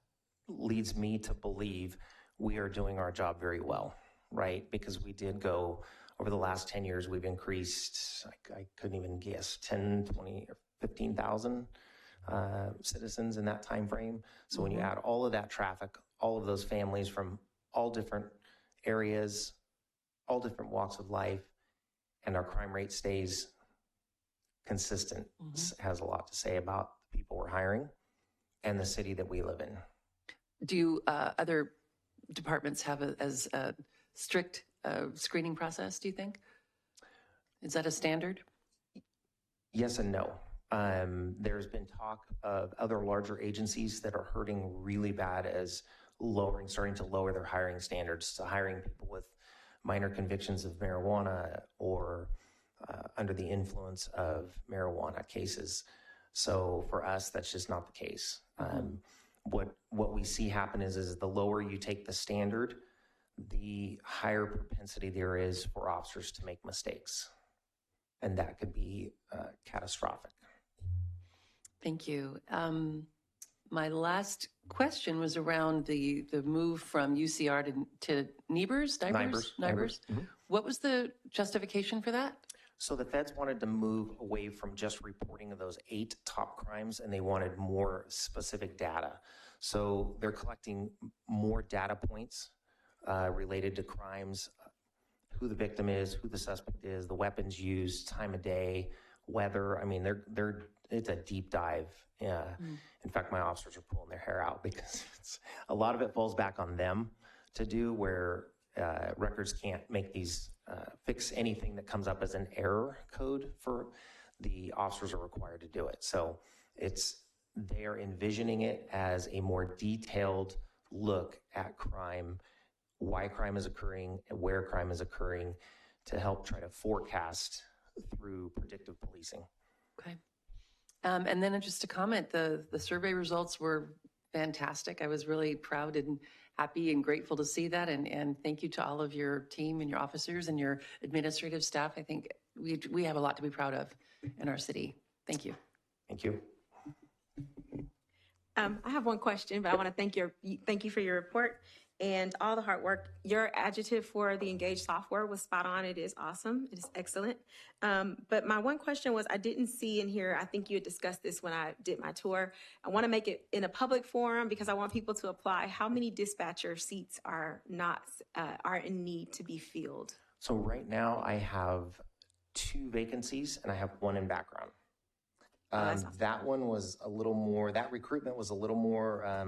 leads me to believe we are doing our job very well, right? Because we did go, over the last 10 years, we've increased, I couldn't even guess, 10, 20, or 15,000 citizens in that time frame. So when you add all of that traffic, all of those families from all different areas, all different walks of life, and our crime rate stays consistent, has a lot to say about the people we're hiring and the city that we live in. Do other departments have as strict screening process, do you think? Is that a standard? Yes and no. There's been talk of other larger agencies that are hurting really bad as starting to lower their hiring standards, to hiring people with minor convictions of marijuana or under the influence of marijuana cases. So for us, that's just not the case. What we see happen is the lower you take the standard, the higher propensity there is for officers to make mistakes. And that could be catastrophic. Thank you. My last question was around the move from UCR to NIBRS. What was the justification for that? So the feds wanted to move away from just reporting of those 8 top crimes, and they wanted more specific data. So they're collecting more data points related to crimes, who the victim is, who the suspect is, the weapons used, time of day, weather. I mean, it's a deep dive. In fact, my officers are pulling their hair out because a lot of it falls back on them to do, where records can't make these, fix anything that comes up as an error code. For the officers are required to do it. So they are envisioning it as a more detailed look at crime, why crime is occurring, and where crime is occurring, to help try to forecast through predictive policing. Okay. And then just a comment, the survey results were fantastic. I was really proud and happy and grateful to see that. And thank you to all of your team and your officers and your administrative staff. I think we have a lot to be proud of in our city. Thank you. Thank you. I have one question, but I want to thank you for your report and all the hard work. Your adjective for the Engage software was spot on. It is awesome. It is excellent. But my one question was, I didn't see in here, I think you had discussed this when I did my tour. I want to make it in a public forum because I want people to apply. How many dispatcher seats are in need to be filled? So right now I have 2 vacancies and I have 1 in background. That one was a little more, that recruitment was a little more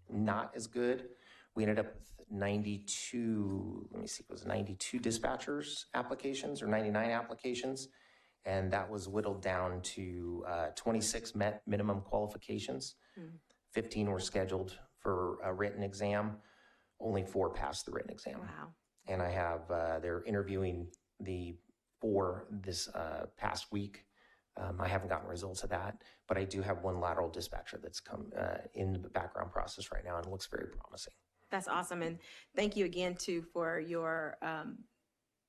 not as good. We ended up with 92, let me see, it was 92 dispatchers applications or 99 applications. And that was whittled down to 26 met minimum qualifications. 15 were scheduled for a written exam. Only 4 passed the written exam. Wow. And I have, they're interviewing the 4 this past week. I haven't gotten results of that, but I do have 1 lateral dispatcher that's come in the background process right now, and it looks very promising. That's awesome. And thank you again, too, for your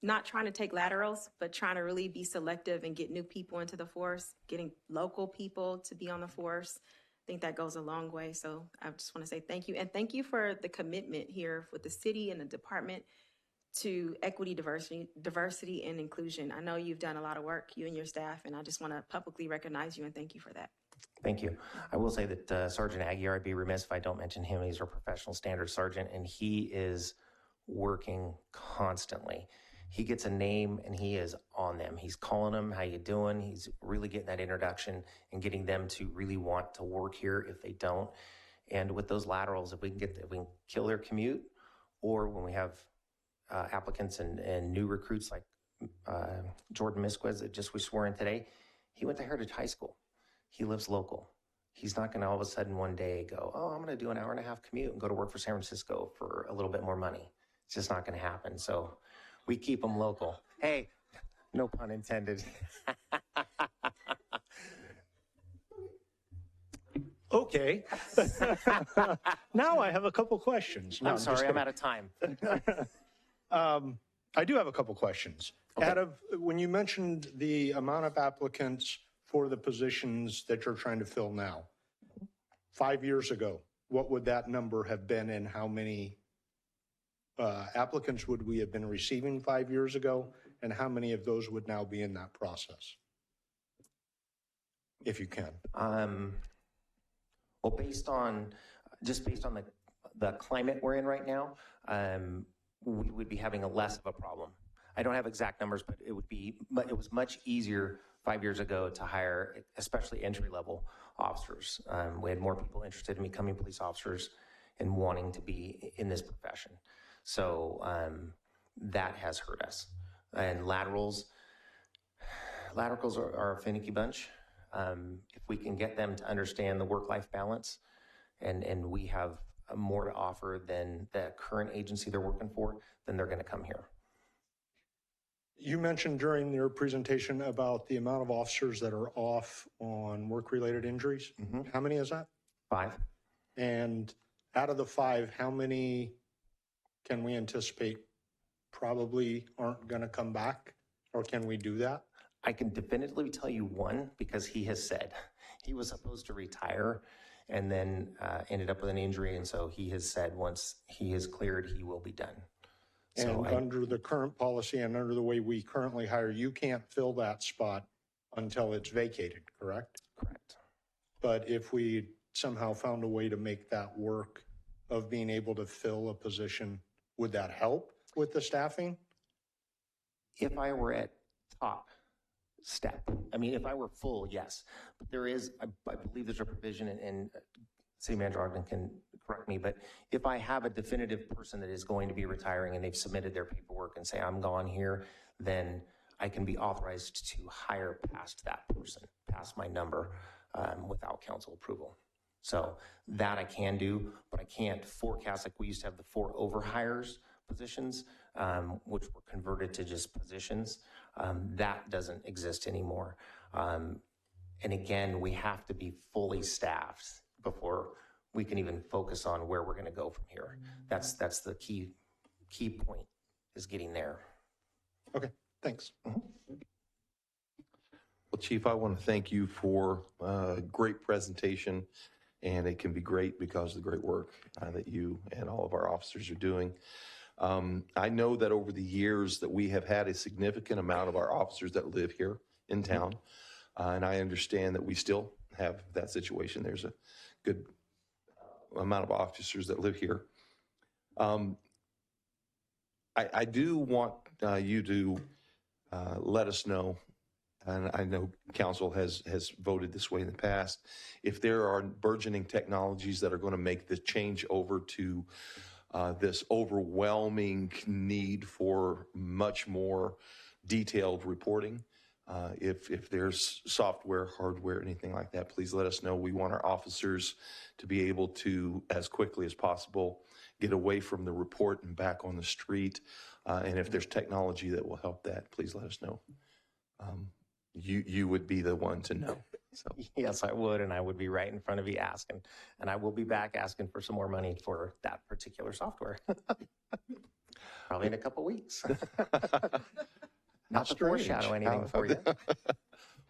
not trying to take laterals, but trying to really be selective and get new people into the force, getting local people to be on the force. I think that goes a long way. So I just want to say thank you. And thank you for the commitment here with the city and the department to equity, diversity, and inclusion. I know you've done a lot of work, you and your staff, and I just want to publicly recognize you and thank you for that. Thank you. I will say that Sergeant Aguirre, I'd be remiss if I don't mention him. He's our professional standards sergeant, and he is working constantly. He gets a name and he is on them. He's calling them, how you doing? He's really getting that introduction and getting them to really want to work here if they don't. And with those laterals, if we can kill their commute, or when we have applicants and new recruits like Jordan Misquez that just was sworn in today, he went to Heritage High School. He lives local. He's not going to all of a sudden one day go, oh, I'm going to do an 1.5-hour commute and go to work for San Francisco for a little bit more money. It's just not going to happen. So we keep them local. Hey, no pun intended. Okay. Now I have a couple questions. No, I'm sorry, I'm out of time. I do have a couple questions. Okay. When you mentioned the amount of applicants for the positions that you're trying to fill now, 5 years ago, what would that number have been, and how many applicants would we have been receiving 5 years ago, and how many of those would now be in that process, if you can? Well, based on the climate we're in right now, we would be having less of a problem. I don't have exact numbers, but it was much easier 5 years ago to hire, especially entry-level officers. We had more people interested in becoming police officers and wanting to be in this profession. So that has hurt us. And laterals are a finicky bunch. If we can get them to understand the work-life balance, and we have more to offer than the current agency they're working for, then they're going to come here. You mentioned during your presentation about the amount of officers that are off on work-related injuries. Mm-hmm. How many is that? 5. And out of the 5, how many can we anticipate probably aren't going to come back, or can we do that? I can definitively tell you 1, because he has said he was supposed to retire and then ended up with an injury. And so he has said once he is cleared, he will be done. And under the current policy and under the way we currently hire, you can't fill that spot until it's vacated, correct? Correct. But if we somehow found a way to make that work of being able to fill a position, would that help with the staffing? If I were at top step, I mean, if I were full, yes. But there is, I believe there's a provision, and City Manager Ogden can correct me, but if I have a definitive person that is going to be retiring and they've submitted their paperwork and say, I'm gone here, then I can be authorized to hire past that person, past my number, without council approval. So that I can do, but I can't forecast, like we used to have the 4 overhires positions, which were converted to just positions. That doesn't exist anymore. And again, we have to be fully staffed before we can even focus on where we're going to go from here. That's the key point, is getting there. Okay, thanks. Well, Chief, I want to thank you for a great presentation, and it can be great because of the great work that you and all of our officers are doing. I know that over the years that we have had a significant amount of our officers that live here in town, and I understand that we still have that situation. There's a good amount of officers that live here. I do want you to let us know, and I know council has voted this way in the past, if there are burgeoning technologies that are going to make the change over to this overwhelming need for much more detailed reporting. If there's software, hardware, anything like that, please let us know. We want our officers to be able to, as quickly as possible, get away from the report and back on the street. And if there's technology that will help that, please let us know. You would be the one to know. So. Yes, I would, and I would be right in front of you asking, and I will be back asking for some more money for that particular software. Probably in a couple weeks. Not to foreshadow anything for you.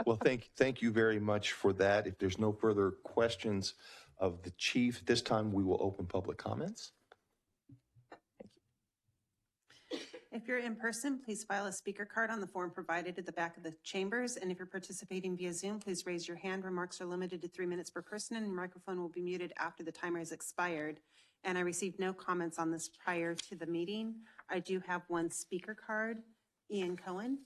Well, thank you very much for that. If there's no further questions of the chief, this time we will open public comments. If you're in person, please file a speaker card on the form provided at the back of the chambers. And if you're participating via Zoom, please raise your hand. Remarks are limited to 3 minutes per person, and your microphone will be muted after the timer has expired. And I received no comments on this prior to the meeting. I do have one speaker card. Ian Cohen.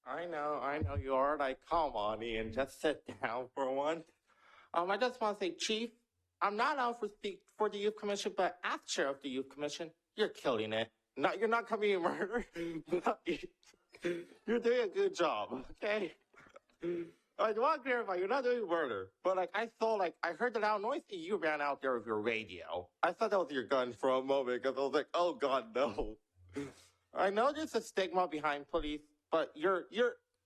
I know you are. Like, come on, Ian, just sit down for one. I just want to say, Chief, I'm not out for speak for the Youth Commission, but as chair of the Youth Commission, you're killing it. No, you're not committing murder. You're doing a good job, okay? I want to clarify, you're not doing murder, but I heard the loud noise and you ran out there with your radio. I thought that was your gun for a moment because I was like, oh God, no. I know there's a stigma behind police, but you're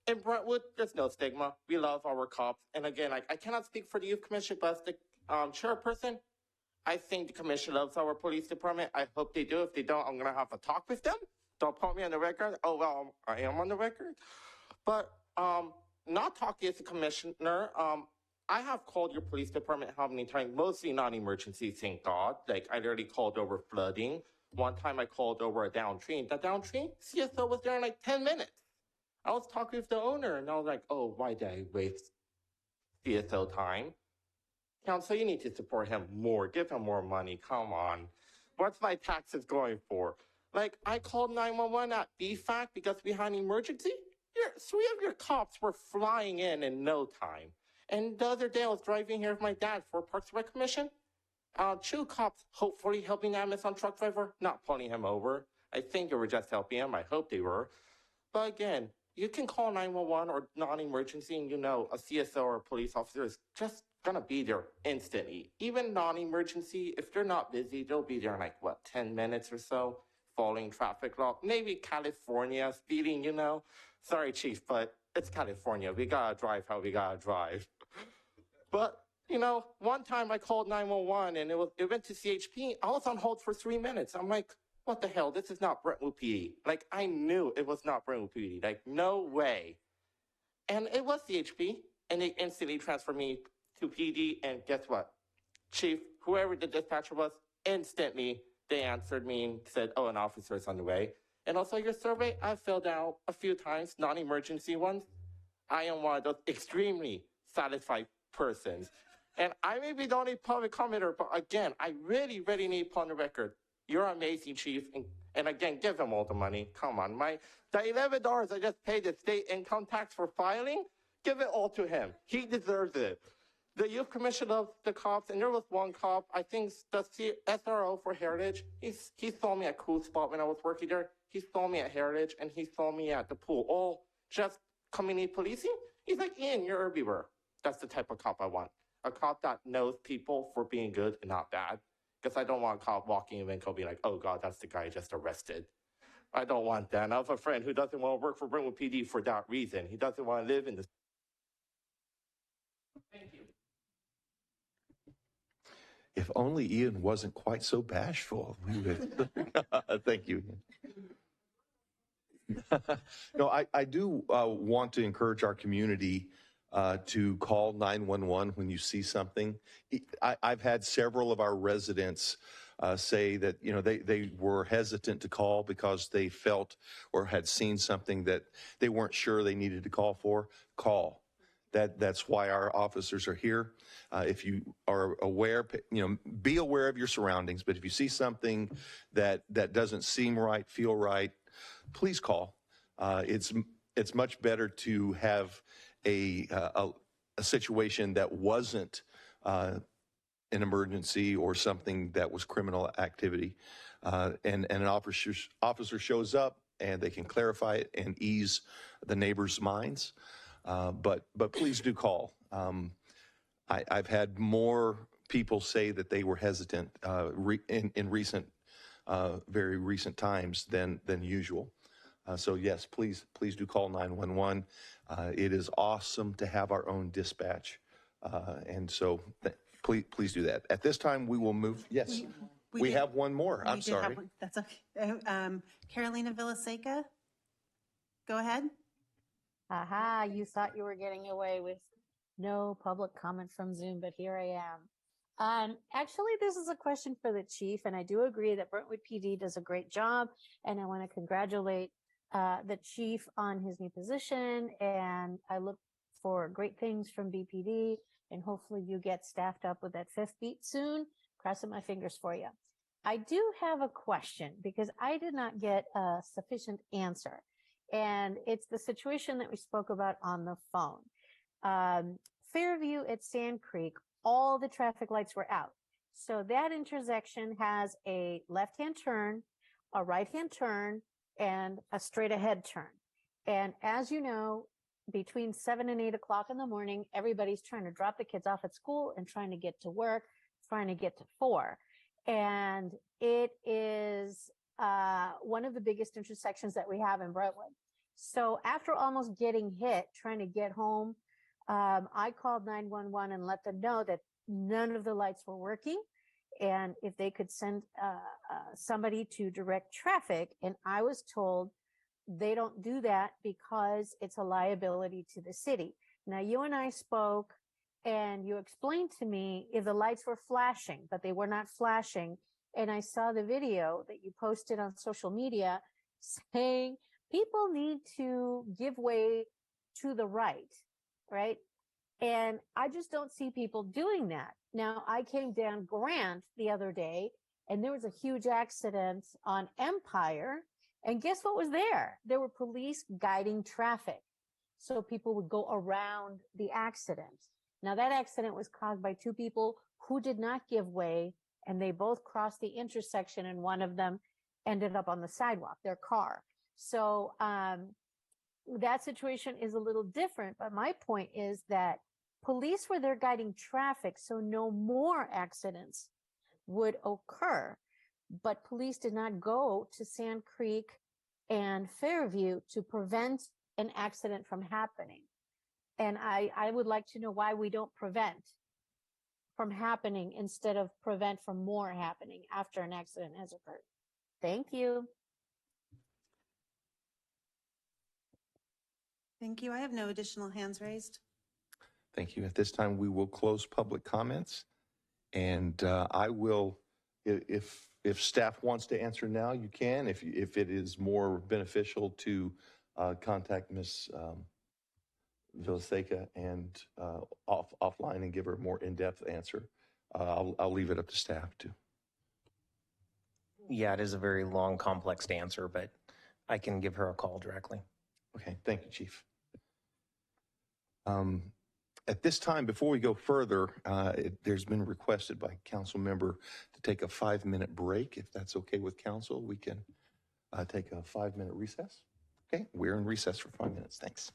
in Brentwood, there's no stigma. We love our cops. And again, I cannot speak for the Youth Commission, but as the chairperson, I think the commission loves our police department. I hope they do. If they don't, I'm going to have to talk with them. Don't put me on the record. Oh, well, I am on the record. But not talking as a commissioner, I have called your police department how many times? Mostly non-emergency, thank God. Like, I literally called over flooding. One time I called over a down tree. That down tree, CSO was there in like 10 minutes. I was talking with the owner, and I was like, oh, why did I waste CSO time? Council, you need to support him more. Give him more money. Come on. What's my taxes going for? Like, I called 911 at BFAC because we had an emergency. 3 of your cops were flying in no time. And the other day I was driving here with my dad for Parks and Rec Commission. 2 cops hopefully helping the Amazon truck driver, not pulling him over. I think they were just helping him. I hope they were. But again, you can call 911 or non-emergency and a CSO or a police officer is just gonna be there instantly. Even non-emergency, if they're not busy, they'll be there in 10 minutes or so, following traffic law. Maybe California, speeding, Sorry, Chief, but it's California. We gotta drive how we gotta drive. But, one time I called 911 and it went to CHP. I was on hold for 3 minutes. I'm like, what the hell? This is not Brentwood PD. I knew it was not Brentwood PD. No way. And it was CHP, and they instantly transferred me to PD, and guess what? Chief, whoever the dispatcher was, instantly they answered me and said, oh, an officer is on the way. And also your survey, I filled out a few times, non-emergency ones. I am one of those extremely satisfied persons. And I may be the only public commenter, but again, I really, really need to put on the record. You're amazing, Chief. And again, give him all the money. Come on, the $11 I just paid the state income tax for filing, give it all to him. He deserves it. The youth commission of the cops, and there was one cop, I think the SRO for Heritage, he saw me at a cool spot when I was working there. He saw me at Heritage, and he saw me at the pool, all just community policing. He's like, Ian, you're everywhere. That's the type of cop I want. A cop that knows people for being good and not bad. Because I don't want a cop walking in and being like, oh God, that's the guy I just arrested. I don't want that. And I have a friend who doesn't want to work for Brentwood PD for that reason. He doesn't want to live in this. Thank you. If only Ian wasn't quite so bashful. We would. Thank you, Ian. No, I do want to encourage our community to call 911 when you see something. I've had several of our residents say that, you know, they were hesitant to call because they felt or had seen something that they weren't sure they needed to call for. Call. That's why our officers are here. If you are aware, you know, be aware of your surroundings. But if you see something that doesn't seem right, feel right, please call. It's much better to have a situation that wasn't an emergency or something that was criminal activity, and an officer shows up and they can clarify it and ease the neighbors' minds. But please do call. I've had more people say that they were hesitant in recent, very recent times than usual. So yes, please do call 911. It is awesome to have our own dispatch, and so please do that. At this time, we will move. Yes, we have one more. I'm sorry. That's okay. Carolina Villaseca, go ahead. Aha, you thought you were getting away with no public comment from Zoom, but here I am. Actually, this is a question for the chief, and I do agree that Brentwood PD does a great job, and I want to congratulate the chief on his new position, and I look for great things from BPD, and hopefully you get staffed up with that fifth beat soon. Crossing my fingers for you. I do have a question because I did not get a sufficient answer, and it's the situation that we spoke about on the phone. Fairview at Sand Creek, all the traffic lights were out. So that intersection has a left-hand turn, a right-hand turn, and a straight ahead turn. And as you know, between 7 and 8 o'clock in the morning, everybody's trying to drop the kids off at school and trying to get to work, trying to get to 4. And it is one of the biggest intersections that we have in Brentwood. So after almost getting hit, trying to get home, I called 911 and let them know that none of the lights were working and if they could send somebody to direct traffic. And I was told they don't do that because it's a liability to the city. Now, you and I spoke and you explained to me if the lights were flashing, but they were not flashing. And I saw the video that you posted on social media saying people need to give way to the right, right? And I just don't see people doing that. Now, I came down Grant the other day and there was a huge accident on Empire. And guess what was there? There were police guiding traffic. So people would go around the accident. Now, that accident was caused by 2 people who did not give way, and they both crossed the intersection, and one of them ended up on the sidewalk, their car. So that situation is a little different, but my point is that police were there guiding traffic, so no more accidents would occur. But police did not go to Sand Creek and Fairview to prevent an accident from happening. And I would like to know why we don't prevent from happening instead of prevent from more happening after an accident has occurred. Thank you. Thank you. I have no additional hands raised. Thank you. At this time, we will close public comments. And I will, if staff wants to answer now, you can. If it is more beneficial to contact Ms. Villaseca and offline and give her a more in-depth answer. I'll leave it up to staff to. Yeah, it is a very long, complex answer, but I can give her a call directly. Okay, thank you, Chief. At this time, before we go further, there's been requested by council member to take a 5-minute break. If that's okay with council, we can take a 5-minute recess. Okay, we're in recess for 5 minutes. Thanks.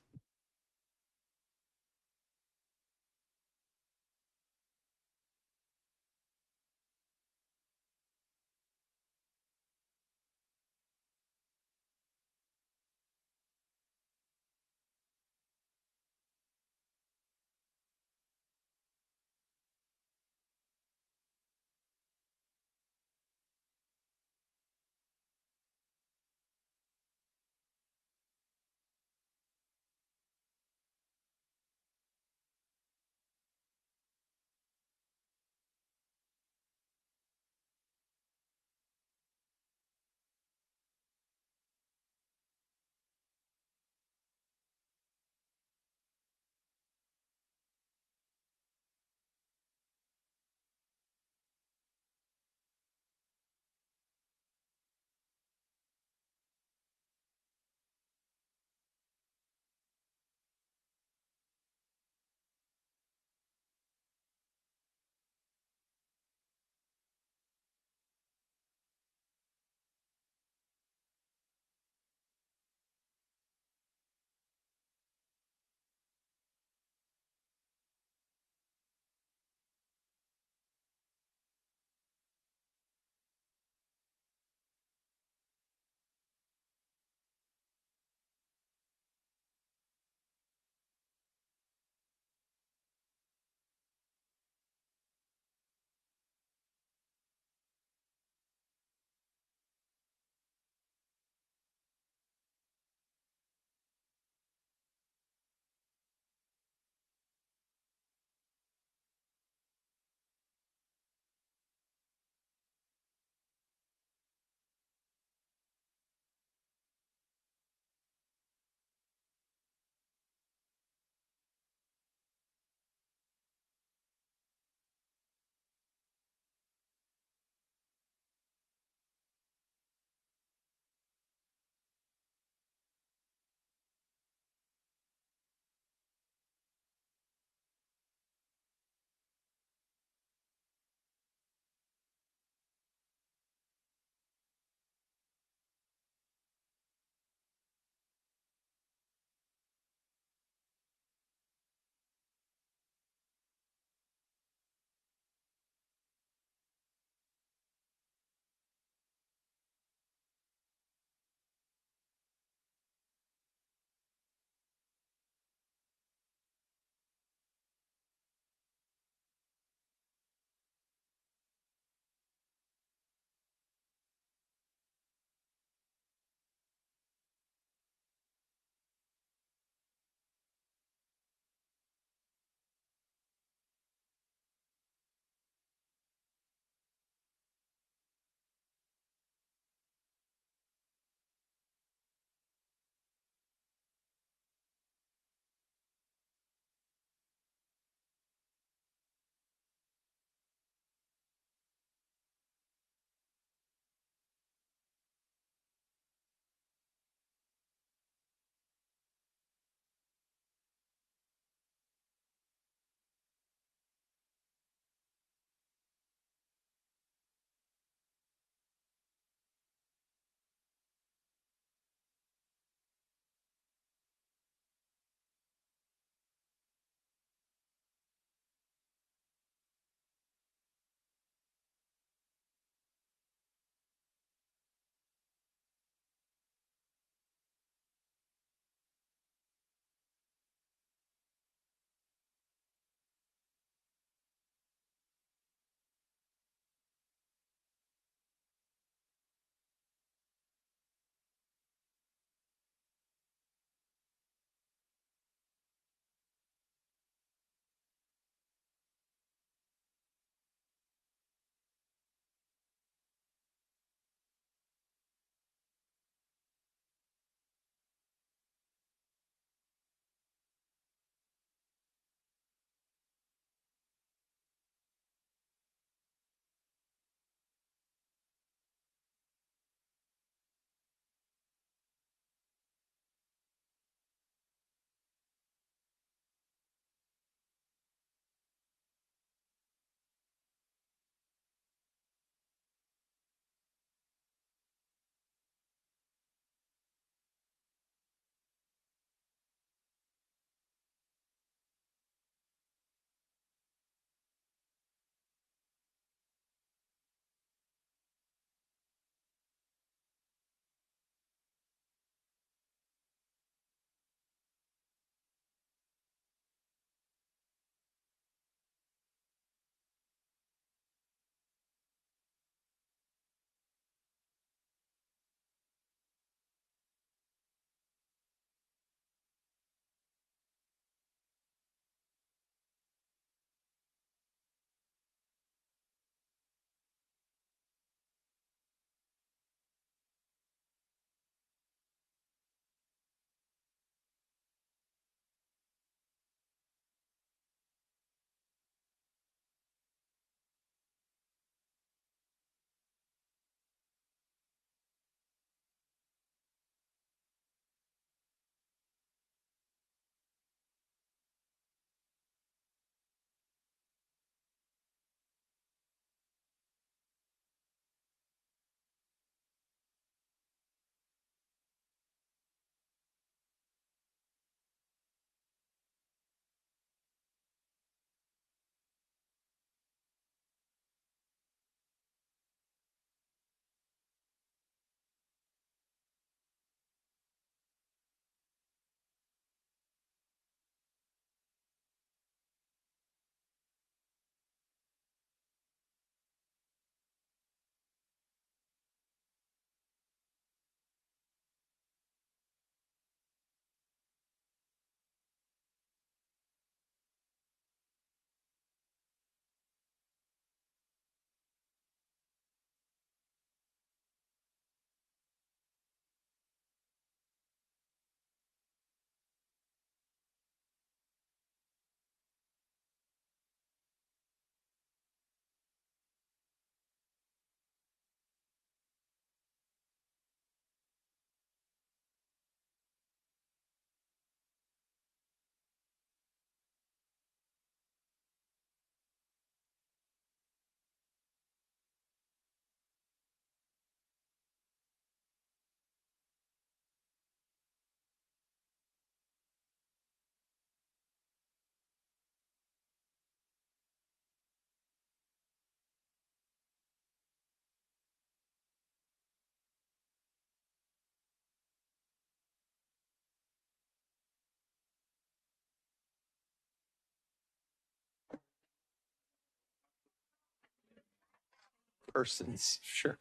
persons. Sure.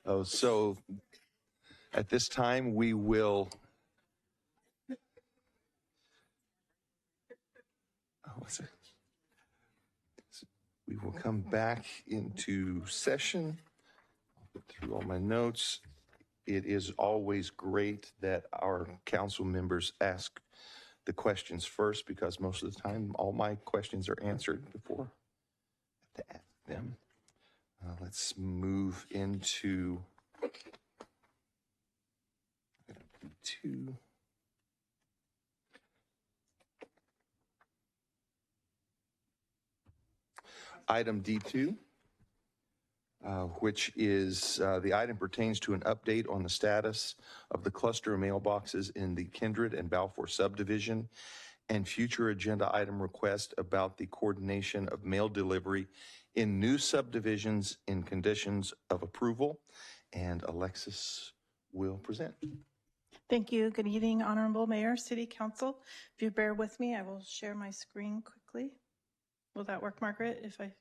Oh, so at this time, we will. We will come back into session. I'll go through all my notes. It is always great that our council members ask the questions first, because most of the time, all my questions are answered before I have to ask them. Let's move into D2. Item D2, which is the item pertains to an update on the status of the cluster of mailboxes in the Kindred and Balfour subdivision, and future agenda item request about the coordination of mail delivery in new subdivisions in conditions of approval. And Alexis will present. Thank you. Good evening, Honorable Mayor, City Council. If you bear with me, I will share my screen quickly. Will that work, Margaret? Okay.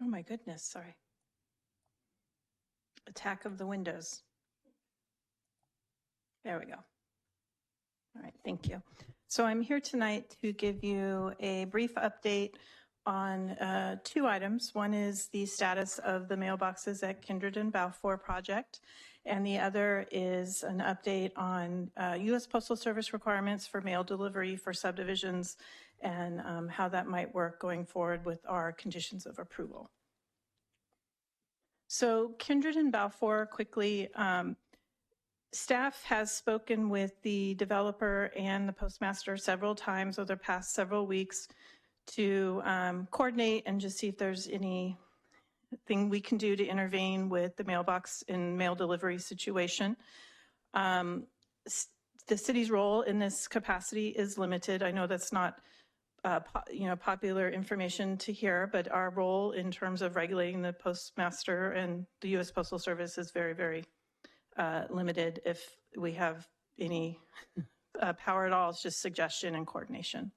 Oh my goodness, sorry. Attack of the windows. There we go. All right, thank you. So I'm here tonight to give you a brief update on two items. One is the status of the mailboxes at Kindred and Balfour project, and the other is an update on U.S. Postal Service requirements for mail delivery for subdivisions and how that might work going forward with our conditions of approval. So Kindred and Balfour, quickly, staff has spoken with the developer and the postmaster several times over the past several weeks to coordinate and just see if there's anything we can do to intervene with the mailbox and mail delivery situation. The city's role in this capacity is limited. I know that's not popular information to hear, but our role in terms of regulating the postmaster and the U.S. Postal Service is very, very limited. If we have any power at all, it's just suggestion and coordination.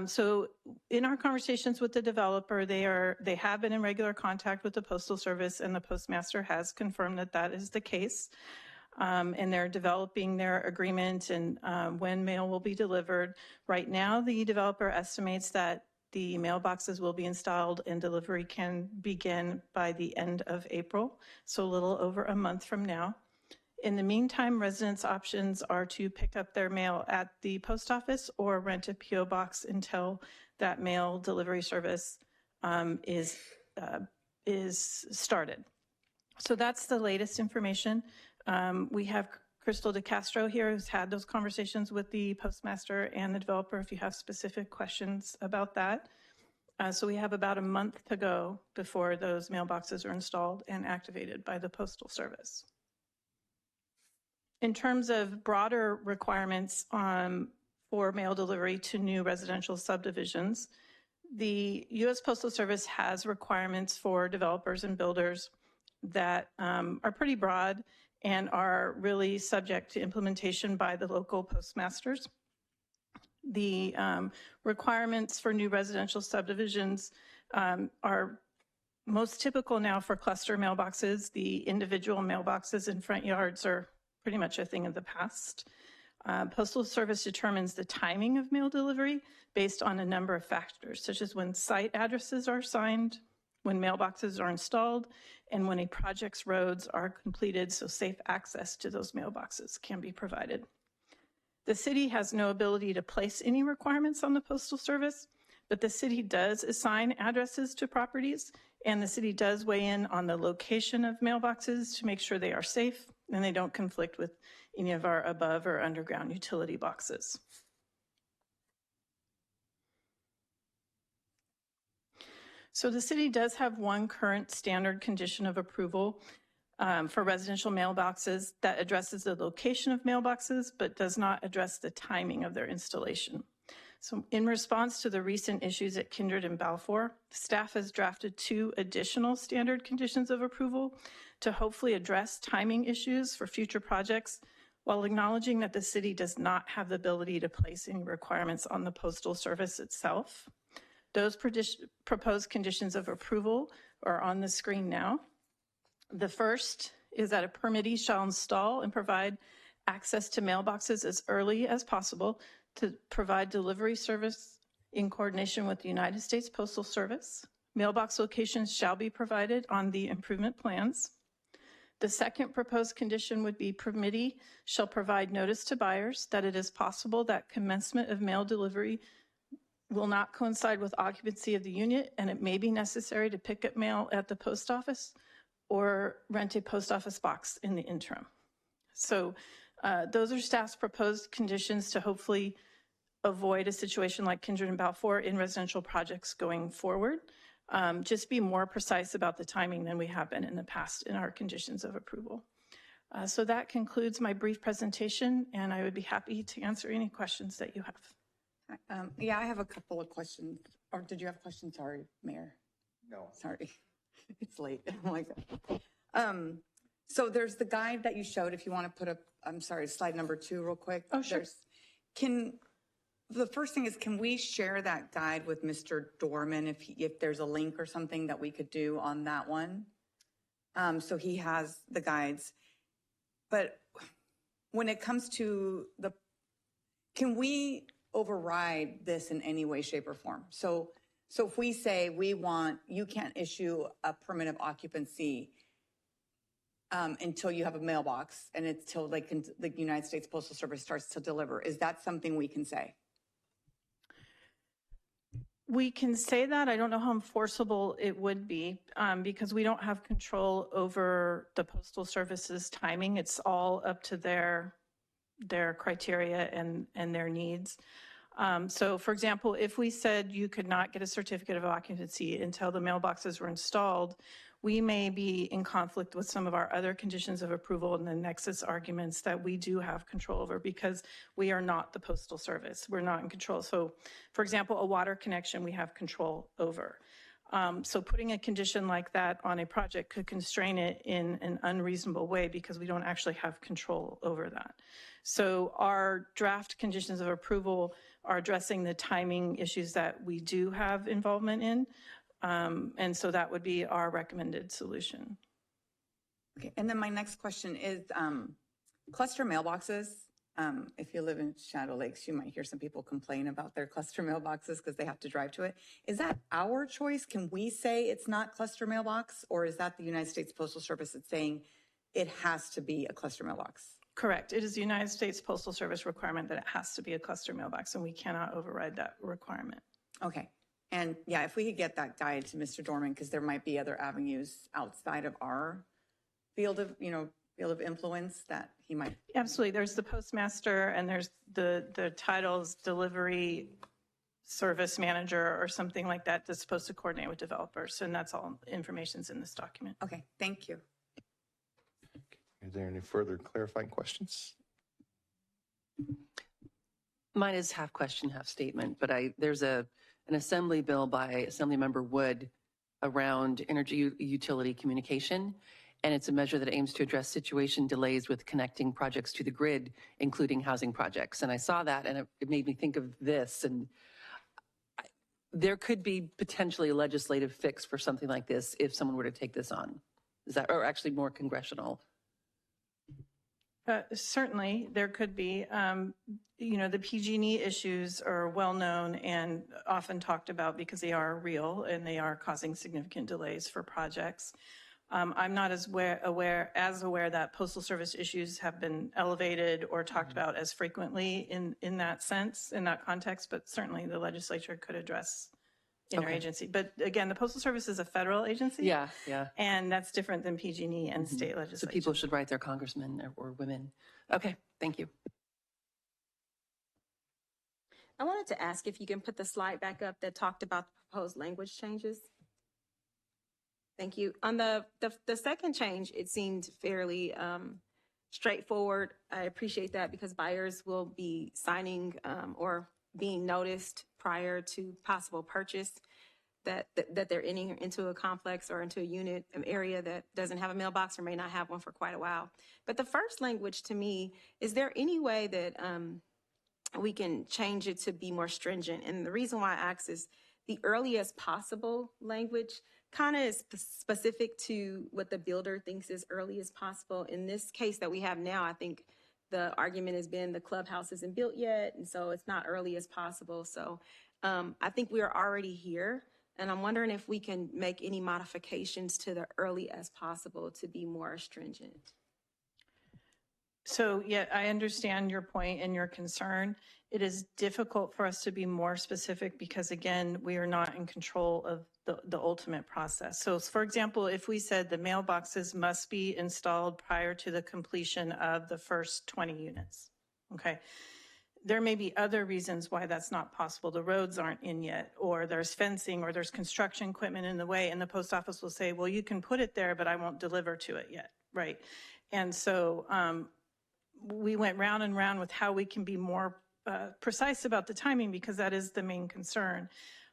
So in our conversations with the developer, they have been in regular contact with the Postal Service, and the postmaster has confirmed that that is the case. And they're developing their agreement and when mail will be delivered. Right now, the developer estimates that the mailboxes will be installed and delivery can begin by the end of April, so a little over a month from now. In the meantime, residents' options are to pick up their mail at the post office or rent a P.O. box until that mail delivery service is started. So that's the latest information. We have Crystal DeCastro here, who's had those conversations with the postmaster and the developer if you have specific questions about that. So we have about a month to go before those mailboxes are installed and activated by the Postal Service. In terms of broader requirements for mail delivery to new residential subdivisions, the U.S. Postal Service has requirements for developers and builders that are pretty broad and are really subject to implementation by the local postmasters. The requirements for new residential subdivisions are most typical now for cluster mailboxes. The individual mailboxes in front yards are pretty much a thing of the past. Postal Service determines the timing of mail delivery based on a number of factors, such as when site addresses are assigned, when mailboxes are installed, and when a project's roads are completed so safe access to those mailboxes can be provided. The city has no ability to place any requirements on the Postal Service, but the city does assign addresses to properties, and the city does weigh in on the location of mailboxes to make sure they are safe and they don't conflict with any of our above or underground utility boxes. So the city does have one current standard condition of approval for residential mailboxes that addresses the location of mailboxes, but does not address the timing of their installation. So in response to the recent issues at Kindred and Balfour, staff has drafted 2 additional standard conditions of approval to hopefully address timing issues for future projects while acknowledging that the city does not have the ability to place any requirements on the Postal Service itself. Those proposed conditions of approval are on the screen now. The first is that a permittee shall install and provide access to mailboxes as early as possible to provide delivery service in coordination with the United States Postal Service. Mailbox locations shall be provided on the improvement plans. The second proposed condition would be permittee shall provide notice to buyers that it is possible that commencement of mail delivery will not coincide with occupancy of the unit, and it may be necessary to pick up mail at the post office or rent a post office box in the interim. So those are staff's proposed conditions to hopefully avoid a situation like Kindred and Balfour in residential projects going forward. Just be more precise about the timing than we have been in the past in our conditions of approval. So that concludes my brief presentation, and I would be happy to answer any questions that you have. Yeah, I have a couple of questions. Or did you have questions? Sorry, Mayor. No. Sorry. It's late. Oh my God. So there's the guide that you showed. If you want to put up, I'm sorry, slide number 2 real quick. Oh, sure. The first thing is, can we share that guide with Mr. Dorman if there's a link or something that we could do on that one? So he has the guides. But when it comes to can we override this in any way, shape, or form? So if we say you can't issue a permit of occupancy until you have a mailbox, and it's till the United States Postal Service starts to deliver, is that something we can say? We can say that. I don't know how enforceable it would be because we don't have control over the Postal Service's timing. It's all up to their criteria and their needs. So for example, if we said you could not get a certificate of occupancy until the mailboxes were installed, we may be in conflict with some of our other conditions of approval and the nexus arguments that we do have control over because we are not the Postal Service. We're not in control. So for example, a water connection we have control over. So putting a condition like that on a project could constrain it in an unreasonable way because we don't actually have control over that. So our draft conditions of approval are addressing the timing issues that we do have involvement in. And so that would be our recommended solution. Okay, and then my next question is cluster mailboxes. If you live in Shadow Lakes, you might hear some people complain about their cluster mailboxes because they have to drive to it. Is that our choice? Can we say it's not cluster mailbox, or is that the United States Postal Service that's saying it has to be a cluster mailbox? Correct. It is the United States Postal Service requirement that it has to be a cluster mailbox, and we cannot override that requirement. Okay. And yeah, if we could get that guide to Mr. Dorman, because there might be other avenues outside of our field of influence that he might. Absolutely. There's the postmaster and there's the titles delivery service manager or something like that that's supposed to coordinate with developers. And that's all information's in this document. Okay, thank you. Is there any further clarifying questions? Mine is half question, half statement, but there's an assembly bill by Assemblymember Wood around energy utility communication, and it's a measure that aims to address situation delays with connecting projects to the grid, including housing projects. And I saw that, and it made me think of this, and there could be potentially a legislative fix for something like this if someone were to take this on. Is that, or actually more congressional? Certainly, there could be. The PG&E issues are well known and often talked about because they are real and they are causing significant delays for projects. I'm not as aware that Postal Service issues have been elevated or talked about as frequently in that sense, in that context, but certainly the legislature could address interagency. But again, the Postal Service is a federal agency. Yeah. And that's different than PG&E and state legislature. So people should write their congressmen or women. Okay, thank you. I wanted to ask if you can put the slide back up that talked about the proposed language changes. Thank you. On the second change, it seemed fairly straightforward. I appreciate that because buyers will be signing or being noticed prior to possible purchase, that they're entering into a complex or into a unit, an area that doesn't have a mailbox or may not have one for quite a while. But the first language to me, is there any way that we can change it to be more stringent? And the reason why I ask is the earliest possible language kind of is specific to what the builder thinks is early as possible. In this case that we have now, I think the argument has been the clubhouse isn't built yet, and so it's not early as possible. So I think we are already here, and I'm wondering if we can make any modifications to the early as possible to be more stringent. So, yeah, I understand your point and your concern. It is difficult for us to be more specific because, again, we are not in control of the ultimate process. So, for example, if we said the mailboxes must be installed prior to the completion of the first 20 units, okay? There may be other reasons why that's not possible. The roads aren't in yet, or there's fencing, or there's construction equipment in the way, and the post office will say, well, you can put it there, but I won't deliver to it yet, right? And so we went round and round with how we can be more precise about the timing, because that is the main concern.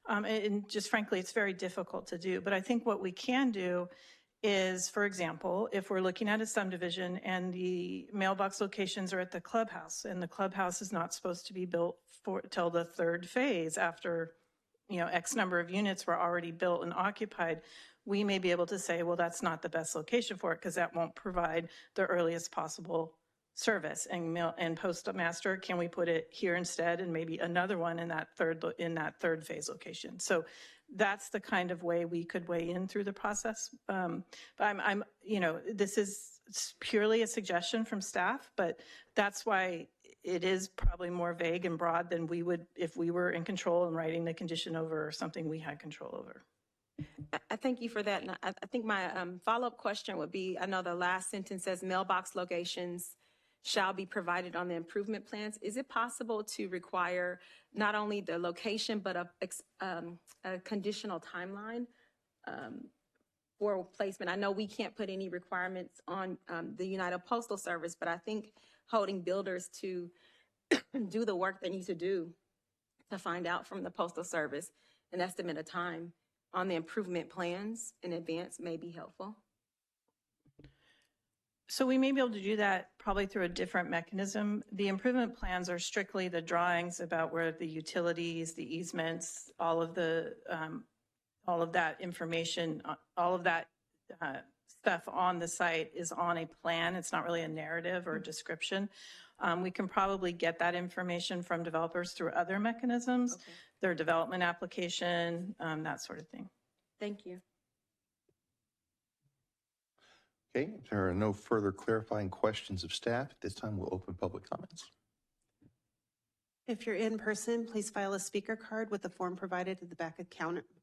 And just frankly, it's very difficult to do. But I think what we can do is, for example, if we're looking at a subdivision and the mailbox locations are at the clubhouse, and the clubhouse is not supposed to be built till the third phase after, X number of units were already built and occupied, we may be able to say, well, that's not the best location for it because that won't provide the earliest possible service. And postmaster, can we put it here instead, and maybe another one in that third phase location? So that's the kind of way we could weigh in through the process. But I'm this is purely a suggestion from staff, but that's why it is probably more vague and broad than we would if we were in control and writing the condition over or something we had control over. I thank you for that. And I think my follow-up question would be, I know the last sentence says mailbox locations shall be provided on the improvement plans. Is it possible to require not only the location, but a conditional timeline for placement? I know we can't put any requirements on the United Postal Service, but I think holding builders to do the work they need to do to find out from the Postal Service an estimate of time on the improvement plans in advance may be helpful. So we may be able to do that probably through a different mechanism. The improvement plans are strictly the drawings about where the utilities, the easements, all of that information, all of that stuff on the site is on a plan. It's not really a narrative or a description. We can probably get that information from developers through other mechanisms, their development application, that sort of thing. Thank you. Okay, if there are no further clarifying questions of staff, at this time we'll open public comments. If you're in person, please file a speaker card with the form provided at the back of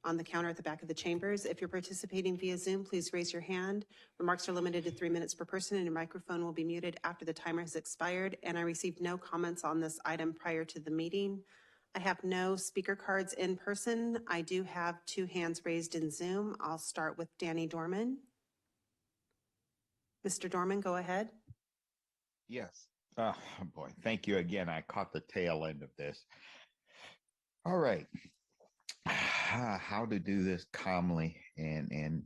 on the counter at the back of the chambers. If you're participating via Zoom, please raise your hand. Remarks are limited to 3 minutes per person, and your microphone will be muted after the timer has expired. And I received no comments on this item prior to the meeting. I have no speaker cards in person. I do have 2 hands raised in Zoom. I'll start with Danny Dorman. Mr. Dorman, go ahead. Yes. Oh, boy. Thank you again. I caught the tail end of this. All right. How to do this calmly and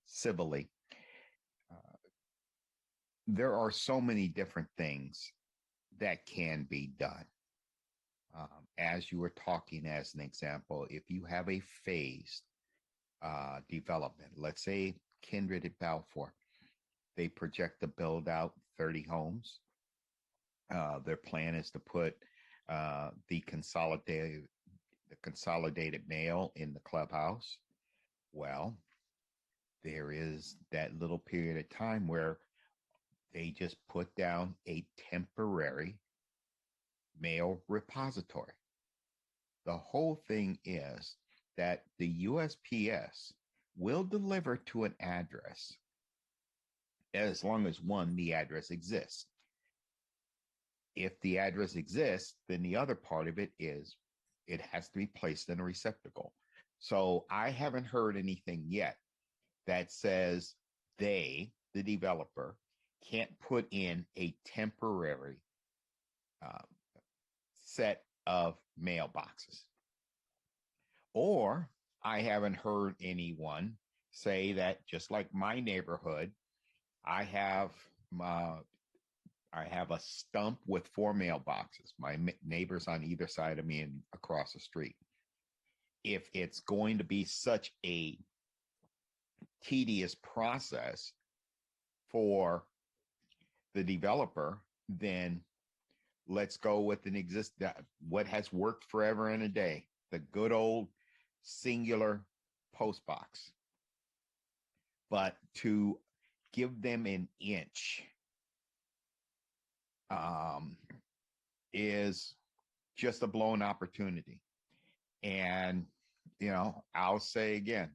civilly. There are so many different things that can be done. As you were talking, as an example, if you have a phased development, let's say Kindred at Balfour, they project to build out 30 homes. Their plan is to put the consolidated mail in the clubhouse. Well, there is that little period of time where they just put down a temporary mail repository. The whole thing is that the USPS will deliver to an address as long as, one, the address exists. If the address exists, then the other part of it is it has to be placed in a receptacle. So I haven't heard anything yet that says they, the developer, can't put in a temporary set of mailboxes. Or I haven't heard anyone say that, just like my neighborhood, I have a stump with 4 mailboxes. My neighbors on either side of me and across the street. If it's going to be such a tedious process for the developer, then let's go with what has worked forever and a day, the good old singular post box. But to give them an inch is just a blown opportunity. And, I'll say again,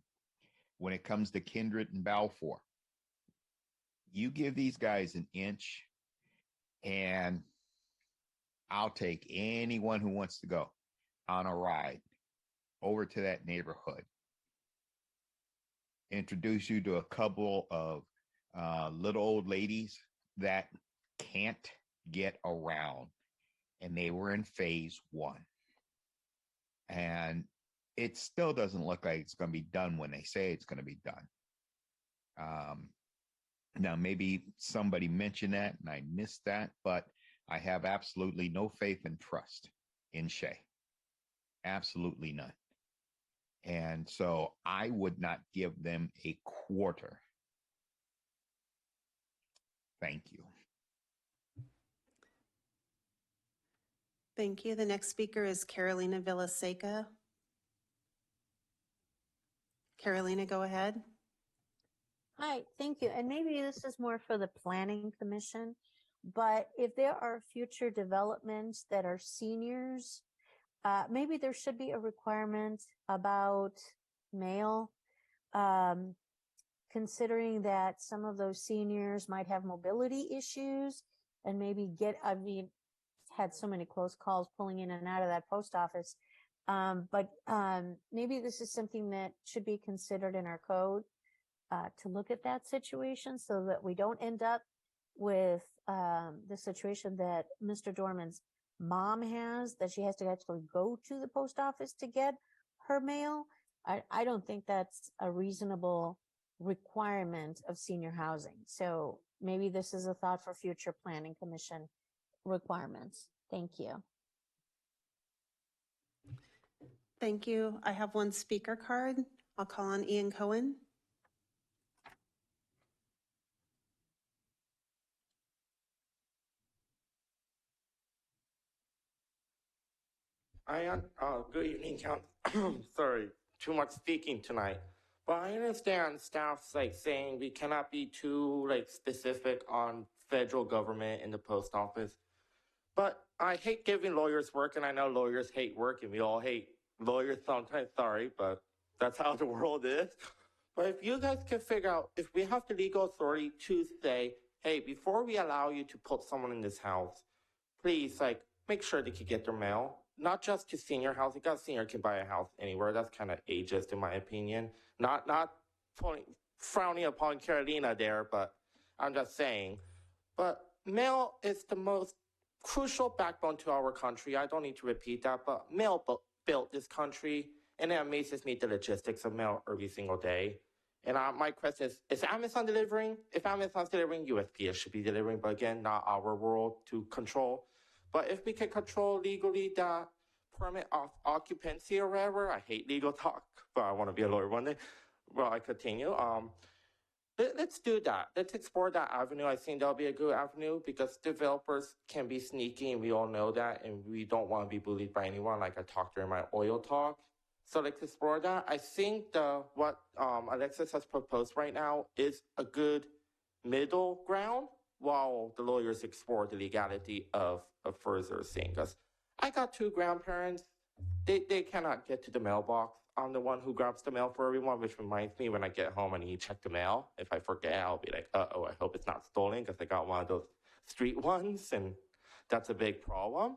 when it comes to Kindred and Balfour, you give these guys an inch and I'll take anyone who wants to go on a ride over to that neighborhood, introduce you to a couple of little old ladies that can't get around, and they were in phase 1. And it still doesn't look like it's going to be done when they say it's going to be done. Now, maybe somebody mentioned that and I missed that, but I have absolutely no faith and trust in Shay. Absolutely none. And so I would not give them a quarter. Thank you. Thank you. The next speaker is Carolina Villaseca. Carolina, go ahead. Hi, thank you. And maybe this is more for the Planning Commission, but if there are future developments that are seniors, maybe there should be a requirement about mail, considering that some of those seniors might have mobility issues and maybe had so many close calls pulling in and out of that post office. But maybe this is something that should be considered in our code to look at that situation so that we don't end up with the situation that Mr. Dorman's mom has, that she has to actually go to the post office to get her mail. I don't think that's a reasonable requirement of senior housing. So maybe this is a thought for future Planning Commission requirements. Thank you. Thank you. I have one speaker card. I'll call on Ian Cohen. Good evening, Council. Sorry, too much speaking tonight. But I understand staff's saying we cannot be too specific on federal government and the post office. But I hate giving lawyers work, and I know lawyers hate work, and we all hate lawyers sometimes. Sorry, but that's how the world is. But if you guys can figure out, if we have the legal authority to say, hey, before we allow you to put someone in this house, please make sure they can get their mail. Not just to senior housing, because senior can buy a house anywhere. That's kind of ageist in my opinion. Not frowning upon Carolina there, but I'm just saying. But mail is the most crucial backbone to our country. I don't need to repeat that, but mail built this country, and it amazes me the logistics of mail every single day. And my question is Amazon delivering? If Amazon's delivering, USPS should be delivering, but again, not our world to control. But if we can control legally the permit of occupancy or whatever, I hate legal talk, but I want to be a lawyer one day. Well, I continue. Let's do that. Let's explore that avenue. I think that'll be a good avenue because developers can be sneaky, and we all know that, and we don't want to be bullied by anyone, like I talked during my oil talk. So let's explore that. I think what Alexis has proposed right now is a good middle ground, while the lawyers explore the legality of further thing. Because I got 2 grandparents. They cannot get to the mailbox. I'm the one who grabs the mail for everyone, which reminds me when I get home, I need to check the mail. If I forget, I'll be like, uh-oh, I hope it's not stolen because I got one of those street ones, and that's a big problem.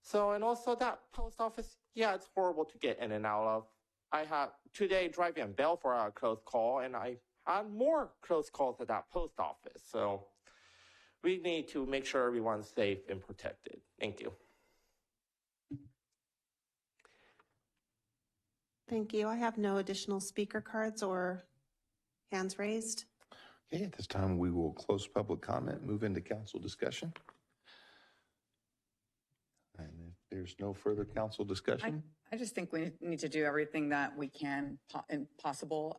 So, and also that post office, yeah, it's horrible to get in and out of. I had today driving in Belfort, I had a close call, and I had more close calls at that post office. So we need to make sure everyone's safe and protected. Thank you. Thank you. I have no additional speaker cards or hands raised. Okay, at this time, we will close public comment, move into council discussion. And if there's no further council discussion, I just think we need to do everything that we can possible.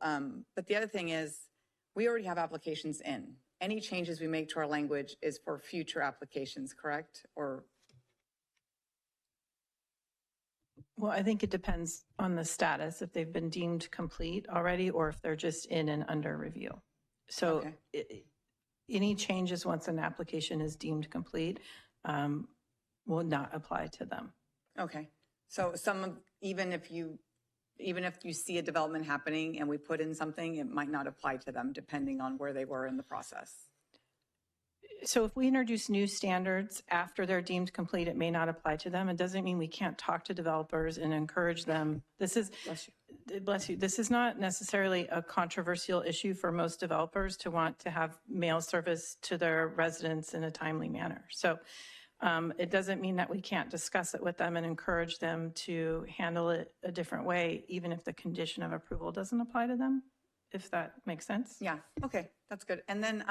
But the other thing is, we already have applications in. Any changes we make to our language is for future applications, correct? Or Well, I think it depends on the status, if they've been deemed complete already, or if they're just in and under review. So any changes once an application is deemed complete will not apply to them. okay, so even if you see a development happening and we put in something, it might not apply to them depending on where they were in the process. So if we introduce new standards after they're deemed complete, it may not apply to them. It doesn't mean we can't talk to developers and encourage them. This is, bless you, this is not necessarily a controversial issue for most developers to want to have mail service to their residents in a timely manner. So it doesn't mean that we can't discuss it with them and encourage them to handle it a different way, even if the condition of approval doesn't apply to them, if that makes sense. Yeah, okay, that's good. And then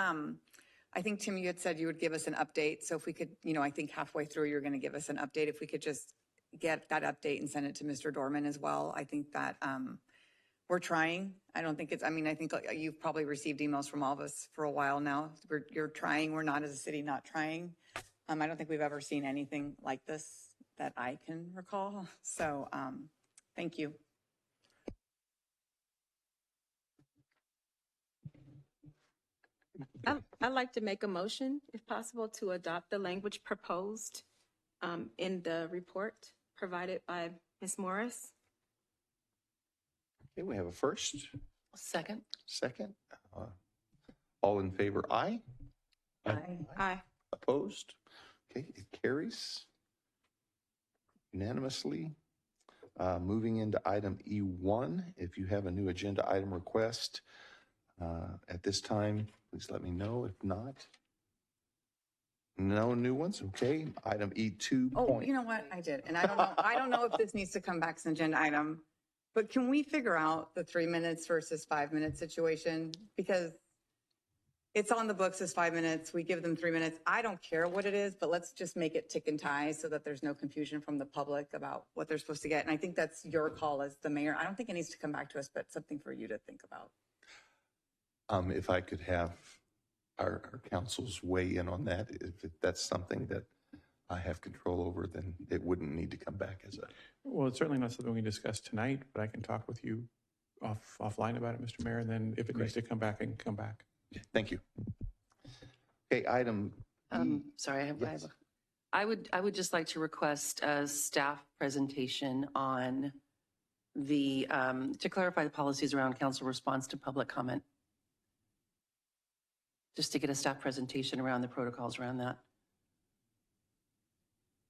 I think, Tim, you had said you would give us an update. So if we could, I think halfway through, you're going to give us an update. If we could just get that update and send it to Mr. Dorman as well. I think that we're trying. I think you've probably received emails from all of us for a while now. You're trying. We're not, as a city, not trying. I don't think we've ever seen anything like this that I can recall. So thank you. I'd like to make a motion, if possible, to adopt the language proposed in the report provided by Ms. Morris. okay, we have a first. Second. Second. All in favor, aye. Aye. Aye. Opposed? Okay, it carries unanimously. Moving into item E1, if you have a new agenda item request at this time, please let me know. If not, no new ones. Okay, item E2. Oh, you know what? I did. And I don't know if this needs to come back as an agenda item, but can we figure out the 3 minutes versus 5 minute situation? Because it's on the books as 5 minutes. We give them 3 minutes. I don't care what it is, but let's just make it tick and tie so that there's no confusion from the public about what they're supposed to get. And I think that's your call as the mayor. I don't think it needs to come back to us, but something for you to think about. If I could have our councils weigh in on that, if that's something that I have control over, then it wouldn't need to come back as a. Well, it's certainly not something we discuss tonight, but I can talk with you offline about it, Mr. Mayor, and then if it needs to come back, it can come back. Thank you. Okay, item. Sorry, I would just like to request a staff presentation on the, to clarify the policies around council response to public comment. Just to get a staff presentation around the protocols around that.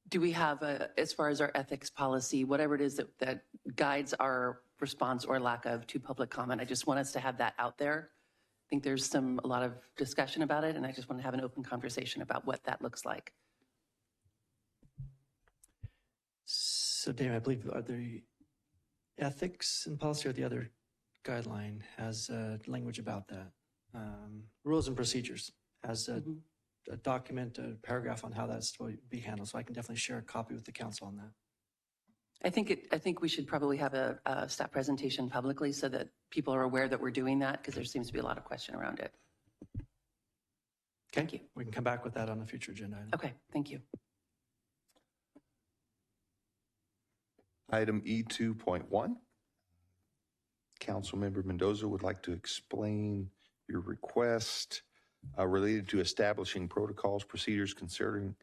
Do we have as far as our ethics policy, whatever it is that guides our response or lack of to public comment? I just want us to have that out there. I think there's a lot of discussion about it, and I just want to have an open conversation about what that looks like. So, Dave, I believe the ethics and policy or the other guideline has language about that. Rules and procedures has a document, a paragraph on how that's to be handled. So I can definitely share a copy with the council on that. I think we should probably have a staff presentation publicly so that people are aware that we're doing that, because there seems to be a lot of question around it. Okay. Thank you. We can come back with that on a future agenda item. Okay, thank you. Item E2.1. Councilmember Mendoza would like to explain your request related to establishing protocols, procedures considering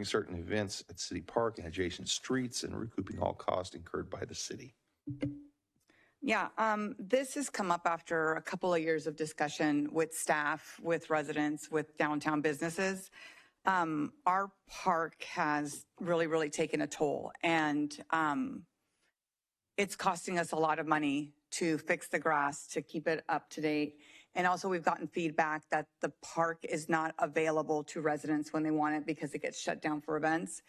certain events at City Park and adjacent streets and recouping all costs incurred by the city. Yeah, this has come up after a couple of years of discussion with staff, with residents, with downtown businesses. Our park has really taken a toll, and it's costing us a lot of money to fix the grass, to keep it up to date. And also we've gotten feedback that the park is not available to residents when they want it because it gets shut down for events.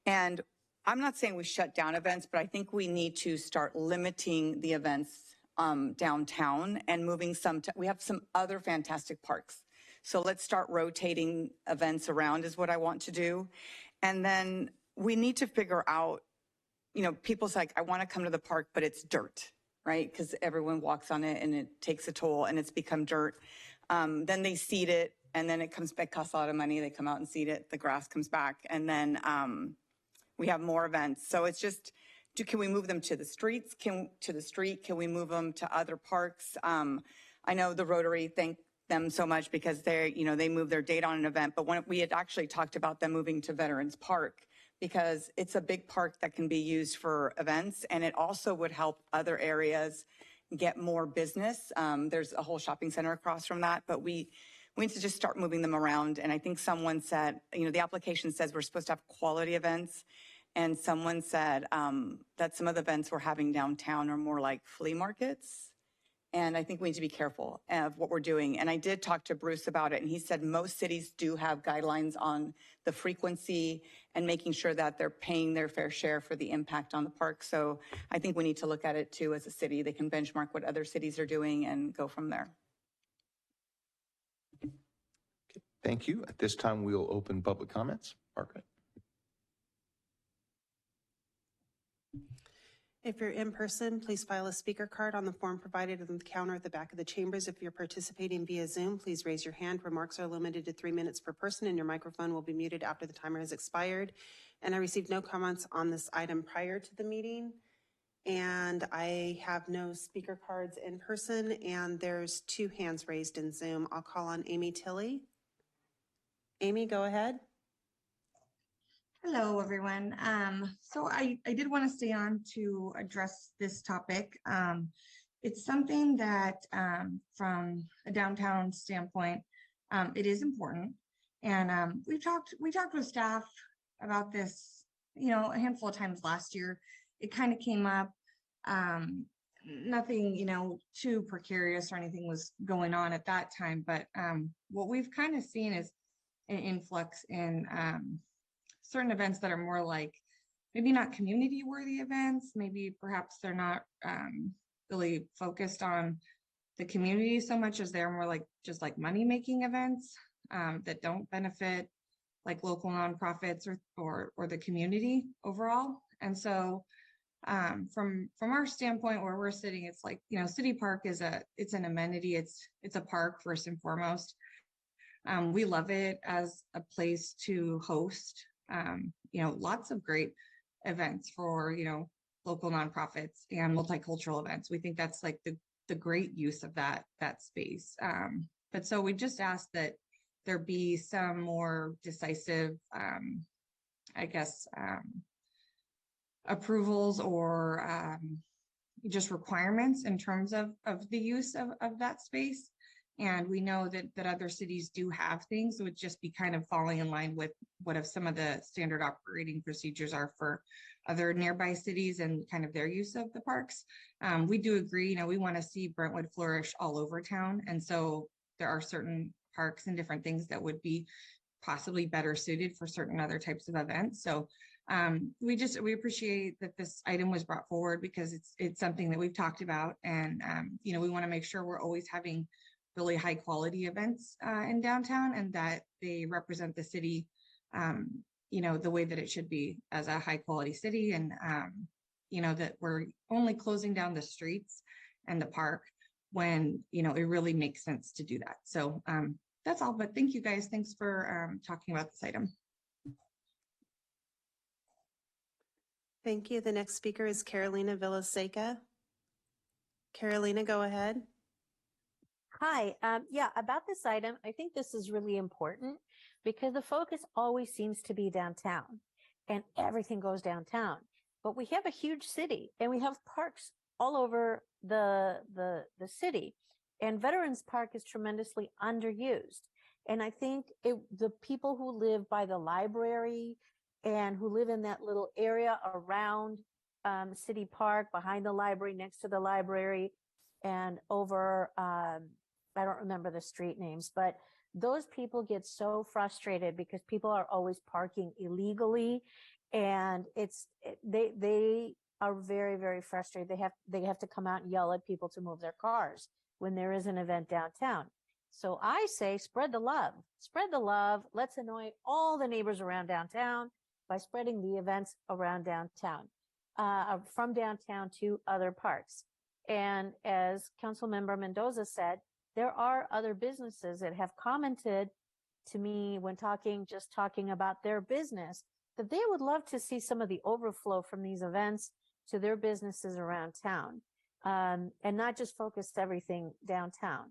And I'm not saying we shut down events, but I think we need to start limiting the events downtown and moving some. We have some other fantastic parks. So let's start rotating events around is what I want to do. And then we need to figure out, you know, people's like, I want to come to the park, but it's dirt, right? Because everyone walks on it and it takes a toll and it's become dirt. Then they seed it and then it comes back, costs a lot of money. They come out and seed it. The grass comes back. And then we have more events. So it's just, can we move them to the streets? To the street? Can we move them to other parks? I know the Rotary, thank them so much because they move their date on an event. But when we had actually talked about them moving to Veterans Park because it's a big park that can be used for events. And it also would help other areas get more business. There's a whole shopping center across from that, but we need to just start moving them around. And I think someone said, the application says we're supposed to have quality events. And someone said that some of the events we're having downtown are more like flea markets. And I think we need to be careful of what we're doing. And I did talk to Bruce about it, and he said most cities do have guidelines on the frequency and making sure that they're paying their fair share for the impact on the park. So I think we need to look at it too as a city. They can benchmark what other cities are doing and go from there. Thank you. At this time, we'll open public comments. Margaret. If you're in person, please file a speaker card on the form provided on the counter at the back of the chambers. If you're participating via Zoom, please raise your hand. Remarks are limited to 3 minutes per person, and your microphone will be muted after the timer has expired. And I received no comments on this item prior to the meeting. And I have no speaker cards in person, and there's 2 hands raised in Zoom. I'll call on Amy Tilley. Amy, go ahead. Hello, everyone. So I did want to stay on to address this topic. It's something that from a downtown standpoint, it is important. And we talked with staff about this, a handful of times last year. It kind of came up. Nothing, too precarious or anything was going on at that time. But what we've kind of seen is an influx in certain events that are more like maybe not community worthy events. Maybe perhaps they're not really focused on the community so much as they're more like just like money making events that don't benefit like local nonprofits or the community overall. And so from our standpoint where we're sitting, it's like, City Park it's an amenity. It's a park first and foremost. We love it as a place to host lots of great events for, local nonprofits and multicultural events. We think that's like the great use of that space. But so we just ask that there be some more decisive, approvals or just requirements in terms of the use of that space. And we know that other cities do have things. So it would just be kind of falling in line with what if some of the standard operating procedures are for other nearby cities and kind of their use of the parks. We do agree, we want to see Brentwood flourish all over town. And so there are certain parks and different things that would be possibly better suited for certain other types of events. So we appreciate that this item was brought forward because it's something that we've talked about. And, we want to make sure we're always having really high quality events in downtown and that they represent the city, the way that it should be as a high quality city. And, that we're only closing down the streets and the park when, it really makes sense to do that. So that's all, but thank you guys. Thanks for talking about this item. Thank you. The next speaker is Carolina Villaseca. Carolina, go ahead. Hi. About this item, I think this is really important because the focus always seems to be downtown and everything goes downtown. But we have a huge city and we have parks all over the city. And Veterans Park is tremendously underused. And I think the people who live by the library and who live in that little area around City Park, behind the library, next to the library, and over I don't remember the street names, but those people get so frustrated because people are always parking illegally And they are very, very frustrated. They have to come out and yell at people to move their cars when there is an event downtown. So I say, spread the love. Spread the love. Let's annoy all the neighbors around downtown by spreading the events around downtown, from downtown to other parks. And as Councilmember Mendoza said, there are other businesses that have commented to me when just talking about their business, that they would love to see some of the overflow from these events to their businesses around town, and not just focus everything downtown.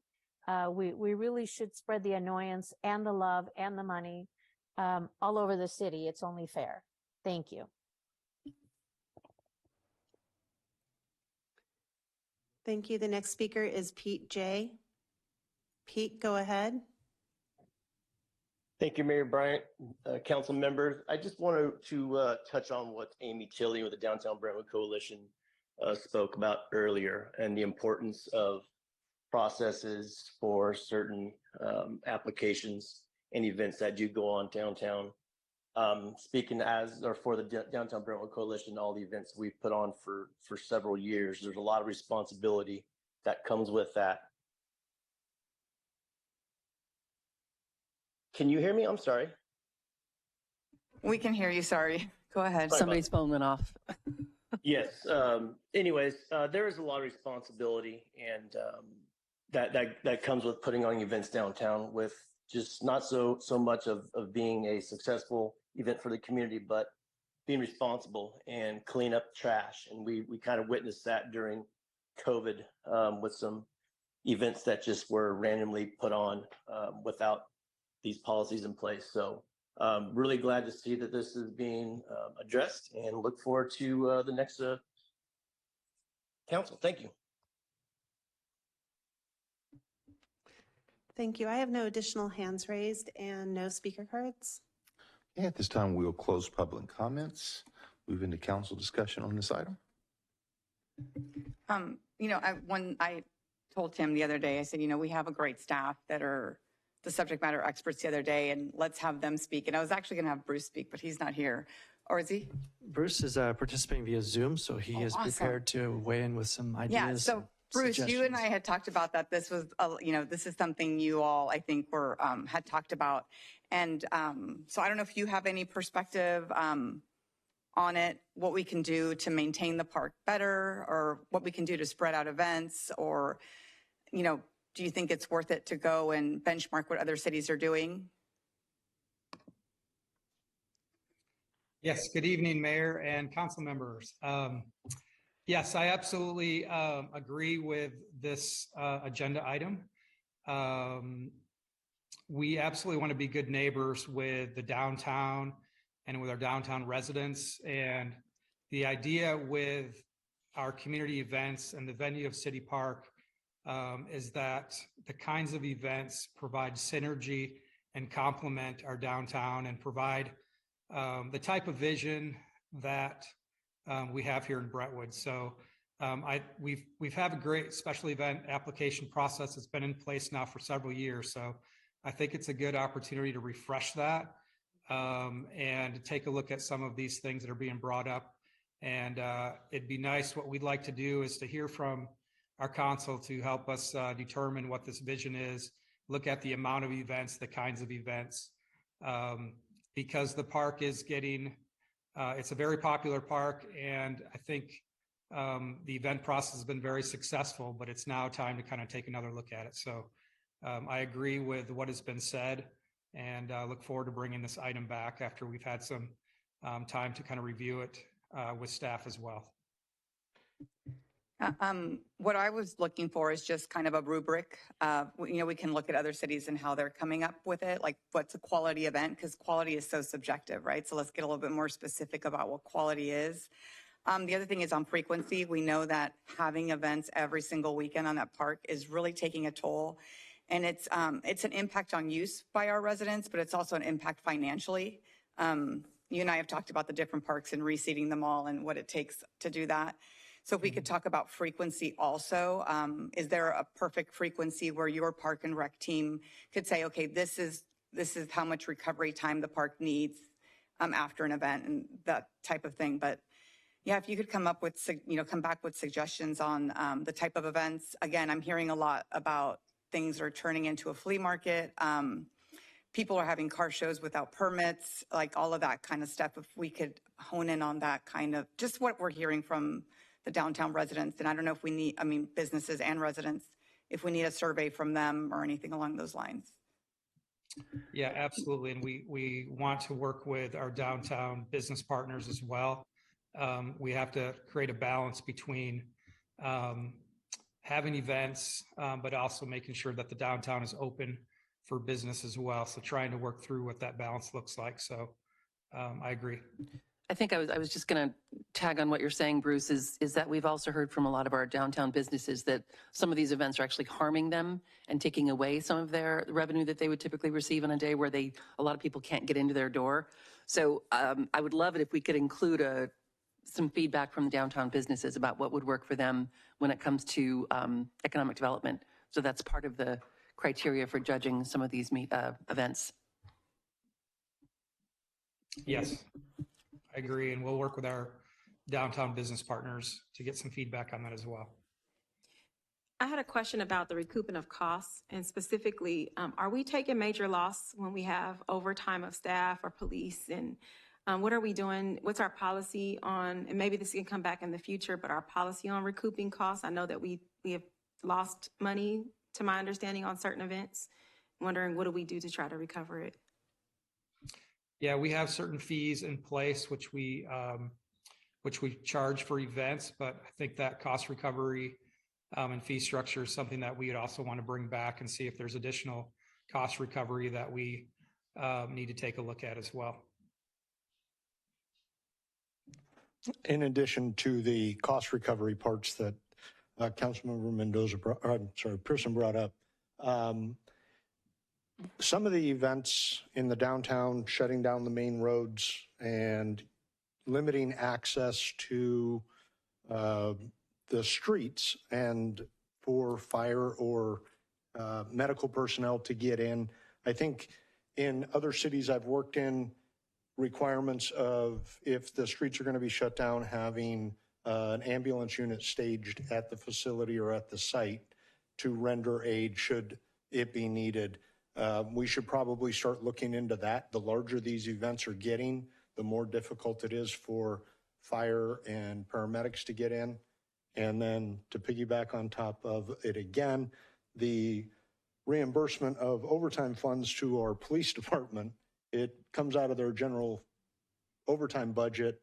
We really should spread the annoyance and the love and the money all over the city. It's only fair. Thank you. Thank you. The next speaker is Pete J. Pete, go ahead. Thank you, Mayor Bryant, council members. I just wanted to touch on what Amy Tilley with the Downtown Brentwood Coalition spoke about earlier, and the importance of processes for certain applications and events that do go on downtown. Speaking for the Downtown Brentwood Coalition, all the events we've put on for several years, there's a lot of responsibility that comes with that. Can you hear me? I'm sorry. We can hear you. Sorry. Go ahead. Somebody's phone went off. Yes. Anyways, there is a lot of responsibility, and that comes with putting on events downtown, with just not so much of being a successful event for the community, but being responsible and clean up trash. And we kind of witnessed that during COVID with some events that just were randomly put on without these policies in place. So really glad to see that this is being addressed, and look forward to the next council. Thank you. Thank you. I have no additional hands raised and no speaker cards. Okay, at this time, we'll close public comments, move into council discussion on this item. When I told Tim the other day, I said, we have a great staff that are the subject matter experts the other day, and let's have them speak. And I was actually going to have Bruce speak, but he's not here. Or is he? Bruce is participating via Zoom, so he is awesome. Prepared to weigh in with some ideas. Yeah, so Bruce, you and I had talked about that. This was, this is something you all, I think, were had talked about. And so I don't know if you have any perspective on it, what we can do to maintain the park better, or what we can do to spread out events, or, do you think it's worth it to go and benchmark what other cities are doing? Yes, good evening, Mayor and council members. Yes, I absolutely agree with this agenda item. We absolutely want to be good neighbors with the downtown and with our downtown residents. And the idea with our community events and the venue of City Park is that the kinds of events provide synergy and complement our downtown, and provide the type of vision that we have here in Brentwood. So we've had a great special event application process that's been in place now for several years. So I think it's a good opportunity to refresh that and to take a look at some of these things that are being brought up. And it'd be nice. What we'd like to do is to hear from our council to help us determine what this vision is, look at the amount of events, the kinds of events, because the park is getting, it's a very popular park, and I think the event process has been very successful, but it's now time to kind of take another look at it. So I agree with what has been said, and look forward to bringing this item back after we've had some time to kind of review it with staff as well. What I was looking for is just kind of a rubric. We can look at other cities and how they're coming up with it, like what's a quality event, because quality is so subjective, right? So let's get a little bit more specific about what quality is. The other thing is on frequency. We know that having events every single weekend on that park is really taking a toll. And it's an impact on use by our residents, but it's also an impact financially. You and I have talked about the different parks and reseeding them all and what it takes to do that. So if we could talk about frequency also, is there a perfect frequency where your park and rec team could say, okay, this is how much recovery time the park needs after an event and that type of thing. But yeah, if you could come back with suggestions on the type of events. Again, I'm hearing a lot about things are turning into a flea market. People are having car shows without permits, like all of that kind of stuff. If we could hone in on that kind of, just what we're hearing from the downtown residents. And I don't know if we need, businesses and residents, if we need a survey from them or anything along those lines. Yeah, absolutely. And we want to work with our downtown business partners as well. We have to create a balance between having events, but also making sure that the downtown is open for business as well. So trying to work through what that balance looks like. So I agree. I think I was just going to tag on what you're saying, Bruce, is that we've also heard from a lot of our downtown businesses that some of these events are actually harming them and taking away some of their revenue that they would typically receive on a day where a lot of people can't get into their door. So I would love it if we could include some feedback from the downtown businesses about what would work for them when it comes to economic development. So that's part of the criteria for judging some of these events. Yes, I agree. And we'll work with our downtown business partners to get some feedback on that as well. I had a question about the recouping of costs, and specifically, are we taking major loss when we have overtime of staff or police? And what are we doing? What's our policy on, and maybe this can come back in the future, but our policy on recouping costs? I know that we have lost money, to my understanding, on certain events. I'm wondering, what do we do to try to recover it? Yeah, we have certain fees in place, which we charge for events, but I think that cost recovery and fee structure is something that we would also want to bring back and see if there's additional cost recovery that we need to take a look at as well. In addition to the cost recovery parts that Councilmember Pearson brought up, some of the events in the downtown, shutting down the main roads and limiting access to the streets and for fire or medical personnel to get in. I think in other cities I've worked in, requirements of, if the streets are going to be shut down, having an ambulance unit staged at the facility or at the site to render aid should it be needed. We should probably start looking into that. The larger these events are getting, the more difficult it is for fire and paramedics to get in. And then to piggyback on top of it again, the reimbursement of overtime funds to our police department, it comes out of their general overtime budget,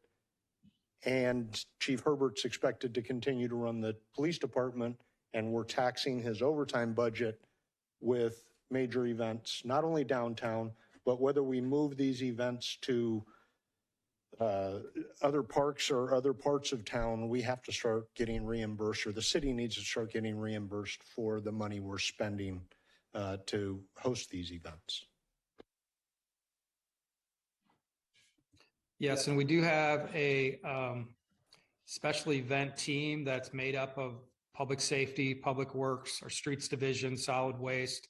and Chief Herbert's expected to continue to run the police department, and we're taxing his overtime budget with major events, not only downtown, but whether we move these events to other parks or other parts of town, we have to start getting reimbursed, or the city needs to start getting reimbursed for the money we're spending to host these events. Yes, and we do have a special event team that's made up of public safety, public works, our streets division, solid waste,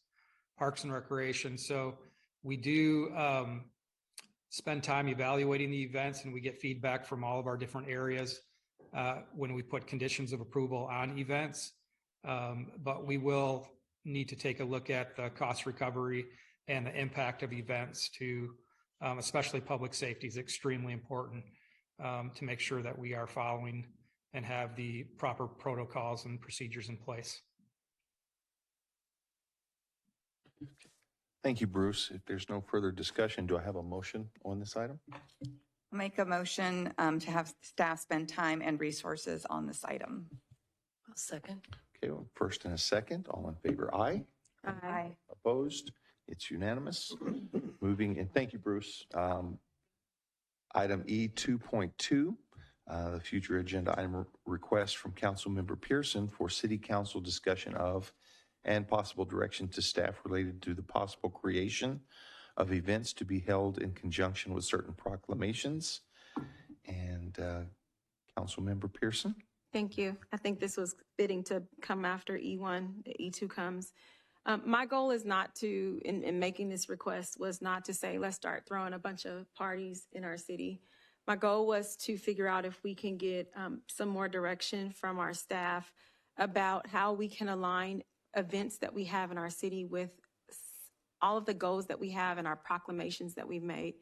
parks and recreation. So we do spend time evaluating the events, and we get feedback from all of our different areas when we put conditions of approval on events. But we will need to take a look at the cost recovery and the impact of events to, especially public safety is extremely important to make sure that we are following and have the proper protocols and procedures in place. Thank you, Bruce. If there's no further discussion, do I have a motion on this item? Make a motion to have staff spend time and resources on this item. I'll second. Okay, well, first and a second. All in favor, aye. Aye. Opposed? It's unanimous. Moving, and thank you, Bruce. Item E 2.2, the future agenda item request from Councilmember Pearson for City Council discussion of and possible direction to staff related to the possible creation of events to be held in conjunction with certain proclamations. And Councilmember Pearson. Thank you. I think this was fitting to come after E1, the E2 comes. My goal is not to, in making this request, was not to say, let's start throwing a bunch of parties in our city. My goal was to figure out if we can get some more direction from our staff about how we can align events that we have in our city with all of the goals that we have and our proclamations that we've made.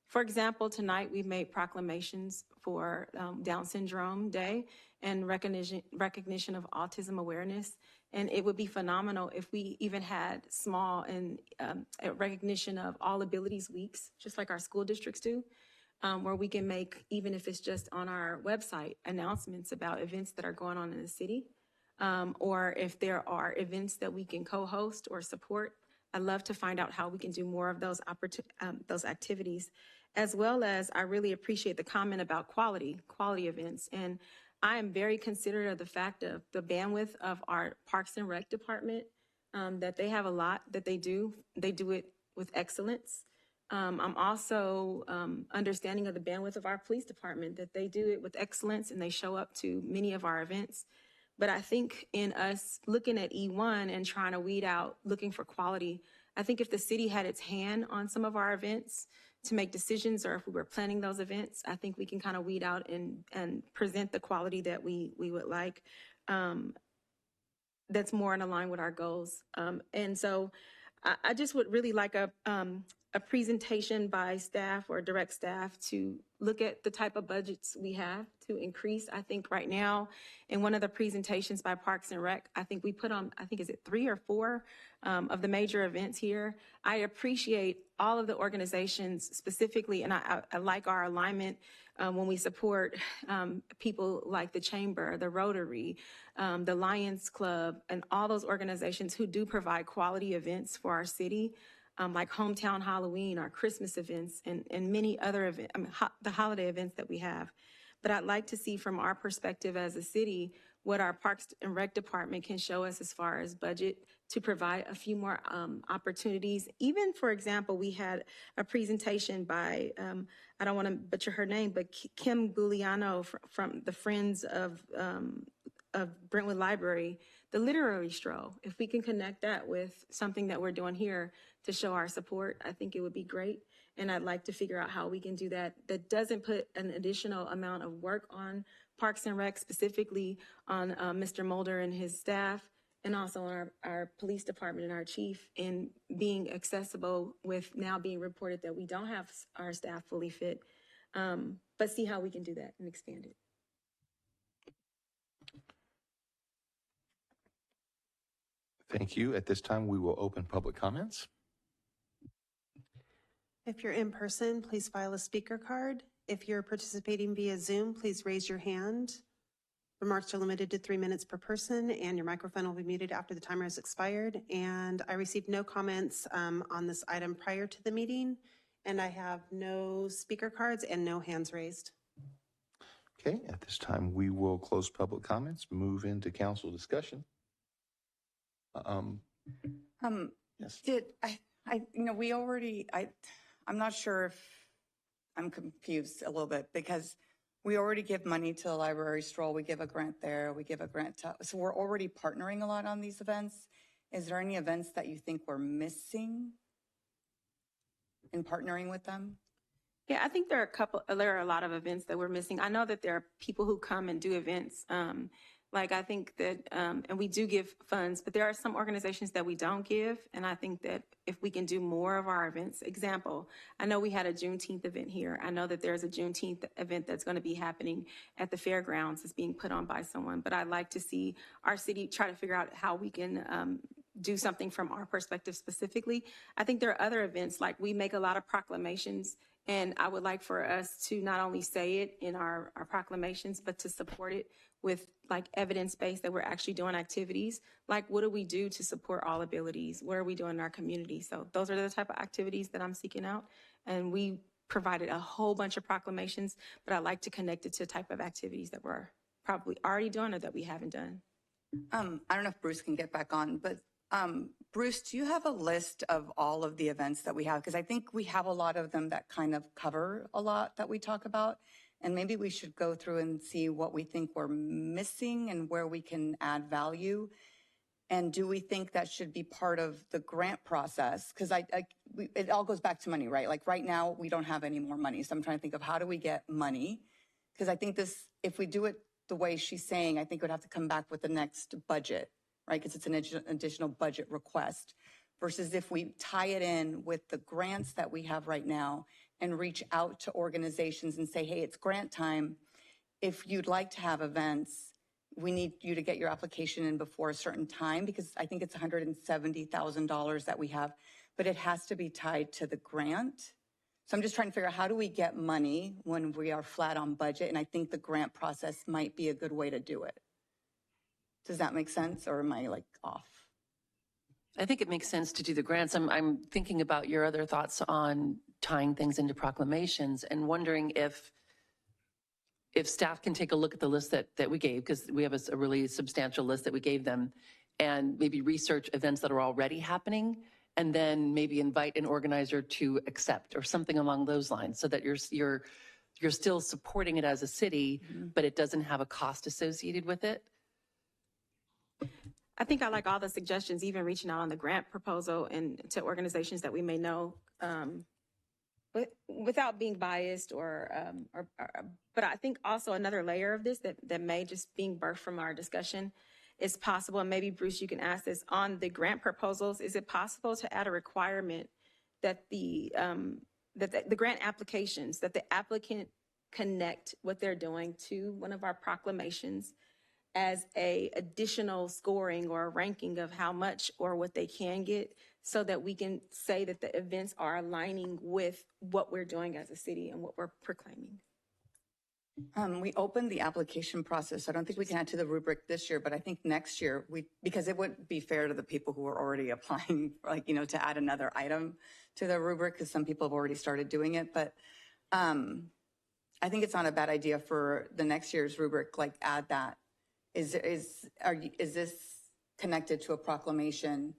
For example, tonight we've made proclamations for Down Syndrome Day and recognition of Autism Awareness. And it would be phenomenal if we even had small and recognition of All Abilities Weeks, just like our school districts do, where we can make, even if it's just on our website, announcements about events that are going on in the city, or if there are events that we can co-host or support. I'd love to find out how we can do more of those activities, as well as I really appreciate the comment about quality events. And I am very considerate of the fact of the bandwidth of our Parks and Rec department, that they have a lot that they do. They do it with excellence. I'm also understanding of the bandwidth of our police department, that they do it with excellence and they show up to many of our events. But I think in us looking at E1 and trying to weed out, looking for quality, I think if the city had its hand on some of our events to make decisions, or if we were planning those events, I think we can kind of weed out and present the quality that we would like. That's more in line with our goals. And so I just would really like a presentation by staff or direct staff to look at the type of budgets we have to increase. I think right now in one of the presentations by Parks and Rec, I think we put on, I think is it 3 or 4 of the major events here. I appreciate all of the organizations specifically, and I like our alignment when we support people like the Chamber, the Rotary, the Lions Club, and all those organizations who do provide quality events for our city. Like Hometown Halloween, our Christmas events, and many other events, the holiday events that we have. But I'd like to see from our perspective as a city what our Parks and Rec department can show us as far as budget to provide a few more opportunities. Even, for example, we had a presentation by, I don't want to butcher her name, but Kim Gugliano from the Friends of Brentwood Library, the literary stroll. If we can connect that with something that we're doing here to show our support, I think it would be great. And I'd like to figure out how we can do that. That doesn't put an additional amount of work on Parks and Rec, specifically on Mr. Mulder and his staff, and also on our police department and our chief, in being accessible, with now being reported that we don't have our staff fully fit. But see how we can do that and expand it. Thank you. At this time, we will open public comments. If you're in person, please file a speaker card. If you're participating via Zoom, please raise your hand. Remarks are limited to 3 minutes per person, and your microphone will be muted after the timer has expired. And I received no comments on this item prior to the meeting, and I have no speaker cards and no hands raised. Okay, at this time, we will close public comments, move into council discussion. Yes. I'm not sure if I'm confused a little bit, because we already give money to the library stroll. We give a grant there. We give a grant to, so we're already partnering a lot on these events. Is there any events that you think we're missing in partnering with them? Yeah, I think there are a lot of events that we're missing. I know that there are people who come and do events. Like I think that, and we do give funds, but there are some organizations that we don't give. And I think that if we can do more of our events, example, I know we had a Juneteenth event here. I know that there's a Juneteenth event that's going to be happening at the fairgrounds. It's being put on by someone, but I'd like to see our city try to figure out how we can do something from our perspective specifically. I think there are other events, like we make a lot of proclamations, and I would like for us to not only say it in our proclamations, but to support it with like evidence-based, that we're actually doing activities. Like, what do we do to support all abilities? What are we doing in our community? So those are the type of activities that I'm seeking out. And we provided a whole bunch of proclamations, but I'd like to connect it to type of activities that we're probably already doing or that we haven't done. I don't know if Bruce can get back on, but Bruce, do you have a list of all of the events that we have? Because I think we have a lot of them that kind of cover a lot that we talk about. And maybe we should go through and see what we think we're missing and where we can add value. And do we think that should be part of the grant process? Because it all goes back to money, right? Like right now, we don't have any more money. So I'm trying to think of how do we get money? Because I think this, if we do it the way she's saying, I think it would have to come back with the next budget, right? Because it's an additional budget request. Versus if we tie it in with the grants that we have right now and reach out to organizations and say, hey, it's grant time. If you'd like to have events, we need you to get your application in before a certain time, because I think it's $170,000 that we have, but it has to be tied to the grant. So I'm just trying to figure out how do we get money when we are flat on budget? And I think the grant process might be a good way to do it. Does that make sense, or am I like off? I think it makes sense to do the grants. I'm thinking about your other thoughts on tying things into proclamations and wondering if staff can take a look at the list that we gave, because we have a really substantial list that we gave them, and maybe research events that are already happening, and then maybe invite an organizer to accept or something along those lines, so that you're still supporting it as a city, but it doesn't have a cost associated with it. I think I like all the suggestions, even reaching out on the grant proposal and to organizations that we may know, but without being biased but I think also another layer of this that may just being birthed from our discussion is possible. And maybe Bruce, you can ask this on the grant proposals. Is it possible to add a requirement that the grant applications, that the applicant connect what they're doing to one of our proclamations as a additional scoring or a ranking of how much or what they can get, so that we can say that the events are aligning with what we're doing as a city and what we're proclaiming? We opened the application process. I don't think we can add to the rubric this year, but I think next year because it wouldn't be fair to the people who are already applying, to add another item to the rubric, because some people have already started doing it. But I think it's not a bad idea for the next year's rubric, add that. Is this connected to a proclamation?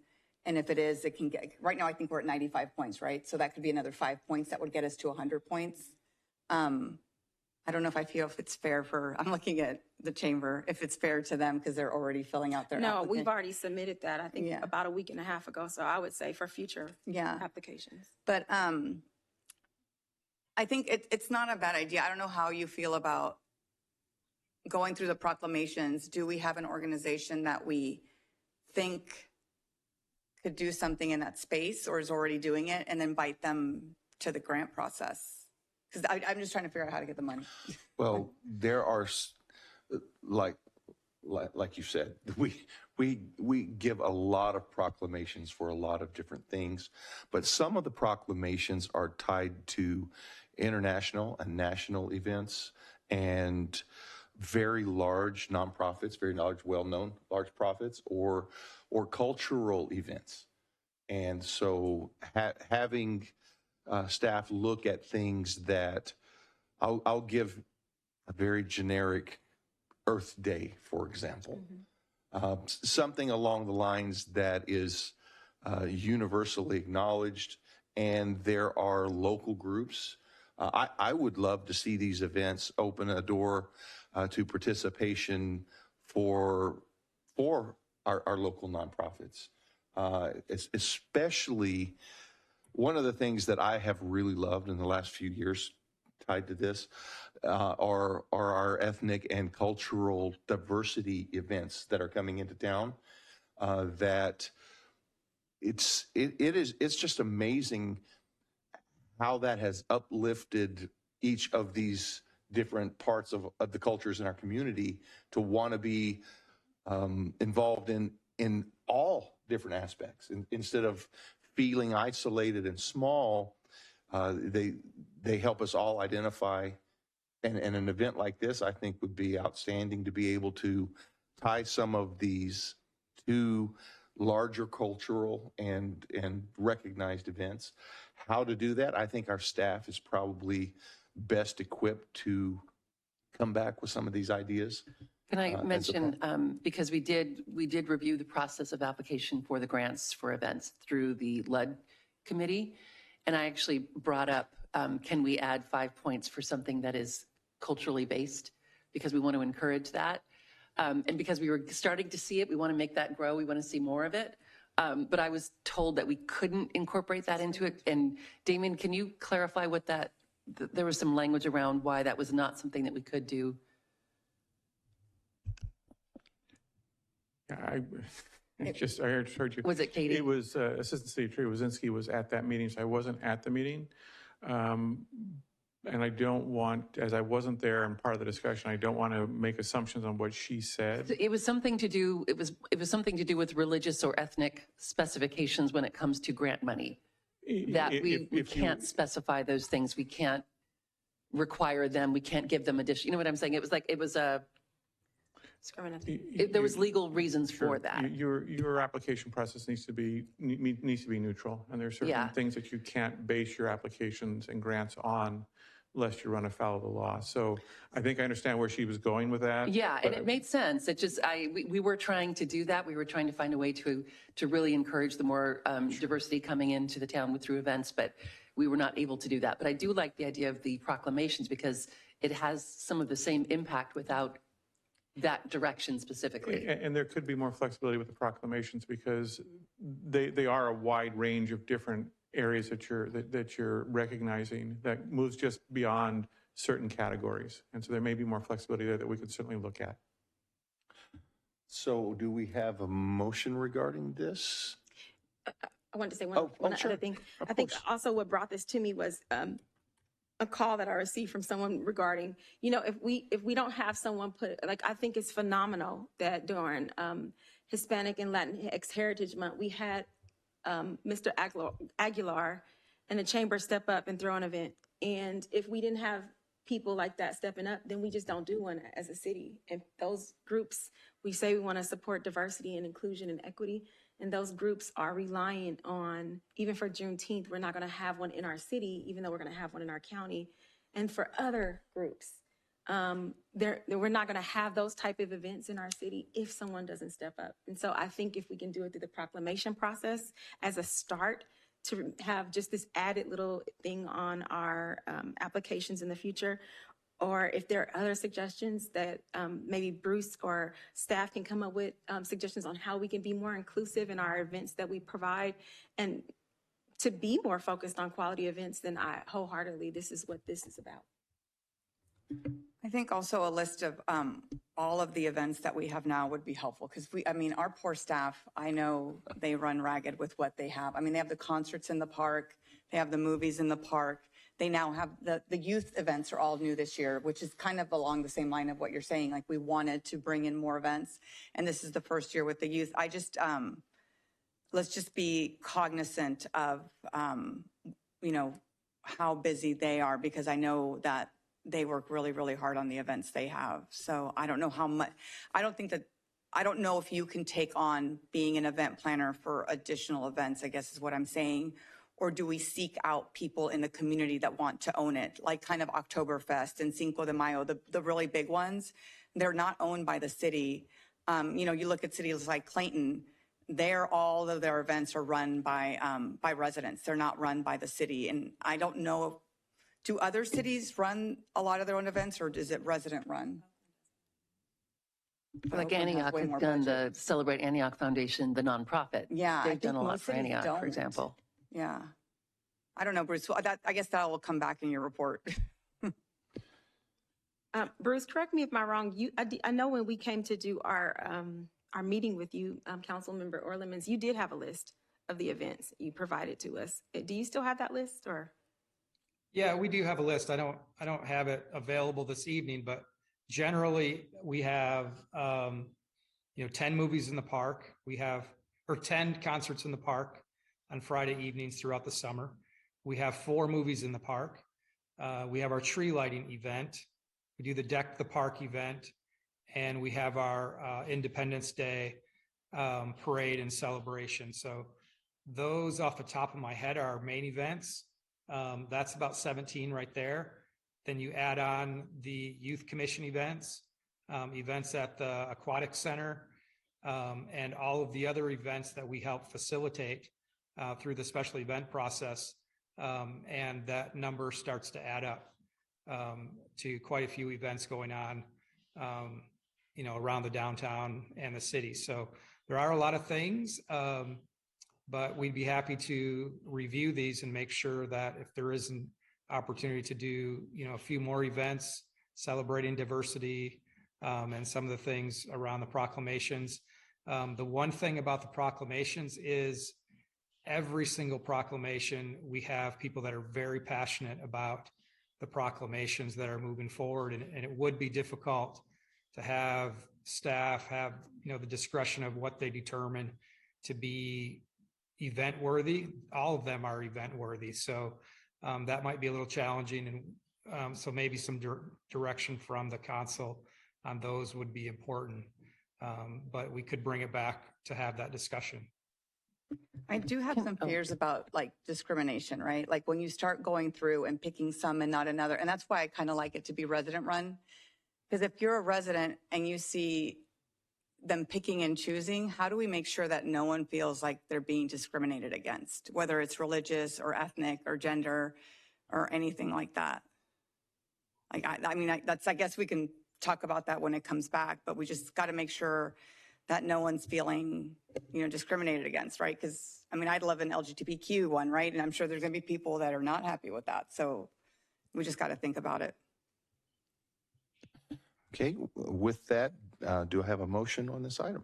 And if it is, it can get, right now I think we're at 95 points, right? So that could be another 5 points that would get us to 100 points. I don't know if I feel if it's fair I'm looking at the chamber, if it's fair to them because they're already filling out their No, we've already submitted that, I think, about a week and a half ago. So I would say for future applications. But I think it's not a bad idea. I don't know how you feel about going through the proclamations. Do we have an organization that we think could do something in that space or is already doing it, and then invite them to the grant process? Because I'm just trying to figure out how to get the money. Well, there are, like you said, we give a lot of proclamations for a lot of different things, but some of the proclamations are tied to international and national events and very large nonprofits, very large, well-known large profits, or cultural events. And so having staff look at things that, I'll give a very generic Earth Day, for example. Something along the lines that is universally acknowledged, and there are local groups. I would love to see these events open a door to participation for our local nonprofits. Especially one of the things that I have really loved in the last few years tied to this are our ethnic and cultural diversity events that are coming into town. That it's just amazing how that has uplifted each of these different parts of the cultures in our community to want to be involved in all different aspects. Instead of feeling isolated and small, they help us all identify. And an event like this, I think, would be outstanding to be able to tie some of these to larger cultural and recognized events. How to do that, I think our staff is probably best equipped to come back with some of these ideas. Can I mention, because we did review the process of application for the grants for events through the LUD committee, and I actually brought up, can we add 5 points for something that is culturally based, because we want to encourage that. And because we were starting to see it, we want to make that grow. We want to see more of it. But I was told that we couldn't incorporate that into it. And Damien, can you clarify what that, there was some language around why that was not something that we could do? I heard you. Was it Katie? It was Assistant City Attorney Wazinski was at that meeting, so I wasn't at the meeting. And I don't want, as I wasn't there and part of the discussion, I don't want to make assumptions on what she said. It was something to do, it was something to do with religious or ethnic specifications when it comes to grant money. That we can't specify those things. We can't require them. We can't give them additional, you know what I'm saying? It was like, it was a, there was legal reasons for that. Your application process needs to be neutral, and there's certain things that you can't base your applications and grants on lest you run afoul of the law. So I think I understand where she was going with that. Yeah, and it made sense. It just, we were trying to do that. We were trying to find a way to really encourage the more diversity coming into the town through events, but we were not able to do that. But I do like the idea of the proclamations because it has some of the same impact without that direction specifically. And there could be more flexibility with the proclamations because they are a wide range of different areas that you're recognizing that moves just beyond certain categories. And so there may be more flexibility there that we could certainly look at. So do we have a motion regarding this? I wanted to say one other thing. I think also what brought this to me was a call that I received from someone regarding, you know, if we don't have someone put, like, I think it's phenomenal that during Hispanic and Latinx Heritage Month, we had Mr. Aguilar and the chamber step up and throw an event. And if we didn't have people like that stepping up, then we just don't do one as a city. And those groups, we say we want to support diversity and inclusion and equity. And those groups are relying on, even for Juneteenth, we're not going to have one in our city, even though we're going to have one in our county. And for other groups, we're not going to have those type of events in our city if someone doesn't step up. And so I think if we can do it through the proclamation process as a start to have just this added little thing on our applications in the future, or if there are other suggestions that maybe Bruce or staff can come up with suggestions on how we can be more inclusive in our events that we provide and to be more focused on quality events, then I wholeheartedly, this is what this is about. I think also a list of all of the events that we have now would be helpful because our poor staff, I know they run ragged with what they have. I mean, they have the concerts in the park, they have the movies in the park. They now have the youth events are all new this year, which is kind of along the same line of what you're saying. Like we wanted to bring in more events and this is the first year with the youth. I just, let's just be cognizant of, how busy they are because I know that they work really, really hard on the events they have. So I don't know how much, I don't know if you can take on being an event planner for additional events, I guess is what I'm saying. Or do we seek out people in the community that want to own it, like kind of Oktoberfest and Cinco de Mayo, the really big ones? They're not owned by the city. You look at cities like Clayton, all of their events are run by residents. They're not run by the city. And I don't know, do other cities run a lot of their own events or is it resident run? Like Antioch has done the Celebrate Antioch Foundation, the nonprofit. Yeah, they've done a lot for Antioch, for example. Yeah. I don't know, Bruce. I guess that will come back in your report. Bruce, correct me if I'm wrong. I know when we came to do our meeting with you, Councilmember Orlemans, you did have a list of the events you provided to us. Do you still have that list or? Yeah, we do have a list. I don't have it available this evening, but generally we have 10 movies in the park. We have 10 concerts in the park on Friday evenings throughout the summer. We have 4 movies in the park. We have our tree lighting event. We do the Deck the Park event, and we have our Independence Day parade and celebration. So those off the top of my head are our main events. That's about 17 right there. Then you add on the Youth Commission events, events at the Aquatic Center, and all of the other events that we help facilitate through the special event process. And that number starts to add up to quite a few events going on around the downtown and the city. So there are a lot of things, but we'd be happy to review these and make sure that if there is an opportunity to do, a few more events celebrating diversity, and some of the things around the proclamations. The one thing about the proclamations is every single proclamation, we have people that are very passionate about the proclamations that are moving forward. And it would be difficult to have staff have, the discretion of what they determine to be event worthy. All of them are event worthy. So that might be a little challenging. And so maybe some direction from the council on those would be important. But we could bring it back to have that discussion. I do have some fears about like discrimination, right? Like when you start going through and picking some and not another. And that's why I kind of like it to be resident run. Because if you're a resident and you see them picking and choosing, how do we make sure that no one feels like they're being discriminated against, whether it's religious or ethnic or gender or anything like that? Like, I guess we can talk about that when it comes back, but we just got to make sure that no one's feeling, discriminated against, right? Because, I'd love an LGBTQ one, right? And I'm sure there's going to be people that are not happy with that. So we just got to think about it. Okay, with that, do I have a motion on this item?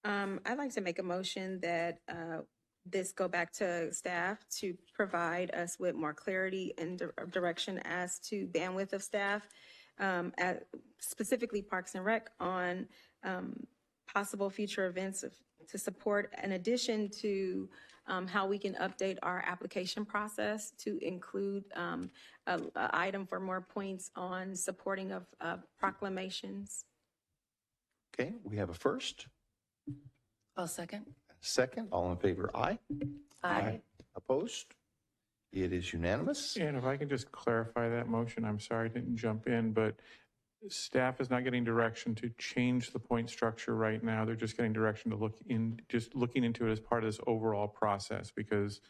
I'd like to make a motion that this go back to staff to provide us with more clarity and direction as to bandwidth of staff, specifically Parks and Rec, on possible future events to support, in addition to how we can update our application process to include an item for more points on supporting of proclamations. Okay, we have a first. I'll second. Second, all in favor, aye. Aye. Opposed? It is unanimous. And if I can just clarify that motion, I'm sorry I didn't jump in, but staff is not getting direction to change the point structure right now. They're just getting direction to looking into it as part of this overall process, because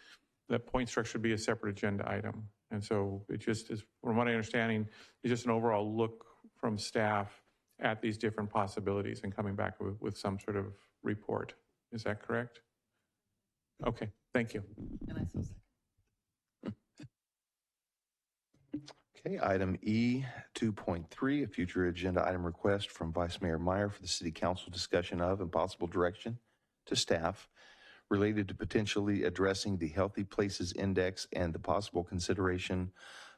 that point structure should be a separate agenda item. And so it just is, from what I understanding, it's just an overall look from staff at these different possibilities and coming back with some sort of report. Is that correct? Okay, thank you. And I still second. Okay, item E 2.3, a future agenda item request from Vice Mayor Meyer for the City Council discussion of and possible direction to staff related to potentially addressing the Healthy Places Index and the possible consideration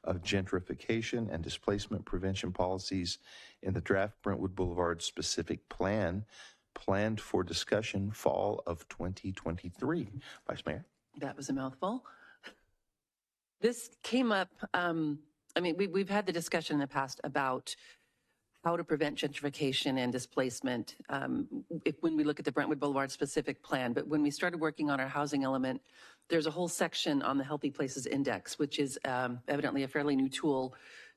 of gentrification and displacement prevention policies in the draft Brentwood Boulevard specific plan planned for discussion fall of 2023. Vice Mayor. That was a mouthful. This came up, we've had the discussion in the past about how to prevent gentrification and displacement when we look at the Brentwood Boulevard specific plan. But when we started working on our housing element, there's a whole section on the Healthy Places Index, which is evidently a fairly new tool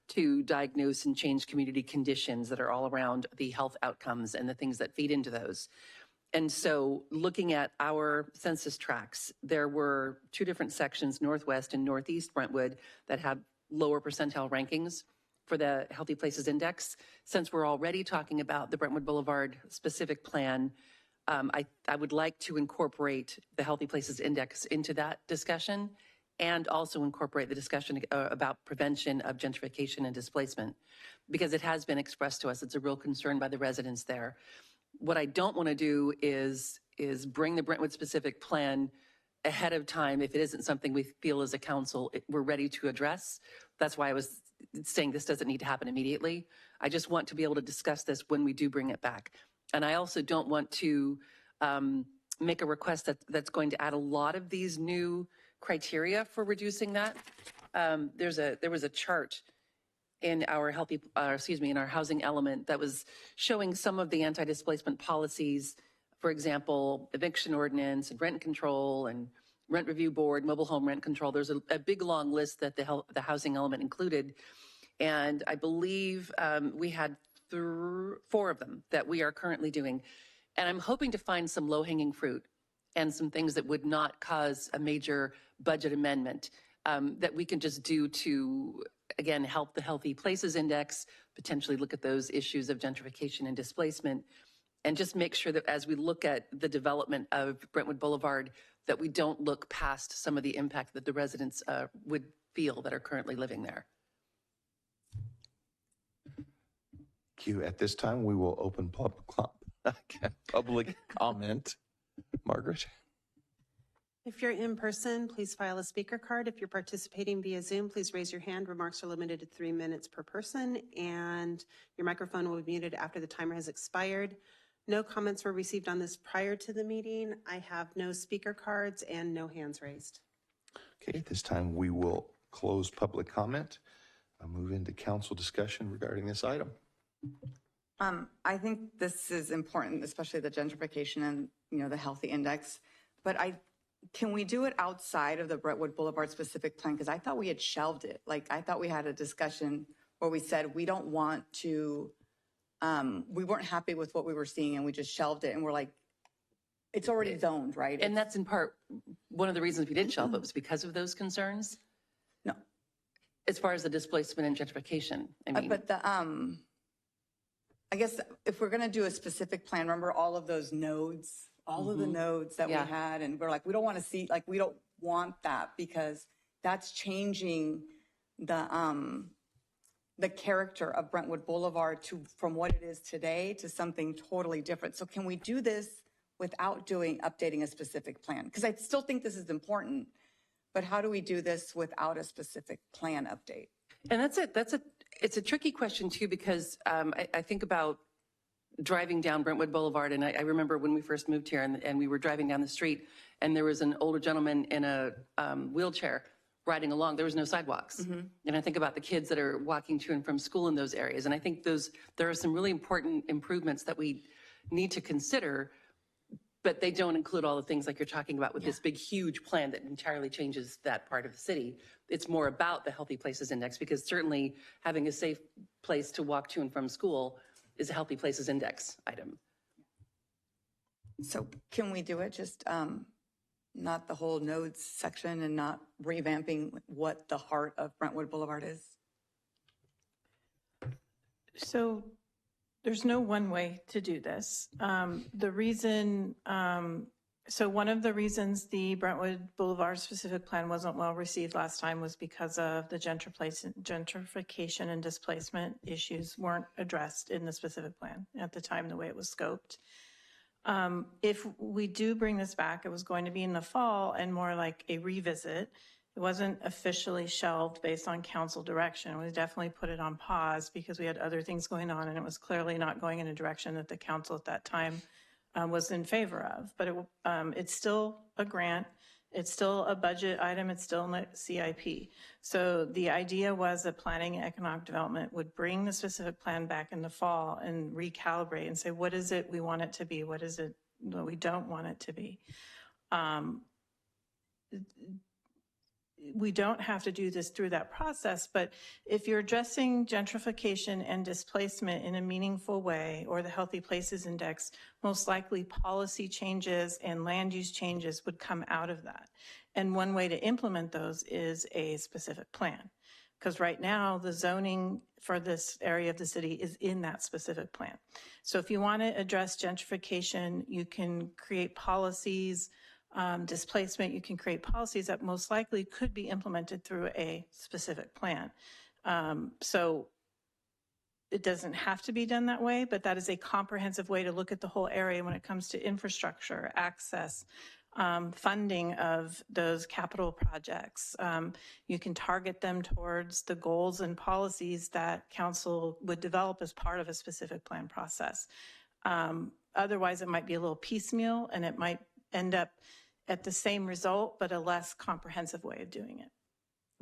to diagnose and change community conditions that are all around the health outcomes and the things that feed into those. And so looking at our census tracts, there were two different sections, Northwest and Northeast Brentwood, that have lower percentile rankings for the Healthy Places Index. Since we're already talking about the Brentwood Boulevard specific plan, I would like to incorporate the Healthy Places Index into that discussion, and also incorporate the discussion about prevention of gentrification and displacement, because it has been expressed to us. It's a real concern by the residents there. What I don't want to do is bring the Brentwood specific plan ahead of time if it isn't something we feel as a council we're ready to address. That's why I was saying this doesn't need to happen immediately. I just want to be able to discuss this when we do bring it back. And I also don't want to make a request that's going to add a lot of these new criteria for reducing that. There was a chart in our in our housing element that was showing some of the anti-displacement policies, for example, eviction ordinance and rent control and rent review board, mobile home rent control. There's a big long list that the housing element included. And I believe we had 4 of them that we are currently doing. And I'm hoping to find some low-hanging fruit and some things that would not cause a major budget amendment that we can just do to, again, help the Healthy Places Index, potentially look at those issues of gentrification and displacement, and just make sure that as we look at the development of Brentwood Boulevard, that we don't look past some of the impact that the residents would feel that are currently living there. Thank you. At this time, we will open public comment. Margaret? If you're in person, please file a speaker card. If you're participating via Zoom, please raise your hand. Remarks are limited to 3 minutes per person, and your microphone will be muted after the timer has expired. No comments were received on this prior to the meeting. I have no speaker cards and no hands raised. Okay, at this time, we will close public comment. I'll move into council discussion regarding this item. I think this is important, especially the gentrification and, the healthy index. But can we do it outside of the Brentwood Boulevard specific plan? Because I thought we had shelved it. Like, I thought we had a discussion where we said we don't want to, we weren't happy with what we were seeing and we just shelved it. And we're like, it's already zoned, right? And that's in part, one of the reasons we did shelve it was because of those concerns? No. As far as the displacement and gentrification, I mean. But I guess if we're going to do a specific plan, remember all of those nodes, all of the nodes that we had, and we're like, we don't want to see, like, we don't want that because that's changing the character of Brentwood Boulevard from what it is today to something totally different. So can we do this without updating a specific plan? Because I still think this is important, but how do we do this without a specific plan update? And it's a tricky question too, because I think about driving down Brentwood Boulevard, and I remember when we first moved here and we were driving down the street and there was an older gentleman in a wheelchair riding along. There was no sidewalks. And I think about the kids that are walking to and from school in those areas. And I think there are some really important improvements that we need to consider, but they don't include all the things like you're talking about with this big, huge plan that entirely changes that part of the city. It's more about the Healthy Places Index, because certainly having a safe place to walk to and from school is a Healthy Places Index item. So can we do it just not the whole nodes section and not revamping what the heart of Brentwood Boulevard is? So there's no one way to do this. The reason, so one of the reasons the Brentwood Boulevard specific plan wasn't well received last time was because of the gentrification and displacement issues weren't addressed in the specific plan at the time, the way it was scoped. If we do bring this back, it was going to be in the fall and more like a revisit. It wasn't officially shelved based on council direction. We definitely put it on pause because we had other things going on and it was clearly not going in a direction that the council at that time was in favor of. But it's still a grant. It's still a budget item. It's still in the CIP. So the idea was that planning and economic development would bring the specific plan back in the fall and recalibrate and say, what is it we want it to be? What is it that we don't want it to be? We don't have to do this through that process, but if you're addressing gentrification and displacement in a meaningful way, or the Healthy Places Index, most likely policy changes and land use changes would come out of that. And one way to implement those is a specific plan. Because right now, the zoning for this area of the city is in that specific plan. So if you want to address gentrification, you can create policies. Displacement, you can create policies that most likely could be implemented through a specific plan. So it doesn't have to be done that way, but that is a comprehensive way to look at the whole area when it comes to infrastructure, access, funding of those capital projects. You can target them towards the goals and policies that council would develop as part of a specific plan process. Otherwise, it might be a little piecemeal and it might end up at the same result, but a less comprehensive way of doing it.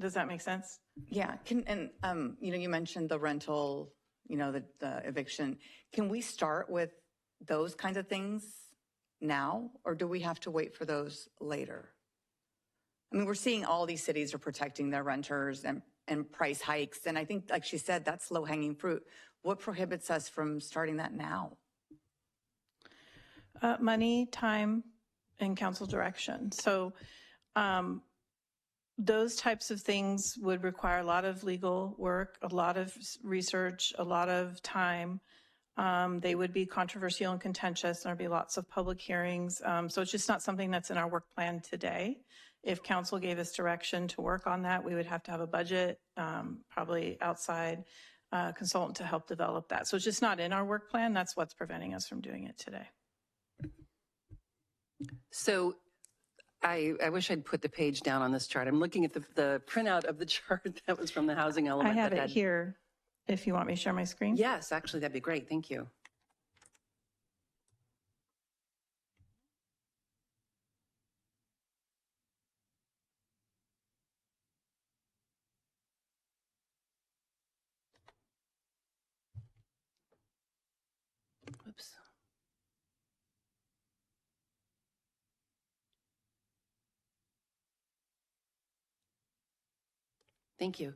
Does that make sense? Yeah. You mentioned the rental, the eviction. Can we start with those kinds of things now, or do we have to wait for those later? I mean, we're seeing all these cities are protecting their renters and price hikes. And I think, like she said, that's low hanging fruit. What prohibits us from starting that now? Money, time, and council direction. So those types of things would require a lot of legal work, a lot of research, a lot of time. They would be controversial and contentious. There'd be lots of public hearings. So it's just not something that's in our work plan today. If council gave us direction to work on that, we would have to have a budget, probably outside consultant to help develop that. So it's just not in our work plan. That's what's preventing us from doing it today. So I wish I'd put the page down on this chart. I'm looking at the printout of the chart that was from the housing element. I have that it here if you want me to share my screen. Yes, actually, that'd be great. Thank you. Oops. Thank you.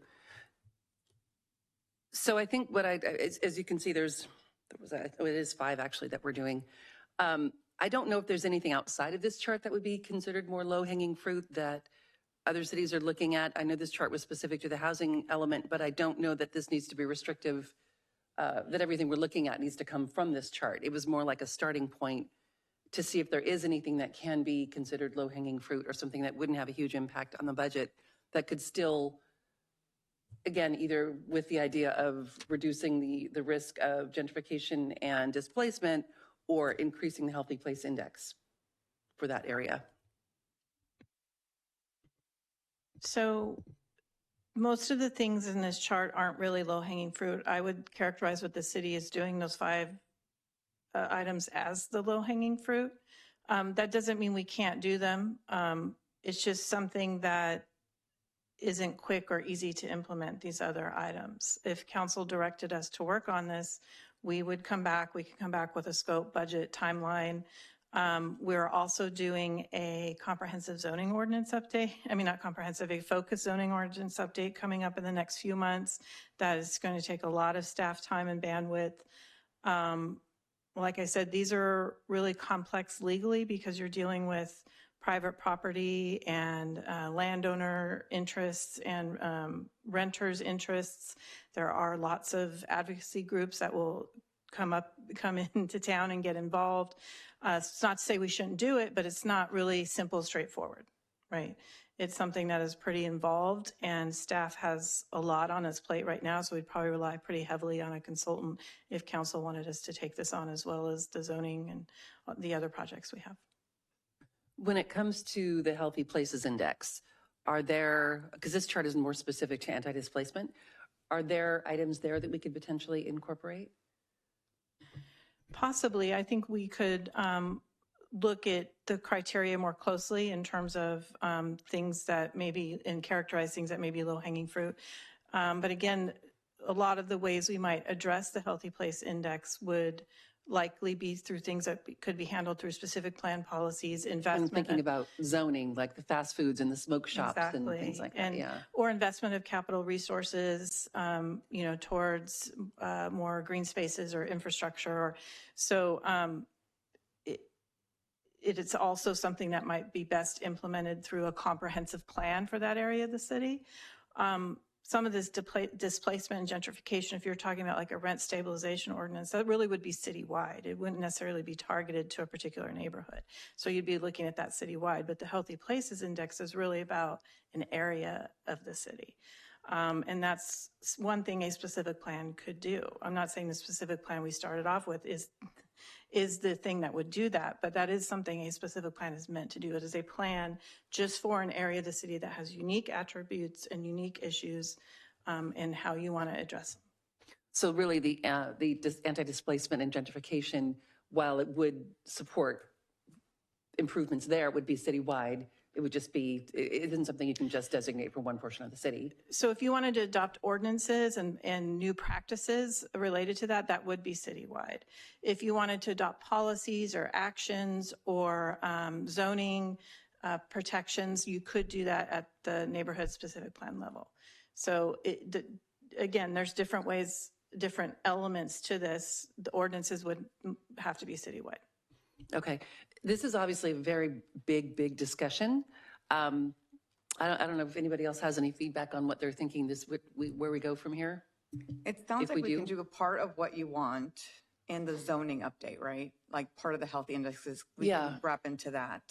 So I think what as you can see, it is 5 actually that we're doing. I don't know if there's anything outside of this chart that would be considered more low-hanging fruit that other cities are looking at. I know this chart was specific to the housing element, but I don't know that this needs to be restrictive, that everything we're looking at needs to come from this chart. It was more like a starting point to see if there is anything that can be considered low-hanging fruit or something that wouldn't have a huge impact on the budget that could still, again, either with the idea of reducing the risk of gentrification and displacement or increasing the healthy place index for that area. So most of the things in this chart aren't really low-hanging fruit. I would characterize what the city is doing, those 5 items, as the low-hanging fruit. That doesn't mean we can't do them. It's just something that isn't quick or easy to implement, these other items. If council directed us to work on this, we would come back. We could come back with a scope, budget, timeline. We're also doing a comprehensive zoning ordinance update. I mean, not comprehensive, a focused zoning ordinance update coming up in the next few months. That is going to take a lot of staff time and bandwidth. Like I said, these are really complex legally because you're dealing with private property and landowner interests and renters' interests. There are lots of advocacy groups that will come into town and get involved. It's not to say we shouldn't do it, but it's not really simple, straightforward, right? It's something that is pretty involved, and staff has a lot on its plate right now, so we'd probably rely pretty heavily on a consultant if council wanted us to take this on, as well as the zoning and the other projects we have. When it comes to the Healthy Places Index, are there, because this chart is more specific to anti-displacement, are there items there that we could potentially incorporate? Possibly. I think we could look at the criteria more closely in terms of things that maybe, and characterize things that may be low-hanging fruit. But again, a lot of the ways we might address the Healthy Place Index would likely be through things that could be handled through specific plan policies, investment. I'm thinking about zoning, like the fast foods and the smoke shops Exactly. and things like that, yeah. Or investment of capital resources, towards more green spaces or infrastructure. So it's also something that might be best implemented through a comprehensive plan for that area of the city. Some of this displacement and gentrification, if you're talking about like a rent stabilization ordinance, that really would be citywide. It wouldn't necessarily be targeted to a particular neighborhood. So you'd be looking at that citywide, but the Healthy Places Index is really about an area of the city. And that's one thing a specific plan could do. I'm not saying the specific plan we started off with is the thing that would do that, but that is something a specific plan is meant to do. It is a plan just for an area of the city that has unique attributes and unique issues, and how you want to address them. So really the anti-displacement and gentrification, while it would support improvements there, would be citywide. It would just be, it isn't something you can just designate for one portion of the city. So if you wanted to adopt ordinances and new practices related to that, that would be citywide. If you wanted to adopt policies or actions or zoning protections, you could do that at the neighborhood specific plan level. So again, there's different ways, different elements to this. The ordinances would have to be citywide. Okay. This is obviously a very big discussion. I don't know if anybody else has any feedback on what they're thinking where we go from here. It sounds If like we we do. can do a part of what you want in the zoning update, right? Like part of the healthy indexes, we can wrap into that.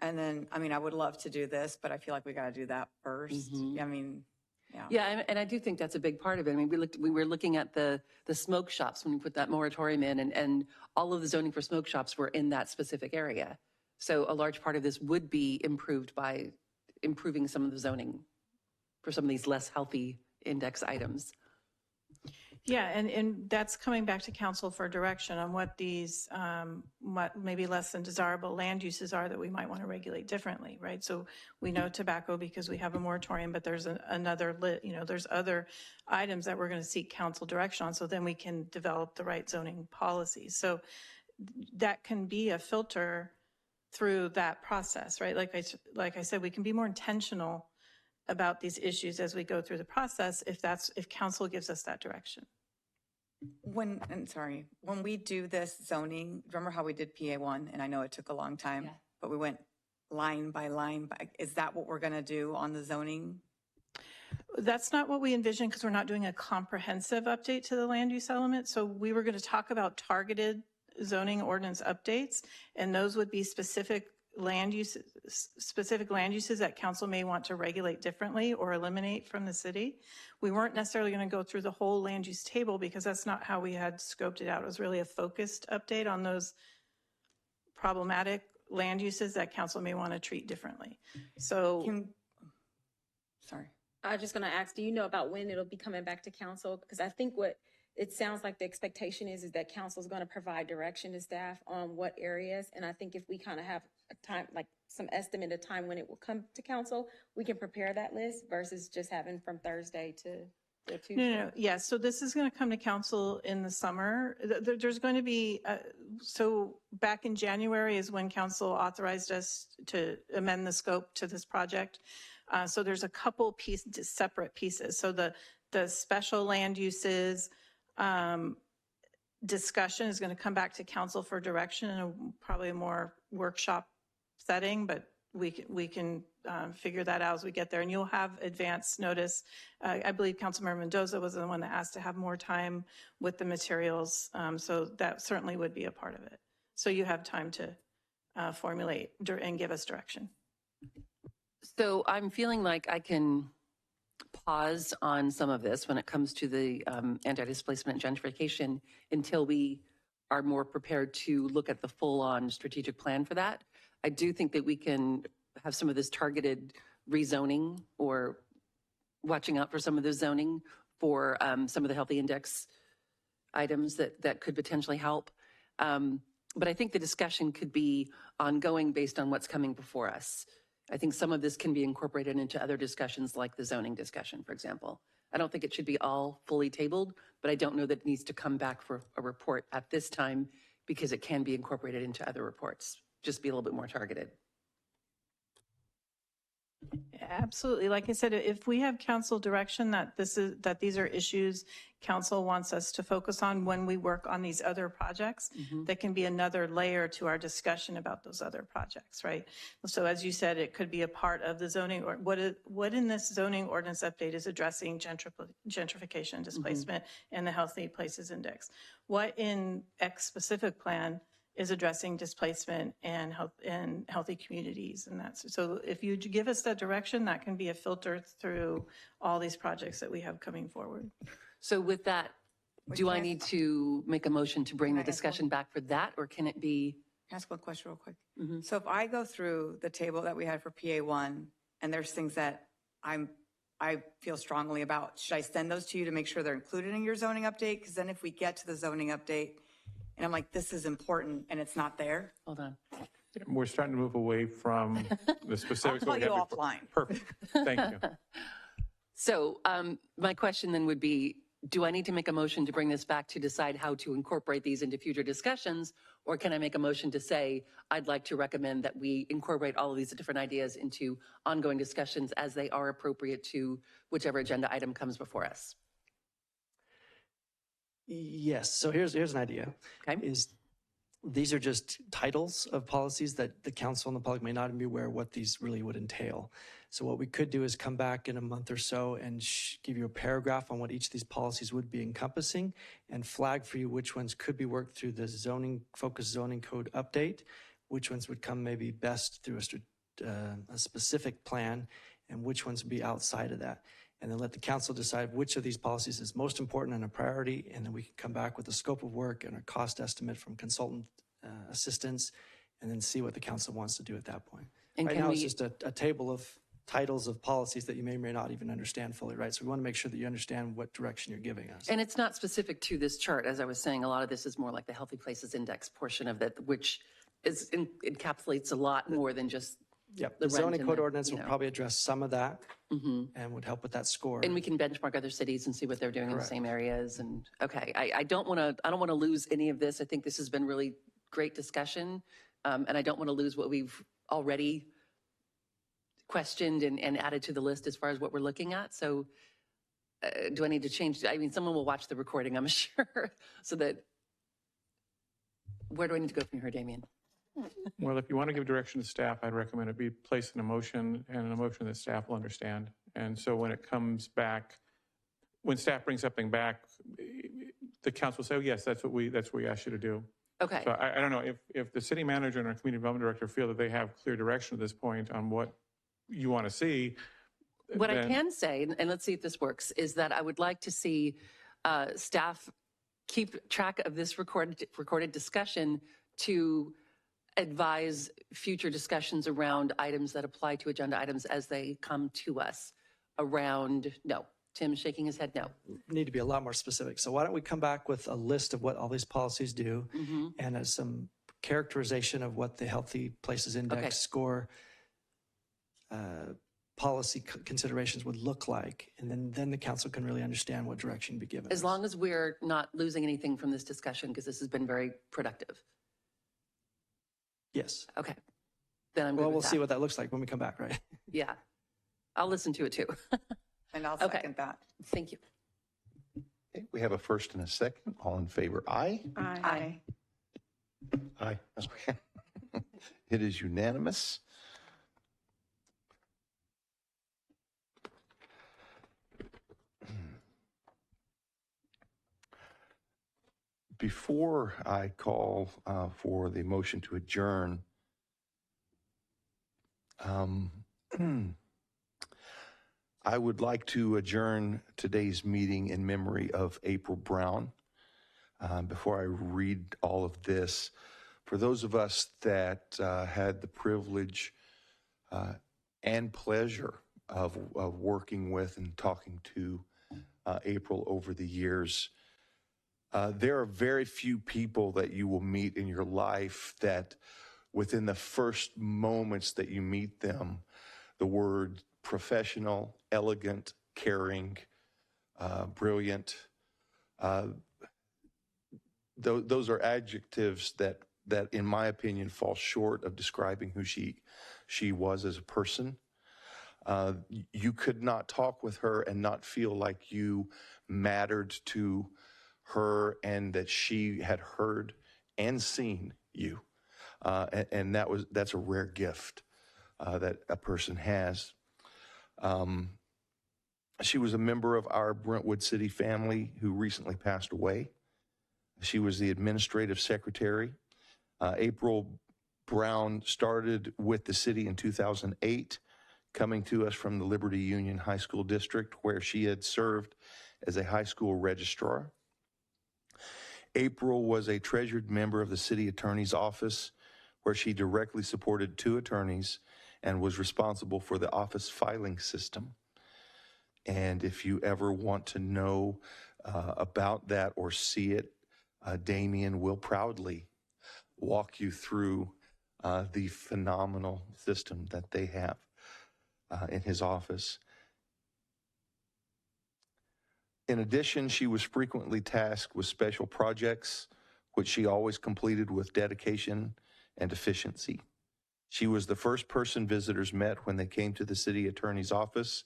And then, I mean, I would love to do this, but I feel like we got to do that first. I mean, yeah. Yeah, and I do think that's a big part of it. I mean, we were looking at the smoke shops when we put that moratorium in, and all of the zoning for smoke shops were in that specific area. So a large part of this would be improved by improving some of the zoning for some of these less healthy index items. Yeah, and that's coming back to council for direction on what these what maybe less than desirable land uses are that we might want to regulate differently, right? So we know tobacco because we have a moratorium, but there's there's other items that we're going to seek council direction on, so then we can develop the right zoning policies. So that can be a filter through that process, right? Like I said, we can be more intentional about these issues as we go through the process if council gives us that direction. When we do this zoning, remember how we did PA1? And I know it took a long time, but we went line by line. Is that what we're going to do on the zoning? That's not what we envisioned because we're not doing a comprehensive update to the land use element. So we were going to talk about targeted zoning ordinance updates, and those would be specific land uses that council may want to regulate differently or eliminate from the city. We weren't necessarily going to go through the whole land use table because that's not how we had scoped it out. It was really a focused update on those problematic land uses that council may want to treat differently. So, I was just going to ask, do you know about when it'll be coming back to council? Because I think what it sounds like the expectation is that council is going to provide direction to staff on what areas. And I think if we kind of have a time, like some estimate of time when it will come to council, we can prepare that list versus just having from Thursday to Tuesday. No. Yeah. So this is going to come to council in the summer. There's going to be, so back in January is when council authorized us to amend the scope to this project. So there's a couple separate pieces. So the special land uses, discussion is going to come back to council for direction in probably a more workshop setting, but we can figure that out as we get there. And you'll have advance notice. I believe Councilmember Mendoza was the one that asked to have more time with the materials. So that certainly would be a part of it. So you have time to formulate and give us direction. So I'm feeling like I can pause on some of this when it comes to the anti-displacement and gentrification until we are more prepared to look at the full-on strategic plan for that. I do think that we can have some of this targeted rezoning or watching out for some of the zoning for some of the healthy index items that could potentially help. But I think the discussion could be ongoing based on what's coming before us. I think some of this can be incorporated into other discussions like the zoning discussion, for example. I don't think it should be all fully tabled, but I don't know that it needs to come back for a report at this time because it can be incorporated into other reports. Just be a little bit more targeted. Absolutely. Like I said, if we have council direction that these are issues council wants us to focus on when we work on these other projects, that can be another layer to our discussion about those other projects, right? So as you said, it could be a part of the zoning, or what in this zoning ordinance update is addressing gentrification and displacement and the Healthy Places Index? What in X specific plan is addressing displacement and healthy communities, and that's so. If you give us that direction, that can be a filter through all these projects that we have coming forward. So with that, do I need to make a motion to bring the discussion back for that, or can it be? Can I ask one question real quick? So if I go through the table that we had for PA1, and there's things that I feel strongly about, should I send those to you to make sure they're included in your zoning update? Because then if we get to the zoning update, and I'm like, this is important, and it's not there. Hold on. We're starting to move away from the specifics. I'll call you offline. Perfect. Thank you. So my question then would be, do I need to make a motion to bring this back to decide how to incorporate these into future discussions? Or can I make a motion to say, I'd like to recommend that we incorporate all of these different ideas into ongoing discussions as they are appropriate to whichever agenda item comes before us? Yes. So here's an idea. Okay. Is these are just titles of policies that the council and the public may not be aware of what these really would entail. So what we could do is come back in a month or so and give you a paragraph on what each of these policies would be encompassing and flag for you which ones could be worked through the focused zoning code update, which ones would come maybe best through a specific plan, and which ones would be outside of that. And then let the council decide which of these policies is most important and a priority, and then we can come back with a scope of work and a cost estimate from consultant assistance, and then see what the council wants to do at that point. And right now, it's just a table of titles of policies that you may or may not even understand fully, right? So we want to make sure that you understand what direction you're giving us. And it's not specific to this chart. As I was saying, a lot of this is more like the Healthy Places Index portion of that, which encapsulates a lot more than just Yep, the zoning code ordinance will probably address some of that and would help with that score. And we can benchmark other cities and see what they're doing in the same areas. And okay, I don't want to lose any of this. I think this has been really great discussion, and I don't want to lose what we've already questioned and added to the list as far as what we're looking at. So, do I need to change? I mean, someone will watch the recording, I'm sure. So that, where do I need to go from here, Damien? Well, if you want to give direction to staff, I'd recommend it be placed in a motion, and an emotion that staff will understand. And so when it comes back, when staff brings something back, the council will say, oh, yes, that's what we asked you to do. Okay. So I don't know if the city manager and our community development director feel that they have clear direction at this point on what you want to see. What I can say, and let's see if this works, is that I would like to see staff keep track of this recorded discussion to advise future discussions around items that apply to agenda items as they come to us around, no. Tim's shaking his head no. Need to be a lot more specific. So why don't we come back with a list of what all these policies do and some characterization of what the Healthy Places Index score policy considerations would look like. And then the council can really understand what direction to be given. As long as we're not losing anything from this discussion, because this has been very productive. Yes. Okay. Then I'm good with we'll that. see what that looks like when we come back, right? Yeah. I'll listen to it too. And I'll second that. Thank you. Okay, we have a first and a second. All in favor, aye? Aye. Aye. Okay. It is unanimous. Before I call for the motion to adjourn, I would like to adjourn today's meeting in memory of April Brown. Before I read all of this, for those of us that had the privilege and pleasure of working with and talking to April over the years, there are very few people that you will meet in your life that within the first moments that you meet them, the word professional, elegant, caring, brilliant, those are adjectives that in my opinion fall short of describing who she was as a person. You could not talk with her and not feel like you mattered to her and that she had heard and seen you. And that's a rare gift that a person has. She was a member of our Brentwood city family who recently passed away. She was the administrative secretary. April Brown started with the city in 2008, coming to us from the Liberty Union High School District, where she had served as a high school registrar. April was a treasured member of the city attorney's office, where she directly supported 2 attorneys and was responsible for the office filing system. And if you ever want to know about that or see it, Damien will proudly walk you through the phenomenal system that they have in his office. In addition, she was frequently tasked with special projects, which she always completed with dedication and efficiency. She was the first person visitors met when they came to the city attorney's office,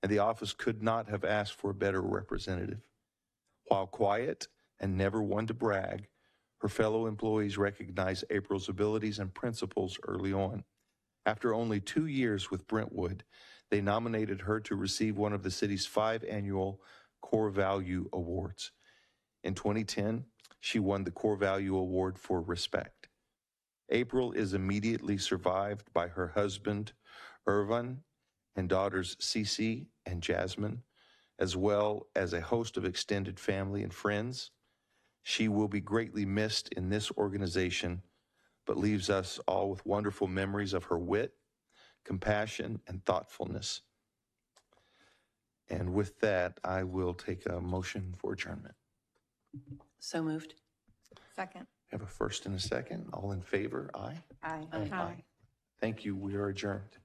and the office could not have asked for a better representative. While quiet and never one to brag, Her fellow employees recognized April's abilities and principles early on. After only 2 years with Brentwood, they nominated her to receive one of the city's 5 annual Core Value Awards. In 2010, she won the Core Value Award for Respect. April is immediately survived by her husband, Irvin, and daughters Cece and Jasmine, as well as a host of extended family and friends. She will be greatly missed in this organization, but leaves us all with wonderful memories of her wit, compassion, and thoughtfulness. And with that, I will take a motion for adjournment. So moved. Second. Have a first and a second. All in favor? Aye. Aye. Aye. Thank you. We are adjourned.